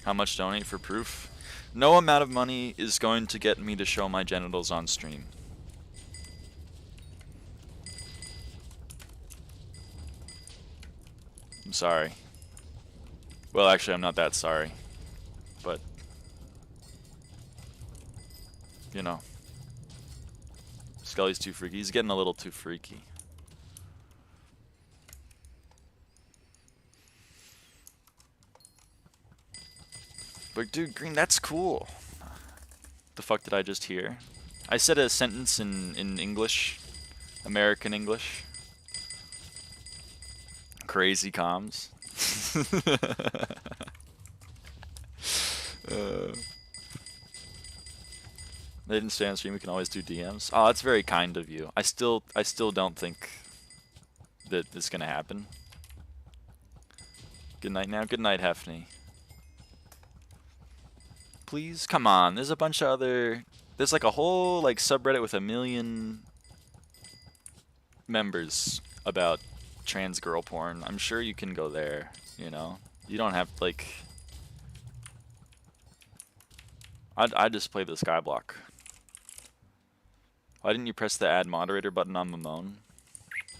How much donate for proof? No amount of money is going to get me to show my genitals on stream. I'm sorry. Well, actually, I'm not that sorry. But, you know. Scully's too freaky. He's getting a little too freaky. But dude, Green, that's cool. The fuck did I just hear? I said a sentence in English. American English. Crazy comms. They didn't stay on stream, we can always do DMs. Oh, that's very kind of you. I still don't think that this is gonna happen. Good night now. Good night, Hefney. Please? Come on, there's a bunch of other... There's like a whole like subreddit with 1 million members about trans girl porn. I'm sure you can go there, you know? You don't have, like... I'd just play the SkyBlock. Why didn't you press the add moderator button on Mamone?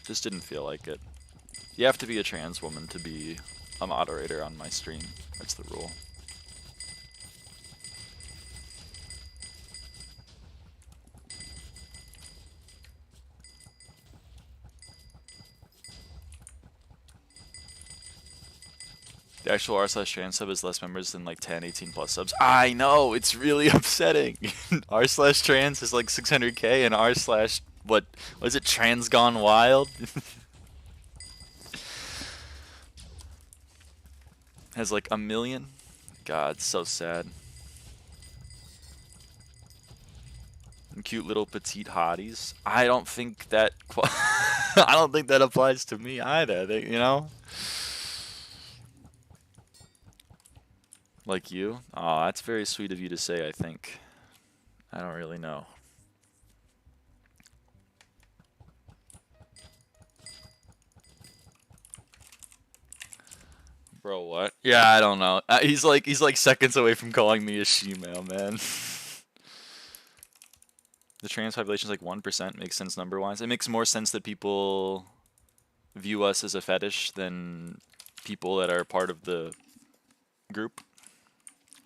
Just didn't feel like it. You have to be a trans woman to be a moderator on my stream. That's the rule. The actual r/trans sub is less members than like 10, 18 plus subs. I know, it's really upsetting. r/trans is like 600k and r/ what was it, trans gone wild? Has like 1 million. God, so sad. And cute little petite hotties. I don't think that I don't think that applies to me either. You know. Like you? Aw, that's very sweet of you to say, I think. I don't really know. Bro, what? Yeah, I don't know. He's like seconds away from calling me a she-male, man. The trans population is like 1%. Makes sense number-wise. It makes more sense that people view us as a fetish than people that are part of the group.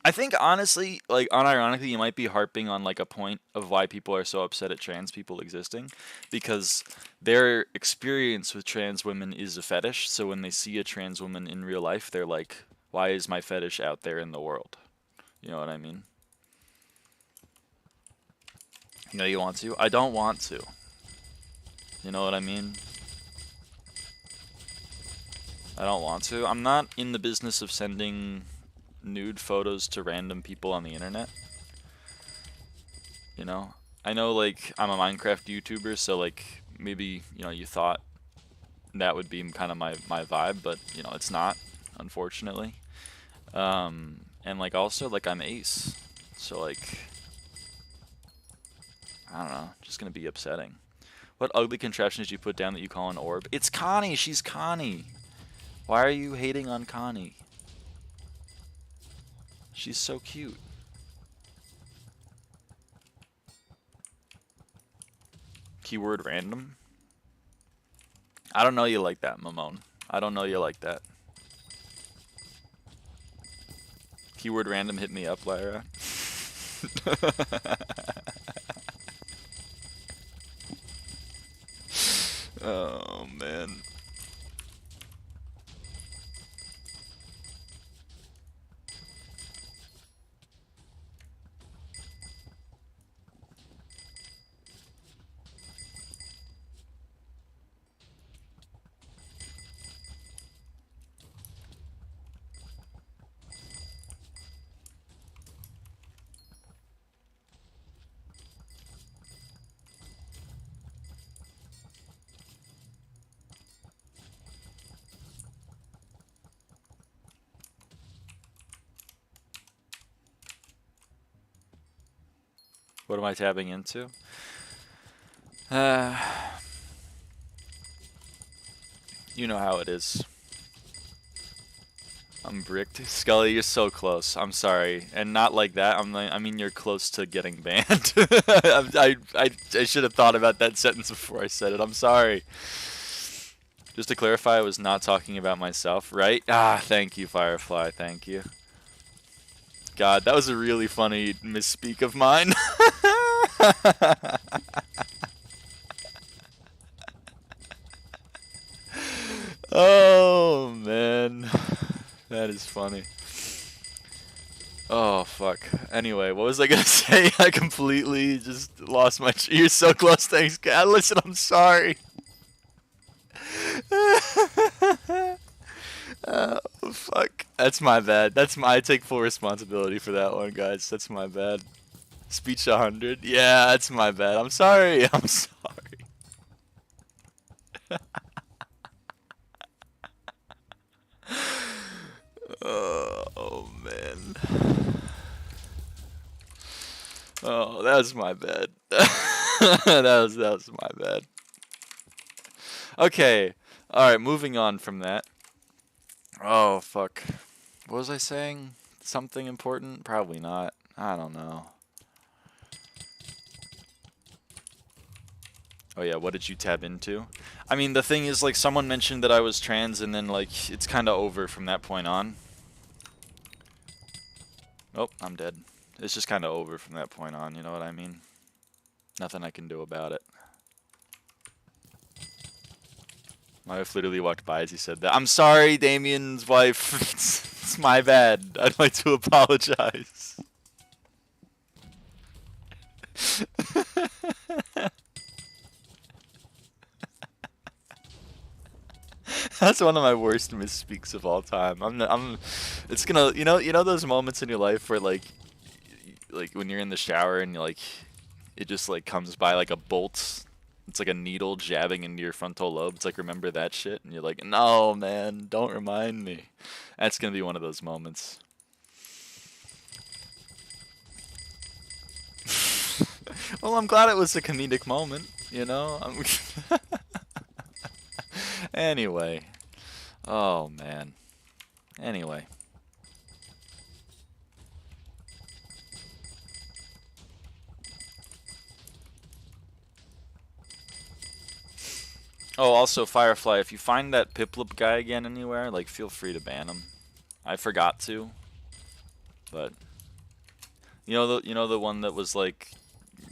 I think honestly, like unironically, you might be harping on like a point of why people are so upset at trans people existing, because their experience with trans women is a fetish. So when they see a trans woman in real life, they're like, "Why is my fetish out there in the world?" You know what I mean? You know you want to? I don't want to. You know what I mean? I don't want to. I'm not in the business of sending nude photos to random people on the internet. You know, I know like I'm a Minecraft YouTuber, so like maybe, you know, you thought that would be kind of my vibe, but you know, it's not, unfortunately. And like also like I'm ace, so like I don't know, just gonna be upsetting. What ugly contraption did you put down that you call an orb? It's Connie. She's Connie. Why are you hating on Connie? She's so cute. Keyword random. I don't know you like that, Mamone. I don't know you like that. Keyword random, hit me up, Lyra. Oh, man. What am I tapping into? You know how it is. I'm bricked. Scully, you're so close. I'm sorry. And not like that. I mean, you're close to getting banned. I should have thought about that sentence before I said it. I'm sorry. Just to clarify, I was not talking about myself, right? Ah, thank you, Firefly. Thank you. God, that was a really funny misspeak of mine. Oh, man. That is funny. Oh, fuck. Anyway, what was I gonna say? I completely just lost my... You're so close, thanks, God. Listen, I'm sorry. Oh, fuck. That's my bad. I take full responsibility for that one, guys. That's my bad. Speech 100? Yeah, that's my bad. I'm sorry. I'm sorry. Oh, man. Oh, that was my bad. that was my bad. Okay. Alright, moving on from that. Oh, fuck. What was I saying? Something important? Probably not. I don't know. Oh yeah, what did you tab into? I mean, the thing is, like, someone mentioned that I was trans, and then, like, it's kind of over from that point on. Oh, I'm dead. It's just kind of over from that point on, you know what I mean? Nothing I can do about it. My wife literally walked by as he said that. I'm sorry, Damien's wife. It's my bad. I'd like to apologize. That's one of my worst misspeaks of all time. It's gonna, you know those moments in your life where like when you're in the shower and like, it just like comes by like a bolt. It's like a needle jabbing into your frontal lobe. It's like, remember that shit? And you're like, no, man, don't remind me. That's gonna be one of those moments. Well, I'm glad it was a comedic moment, you know? Anyway. Oh, man. Anyway. Oh, also, Firefly, if you find that Piplup guy again anywhere, like, feel free to ban him. I forgot to, but... You know the one that was like,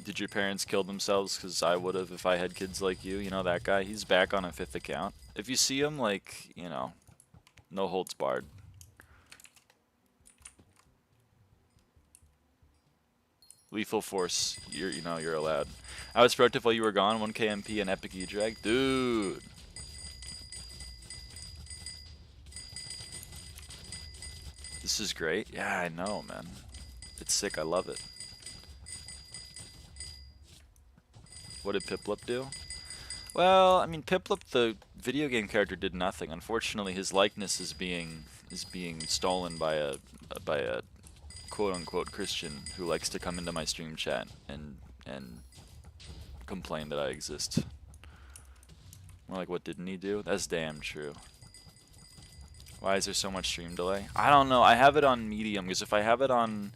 did your parents kill themselves? Because I would have if I had kids like you. You know that guy? He's back on a 5th account. If you see him, like, you know, no holds barred. Lethal Force, you're allowed. I was productive while you were gone. 1K MP and Epic E-Drag. Dude. This is great. Yeah, I know, man. It's sick. I love it. What did Piplup do? Well, I mean, Piplup, the video game character, did nothing. Unfortunately, his likeness is being stolen by a quote-unquote Christian who likes to come into my stream chat and complain that I exist. More like, what didn't he do? That's damn true. Why is there so much stream delay? I don't know. I have it on medium because if I have it on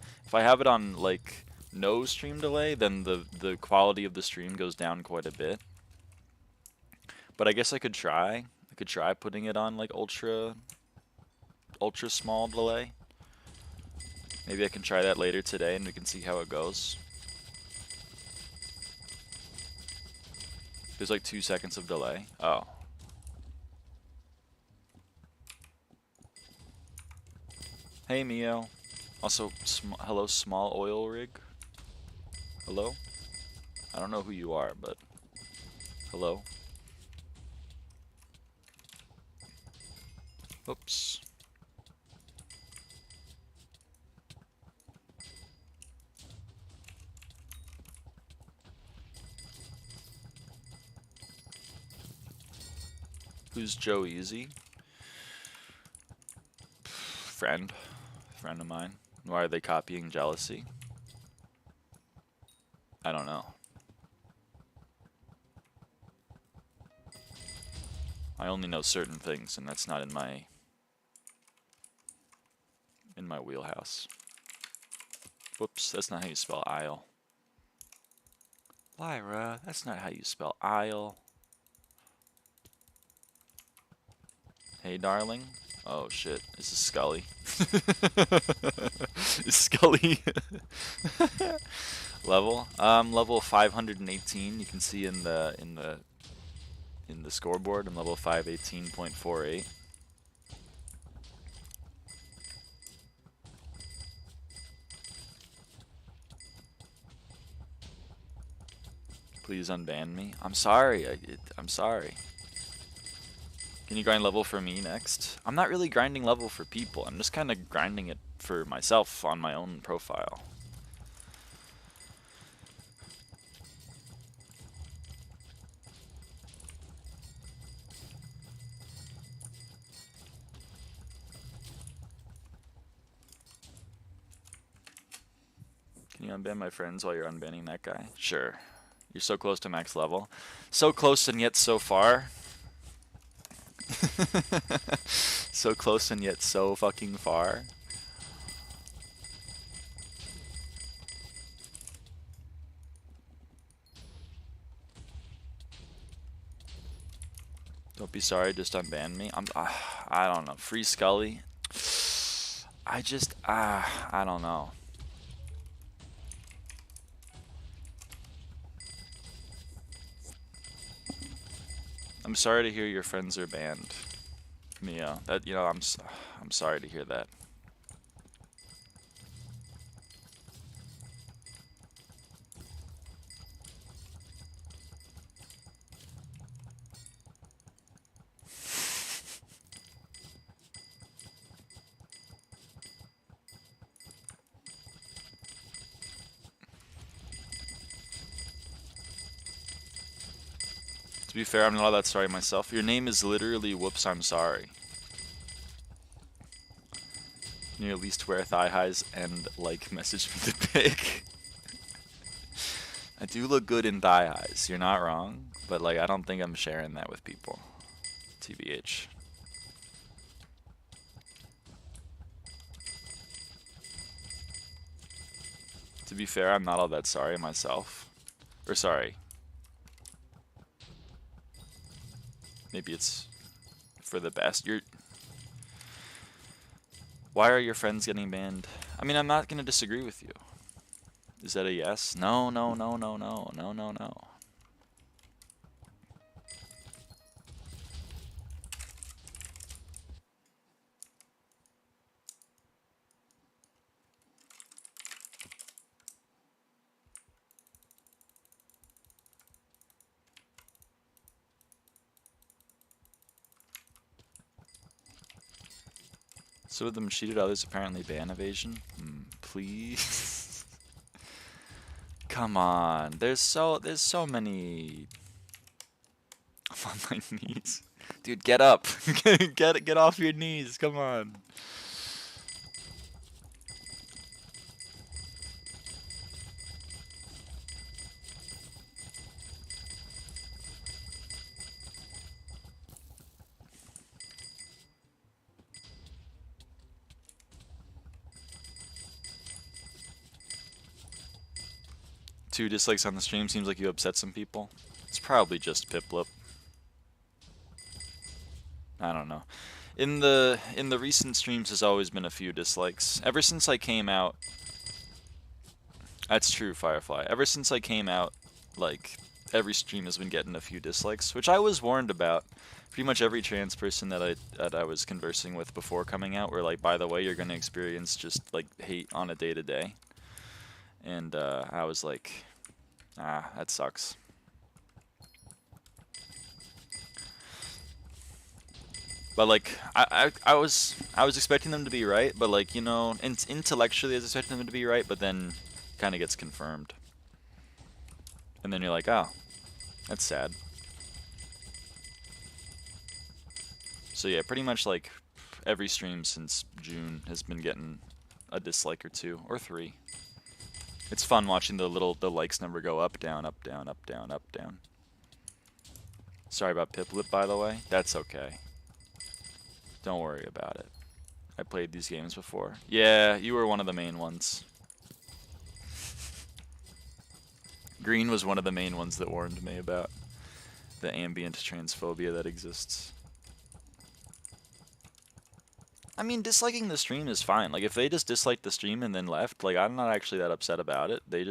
like no stream delay, then the quality of the stream goes down quite a bit. But I guess I could try. I could try putting it on like ultra small delay. Maybe I can try that later today and we can see how it goes. There's like 2 seconds of delay. Oh. Hey Mio. Also, hello small oil rig. Hello? I don't know who you are, but hello. Oops. Who's Joe Easy? Friend of mine. Why are they copying Jealousy? I don't know. I only know certain things, and that's not in my wheelhouse. Whoops, that's not how you spell aisle. Lyra, that's not how you spell aisle. Hey, darling. Oh shit, this is Scully. Is Scully level? Level 518. You can see in the scoreboard. I'm level 518.48. Please unban me. I'm sorry. I'm sorry. Can you grind level for me next? I'm not really grinding level for people. I'm just kind of grinding it for myself on my own profile. Can you unban my friends while you're unbanning that guy? Sure. You're so close to max level. So close and yet so far. So close and yet so fucking far. Don't be sorry, just unban me. I don't know. Free Scully. I don't know. I'm sorry to hear your friends are banned, Mia. That I'm sorry to hear that. To be fair, I'm not all that sorry myself. Your name is literally whoops, I'm sorry. Can you at least wear thigh highs and like message me the pic? I do look good in thigh highs, you're not wrong, but like I don't think I'm sharing that with people. TBH. To be fair, I'm not all that sorry myself. Or sorry. Maybe it's for the best. Why are your friends getting banned? I mean, I'm not gonna disagree with you. Is that a yes? No, no, no, no, no, no, no, no. Some of them cheated, others apparently ban evasion. Please. Come on. There's so many. I'm on my knees. Dude, get up. Get off your knees. Come on. Two dislikes on the stream seems like you upset some people. It's probably just Piplip. I don't know. In the recent streams has always been a few dislikes. Ever since I came out. That's true, Firefly. Ever since I came out, like, every stream has been getting a few dislikes, which I was warned about. Pretty much every trans person that I was conversing with before coming out were like, by the way, you're gonna experience just like hate on a day-to-day. And I was like, that sucks. But like, I was expecting them to be right, but like, you know, intellectually I was expecting them to be right, but then kind of gets confirmed. And then you're like, oh, that's sad. So yeah, pretty much like every stream since June has been getting a dislike or two, or three. It's fun watching the likes number go up, down, up, down, up, down, up, down. Sorry about Piplip, by the way. That's okay. Don't worry about it. I played these games before. Yeah, you were one of the main ones. Green was one of the main ones that warned me about the ambient transphobia that exists. I mean, disliking the stream is fine. Like, if they just disliked the stream and then left, like, I'm not actually that upset about it. They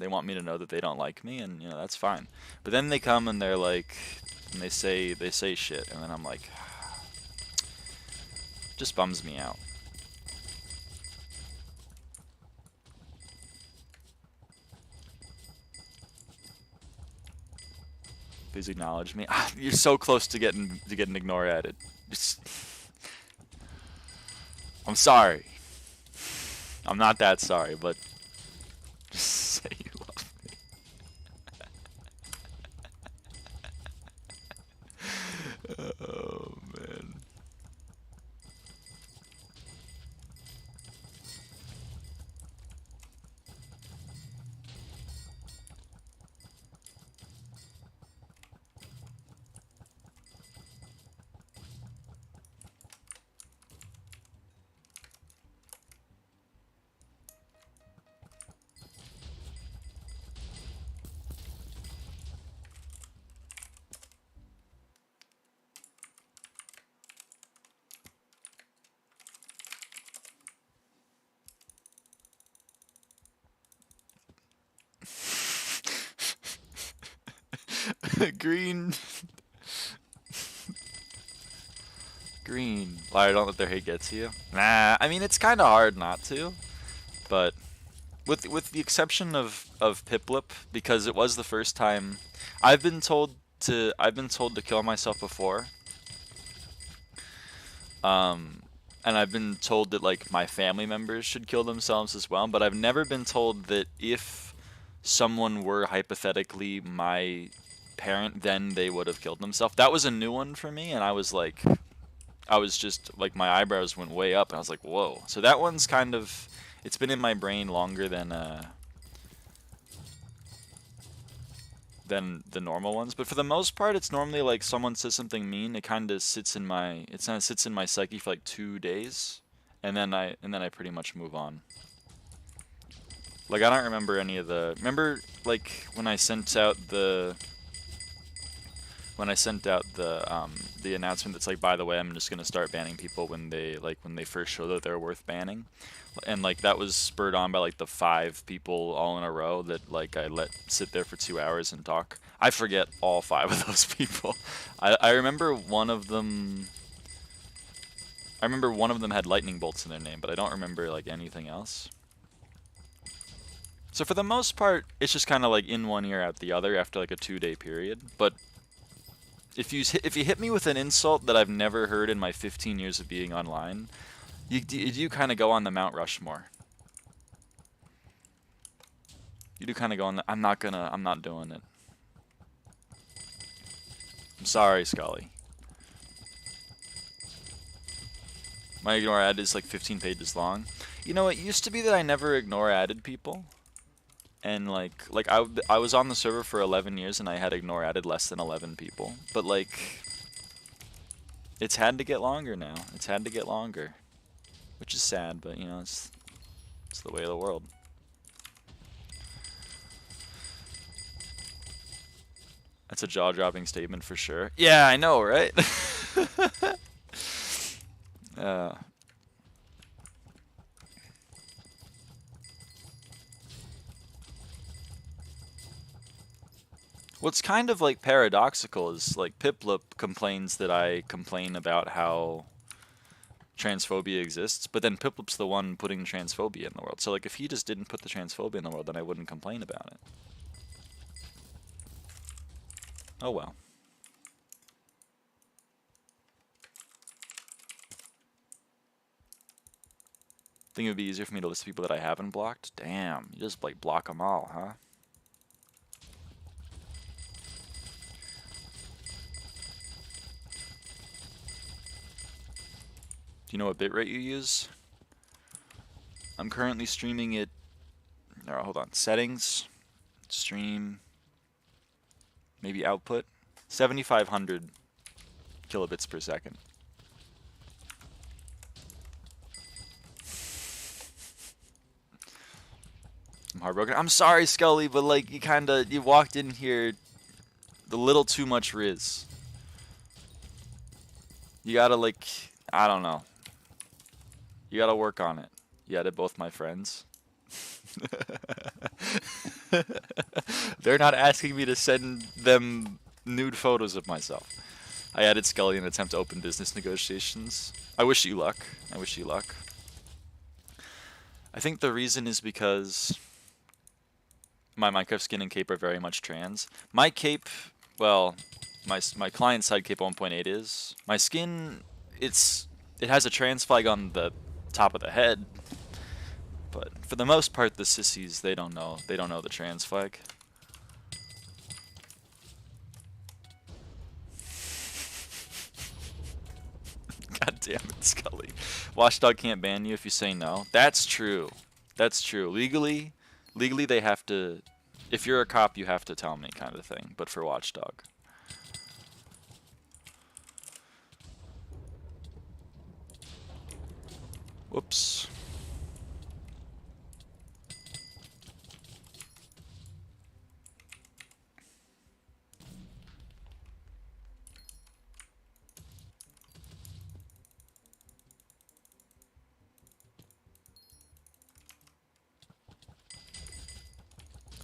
want me to know that they don't like me, and, you know, that's fine. But then they come and they're like, and they say shit, and then I'm like, just bums me out. Please acknowledge me. You're so close to getting ignore added. I'm sorry. I'm not that sorry, but just say you love me. Oh, man. Green. Green. Lyra, don't let their hate get to you. Nah, I mean, it's kind of hard not to, but with the exception of Piplip, because it was the first time I've been told to kill myself before. And I've been told that like my family members should kill themselves as well, but I've never been told that if someone were hypothetically my parent, then they would have killed themselves. That was a new one for me, and I was just like, my eyebrows went way up, and I was like, whoa. So that one's kind of, it's been in my brain longer than the normal ones. But for the most part, it's normally like someone says something mean, it kind of sits in my psyche for like 2 days, and then I pretty much move on. Like, I don't remember any of the, remember like when I sent out the announcement that's like, by the way, I'm just gonna start banning people when they first show that they're worth banning, and like that was spurred on by like the 5 people all in a row that like I let sit there for 2 hours and talk. I forget all 5 of those people. I remember one of them. I remember one of them had lightning bolts in their name, but I don't remember like anything else. So for the most part, it's just kind of like in one ear out the other after like a 2-day period. But if you hit me with an insult that I've never heard in my 15 years of being online, You do kind of go on the Mount Rushmore. You do kind of go on the... I'm not doing it. I'm sorry, Scully. My ignore ad is like 15 pages long. You know, it used to be that I never ignore added people. And like I was on the server for 11 years and I had ignore added less than 11 people. But like, it's had to get longer now. It's had to get longer. Which is sad, but you know, it's the way of the world. That's a jaw-dropping statement for sure. Yeah, I know, right? What's kind of like paradoxical is like Piplup complains that I complain about how transphobia exists, but then Piplup's the one putting transphobia in the world. So like if he just didn't put the transphobia in the world, then I wouldn't complain about it. Oh well. Think it would be easier for me to list people that I haven't blocked? Damn, you just like block them all, huh? Do you know what bitrate you use? I'm currently streaming it. No, hold on. Settings, stream, maybe output. 7,500 kilobits per second. I'm heartbroken. I'm sorry, Scully, but like you walked in here a little too much Riz. You gotta like, I don't know. You gotta work on it. You added both my friends. They're not asking me to send them nude photos of myself. I added Scully in an attempt to open business negotiations. I wish you luck. I wish you luck. I think the reason is because my Minecraft skin and cape are very much trans. My cape, well, my client side cape 1.8 is. My skin, it has a trans flag on the top of the head. But for the most part, the sissies, they don't know the trans flag. God damn it, Scully. Watchdog can't ban you if you say no. That's true. That's true. Legally they have to. If you're a cop, you have to tell me, kind of thing. But for Watchdog. Whoops.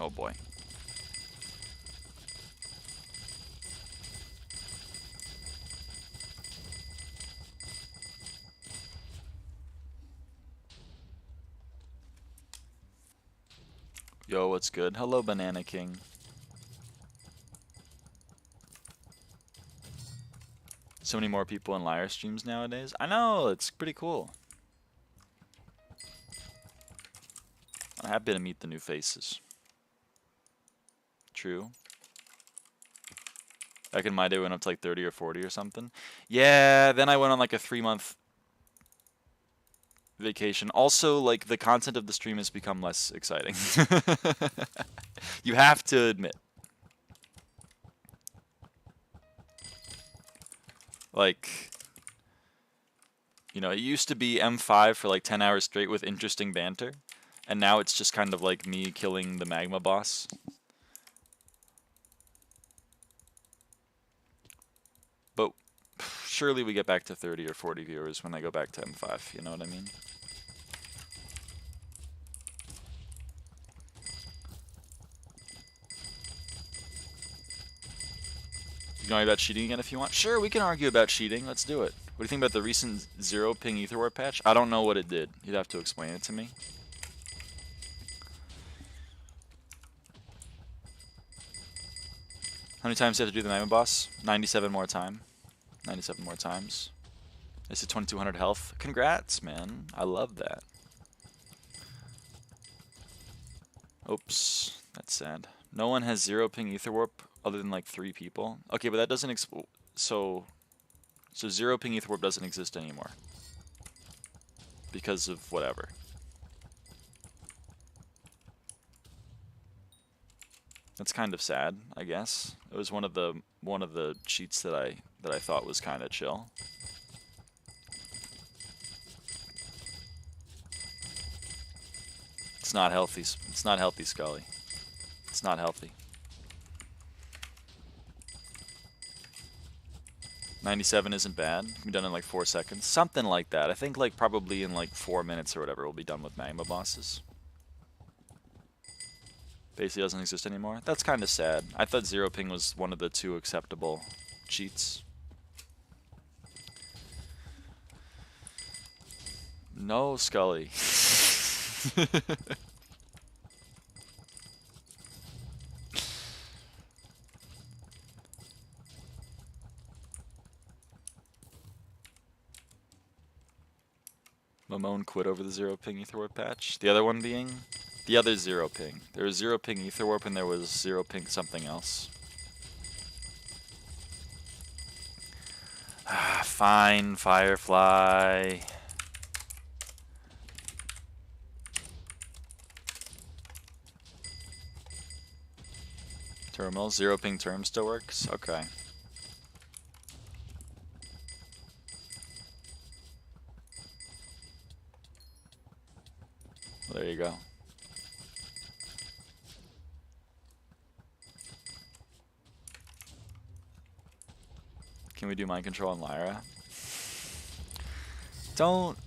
Oh boy. Yo, what's good? Hello, Banana King. So many more people in Lyra streams nowadays. I know, it's pretty cool. I'm happy to meet the new faces. True. Back in my day, went up to like 30 or 40 or something. Yeah, then I went on like a 3-month vacation. Also, like the content of the stream has become less exciting. You have to admit. Like, you know, it used to be M5 for like 10 hours straight with interesting banter. And now it's just kind of like me killing the Magma boss. But surely we get back to 30 or 40 viewers when I go back to M5, you know what I mean? You can argue about cheating again if you want. Sure, we can argue about cheating. Let's do it. What do you think about the recent 0 ping Etherward patch? I don't know what it did. You'd have to explain it to me. How many times do you have to do the Magma boss? 97 more time. 97 more times. I said 2200 health. Congrats, man. I love that. Oops, that's sad. No one has 0 ping ether warp other than like 3 people. Okay, but that doesn't so 0 ping ether warp doesn't exist anymore because of whatever. That's kind of sad, I guess. It was one of the cheats that I thought was kind of chill. It's not healthy. It's not healthy, Scully. It's not healthy. 97 isn't bad. It can be done in like 4 seconds. Something like that. I think like probably in like 4 minutes or whatever we'll be done with Magma bosses. Basically doesn't exist anymore. That's kind of sad. I thought 0 ping was one of the 2 acceptable cheats. No, Scully. Mamone quit over the 0 ping ether warp patch. The other one being the other 0 ping. There was 0 ping ether warp and there was 0 ping something else. Ah, fine, Firefly. Terminal 0 ping term still works. Okay. Well, there you go. Can we do mind control on Lyra? Don't.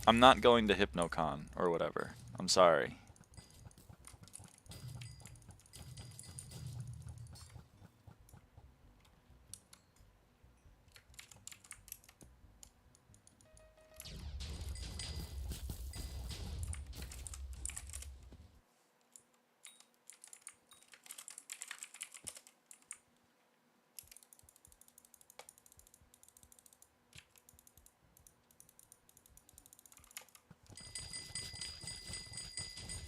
I'm not going to HypnoCon or whatever. I'm sorry.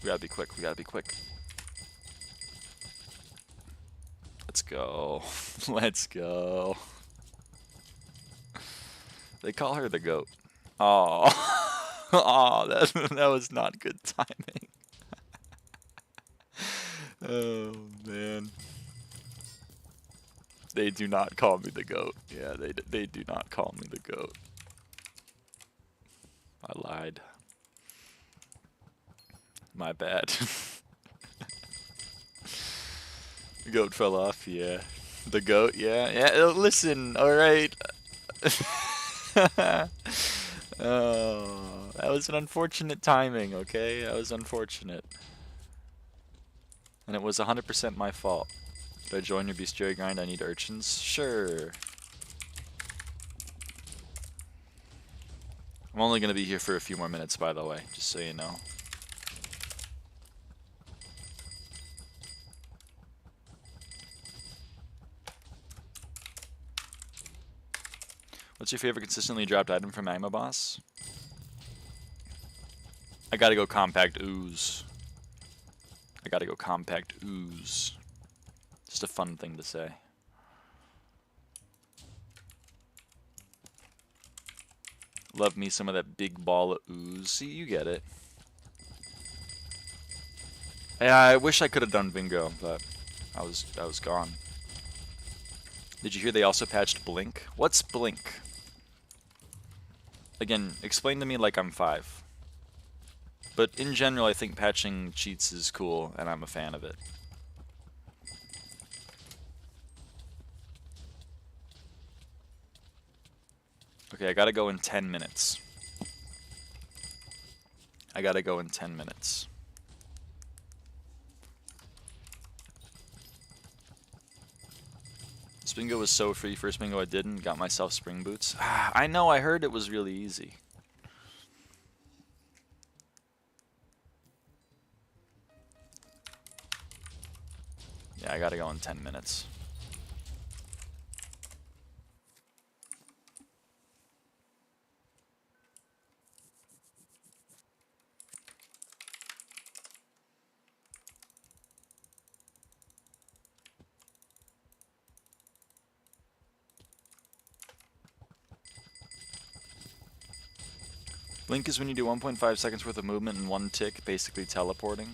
We gotta be quick. We gotta be quick. Let's go. Let's go. They call her the goat. Oh. Oh, that was not good timing. Oh, man. They do not call me the goat. Yeah, they do not call me the goat. I lied. My bad. The goat fell off, yeah. The goat, yeah. Yeah, listen, alright. Oh, that was an unfortunate timing, okay? That was unfortunate. And it was 100% my fault. Did I join your bestiary grind? I need urchins? Sure. I'm only going to be here for a few more minutes, by the way, just so you know. What's your favorite consistently dropped item from Magma Boss? I gotta go compact ooze. I gotta go compact ooze. Just a fun thing to say. Love me some of that big ball of ooze. See, you get it. Yeah, I wish I could have done bingo, but I was gone. Did you hear they also patched Blink? What's Blink? Again, explain to me like I'm 5. But in general, I think patching cheats is cool, and I'm a fan of it. Okay, I gotta go in 10 minutes. I gotta go in 10 minutes. Bingo was so free. First bingo I didn't. Got myself spring boots. I know, I heard it was really easy. Yeah, I gotta go in 10 minutes. Blink is when you do 1.5 seconds worth of movement in one tick, basically teleporting.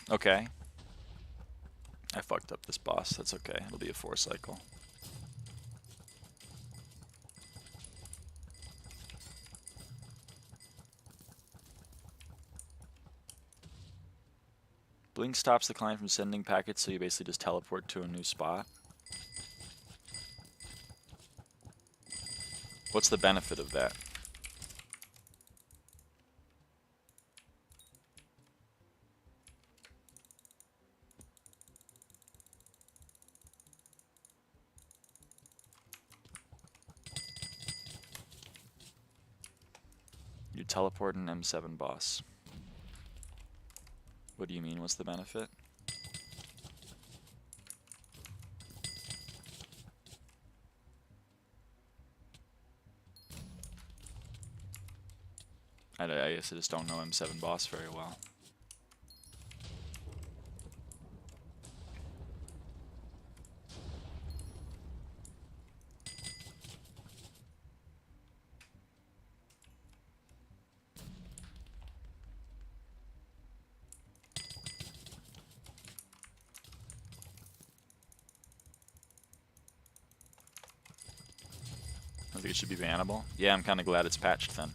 Okay. I fucked up this boss. That's okay. It'll be a 4 cycle. Blink stops the client from sending packets, so you basically just teleport to a new spot. What's the benefit of that? You teleport an M7 boss. What do you mean, what's the benefit? I guess I just don't know M7 boss very well. I think it should be bannable. Yeah, I'm kind of glad it's patched then.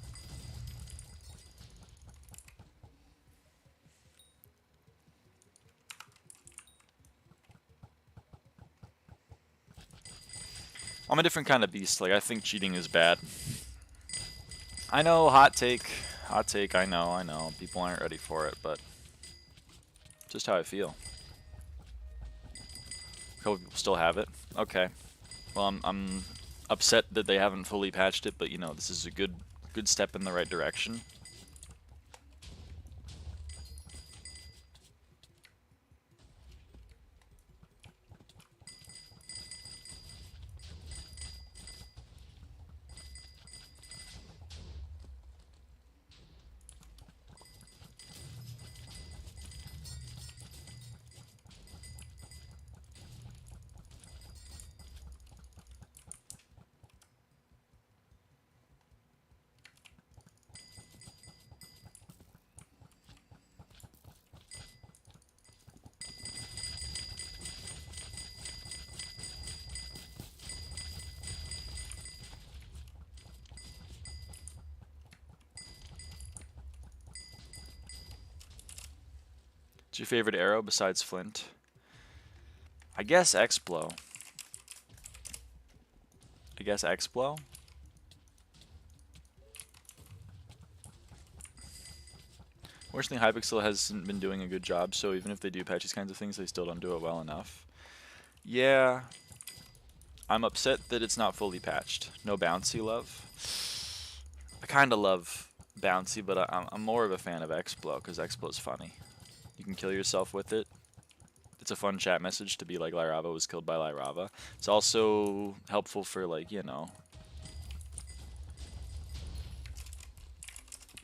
I'm a different kind of beast. Like, I think cheating is bad. I know, hot take. Hot take, I know. People aren't ready for it, but just how I feel. A couple people still have it. Okay. Well, I'm upset that they haven't fully patched it, but you know, this is a good step in the right direction. What's your favorite arrow besides Flint? I guess X-Blow. Fortunately, Hypixel hasn't been doing a good job, so even if they do patch these kinds of things, they still don't do it well enough. Yeah. I'm upset that it's not fully patched. No bouncy love. I kind of love bouncy, but I'm more of a fan of X-Blow, because X-Blow is funny. You can kill yourself with it. It's a fun chat message to be like, lyraava was killed by lyraava. It's also helpful for, like, you know,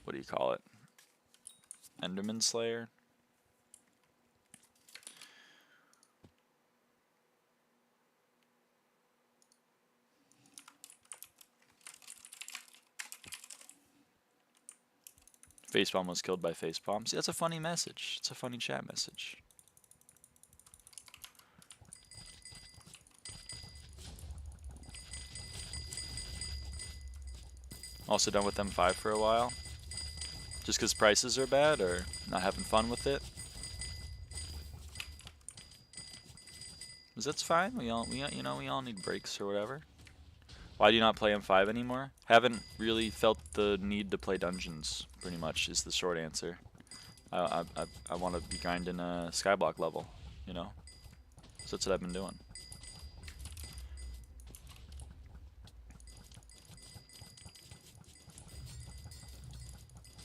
what do you call it? Enderman Slayer? Facepalm was killed by Facepalm. See, that's a funny message. It's a funny chat message. Also done with M5 for a while. Just because prices are bad, or not having fun with it? Because that's fine. We all need breaks or whatever. Why do you not play M5 anymore? Haven't really felt the need to play dungeons, pretty much, is the short answer. I want to be grinding a SkyBlock level, you know? So that's what I've been doing.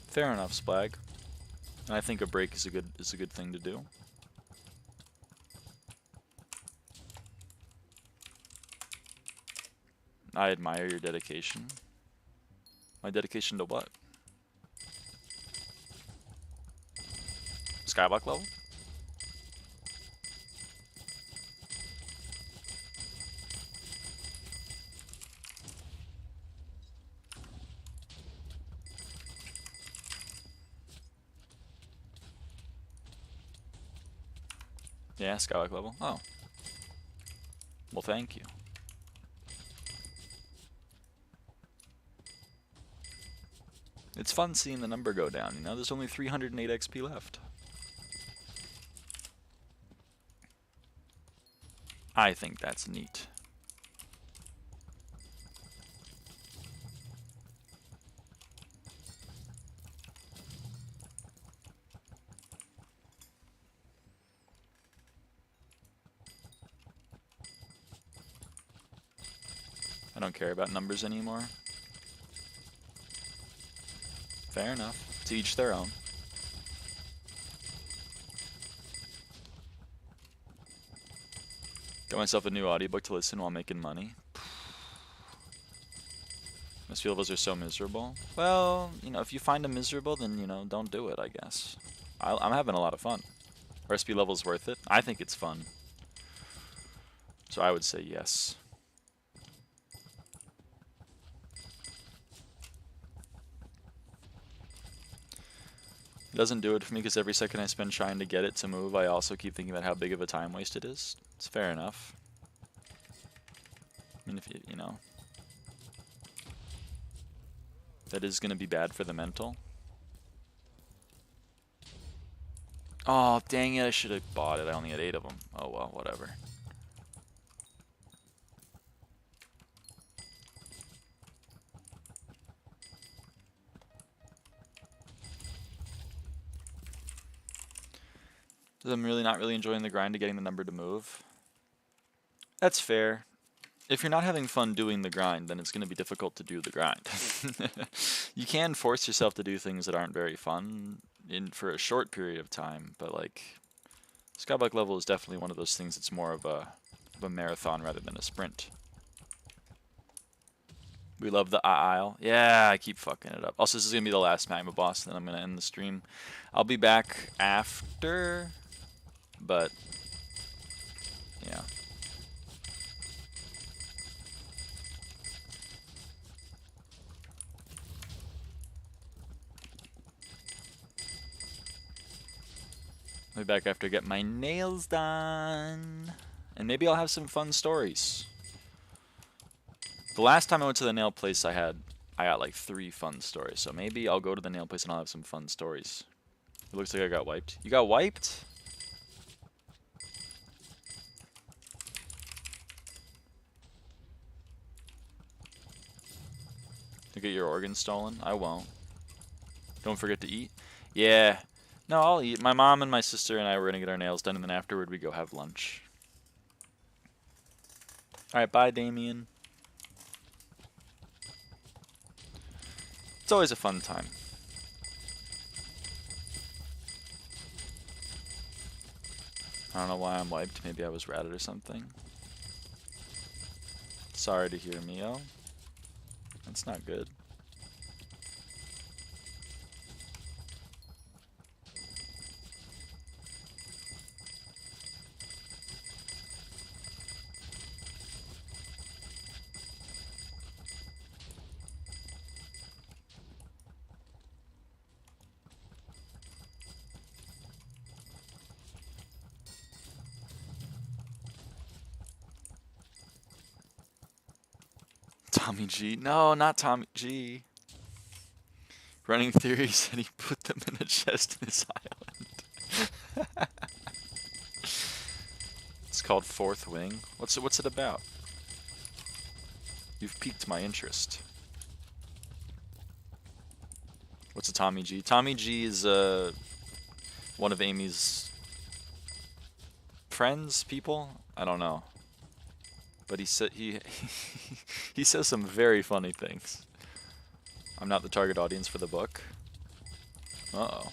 Fair enough, Splag. And I think a break is a good thing to do. I admire your dedication. My dedication to what? SkyBlock level? Yeah, SkyBlock level. Oh. Well, thank you. It's fun seeing the number go down, you know? There's only 308 XP left. I think that's neat. I don't care about numbers anymore. Fair enough. To each their own. Got myself a new audiobook to listen while making money. Most people are so miserable. Well, you know, if you find them miserable, then, you know, don't do it, I guess. I'm having a lot of fun. Recipe level's worth it. I think it's fun. So I would say yes. It doesn't do it for me because every second I spend trying to get it to move, I also keep thinking about how big of a time waste it is. It's fair enough. I mean, if you know, that is going to be bad for the mental. Oh, dang it, I should have bought it. I only had 8 of them. Oh well, whatever. I'm really not really enjoying the grind of getting the number to move. That's fair. If you're not having fun doing the grind, then it's going to be difficult to do the grind. You can force yourself to do things that aren't very fun for a short period of time, but like SkyBlock level is definitely one of those things that's more of a marathon rather than a sprint. We love the aisle. Yeah, I keep fucking it up. Also, this is going to be the last Magma boss, then I'm going to end the stream. I'll be back after, but yeah. I'll be back after I get my nails done. And maybe I'll have some fun stories. The last time I went to the nail place, I got like 3 fun stories. So maybe I'll go to the nail place and I'll have some fun stories. It looks like I got wiped. You got wiped? To get your organs stolen? I won't. Don't forget to eat? Yeah. No, I'll eat. My mom and my sister and I were going to get our nails done, and then afterward we go have lunch. Alright, bye, Damien. It's always a fun time. I don't know why I'm wiped. Maybe I was ratted or something. Sorry to hear, Mio. That's not good. Tommy G. No, not Tommy G. Running theory said he put them in a chest in his island. It's called Fourth Wing. What's it about? You've piqued my interest. What's a Tommy G? Tommy G is one of Amy's friends, people? I don't know. But he said he says some very funny things. I'm not the target audience for the book. Uh-oh.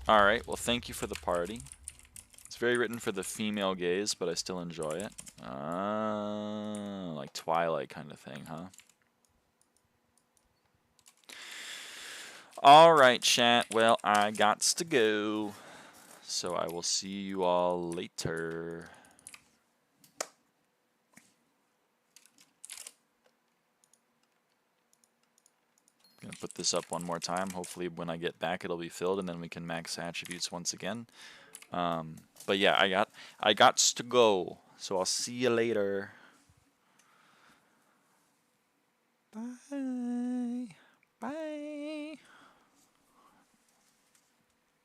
Alright, well thank you for the party. It's very written for the female gaze, but I still enjoy it. Like Twilight kind of thing, huh? Alright, chat. Well, I gots to go. So I will see you all later. Gonna put this up one more time. Hopefully when I get back it'll be filled and then we can max attributes once again. But yeah, I gots to go. So I'll see you later. Bye.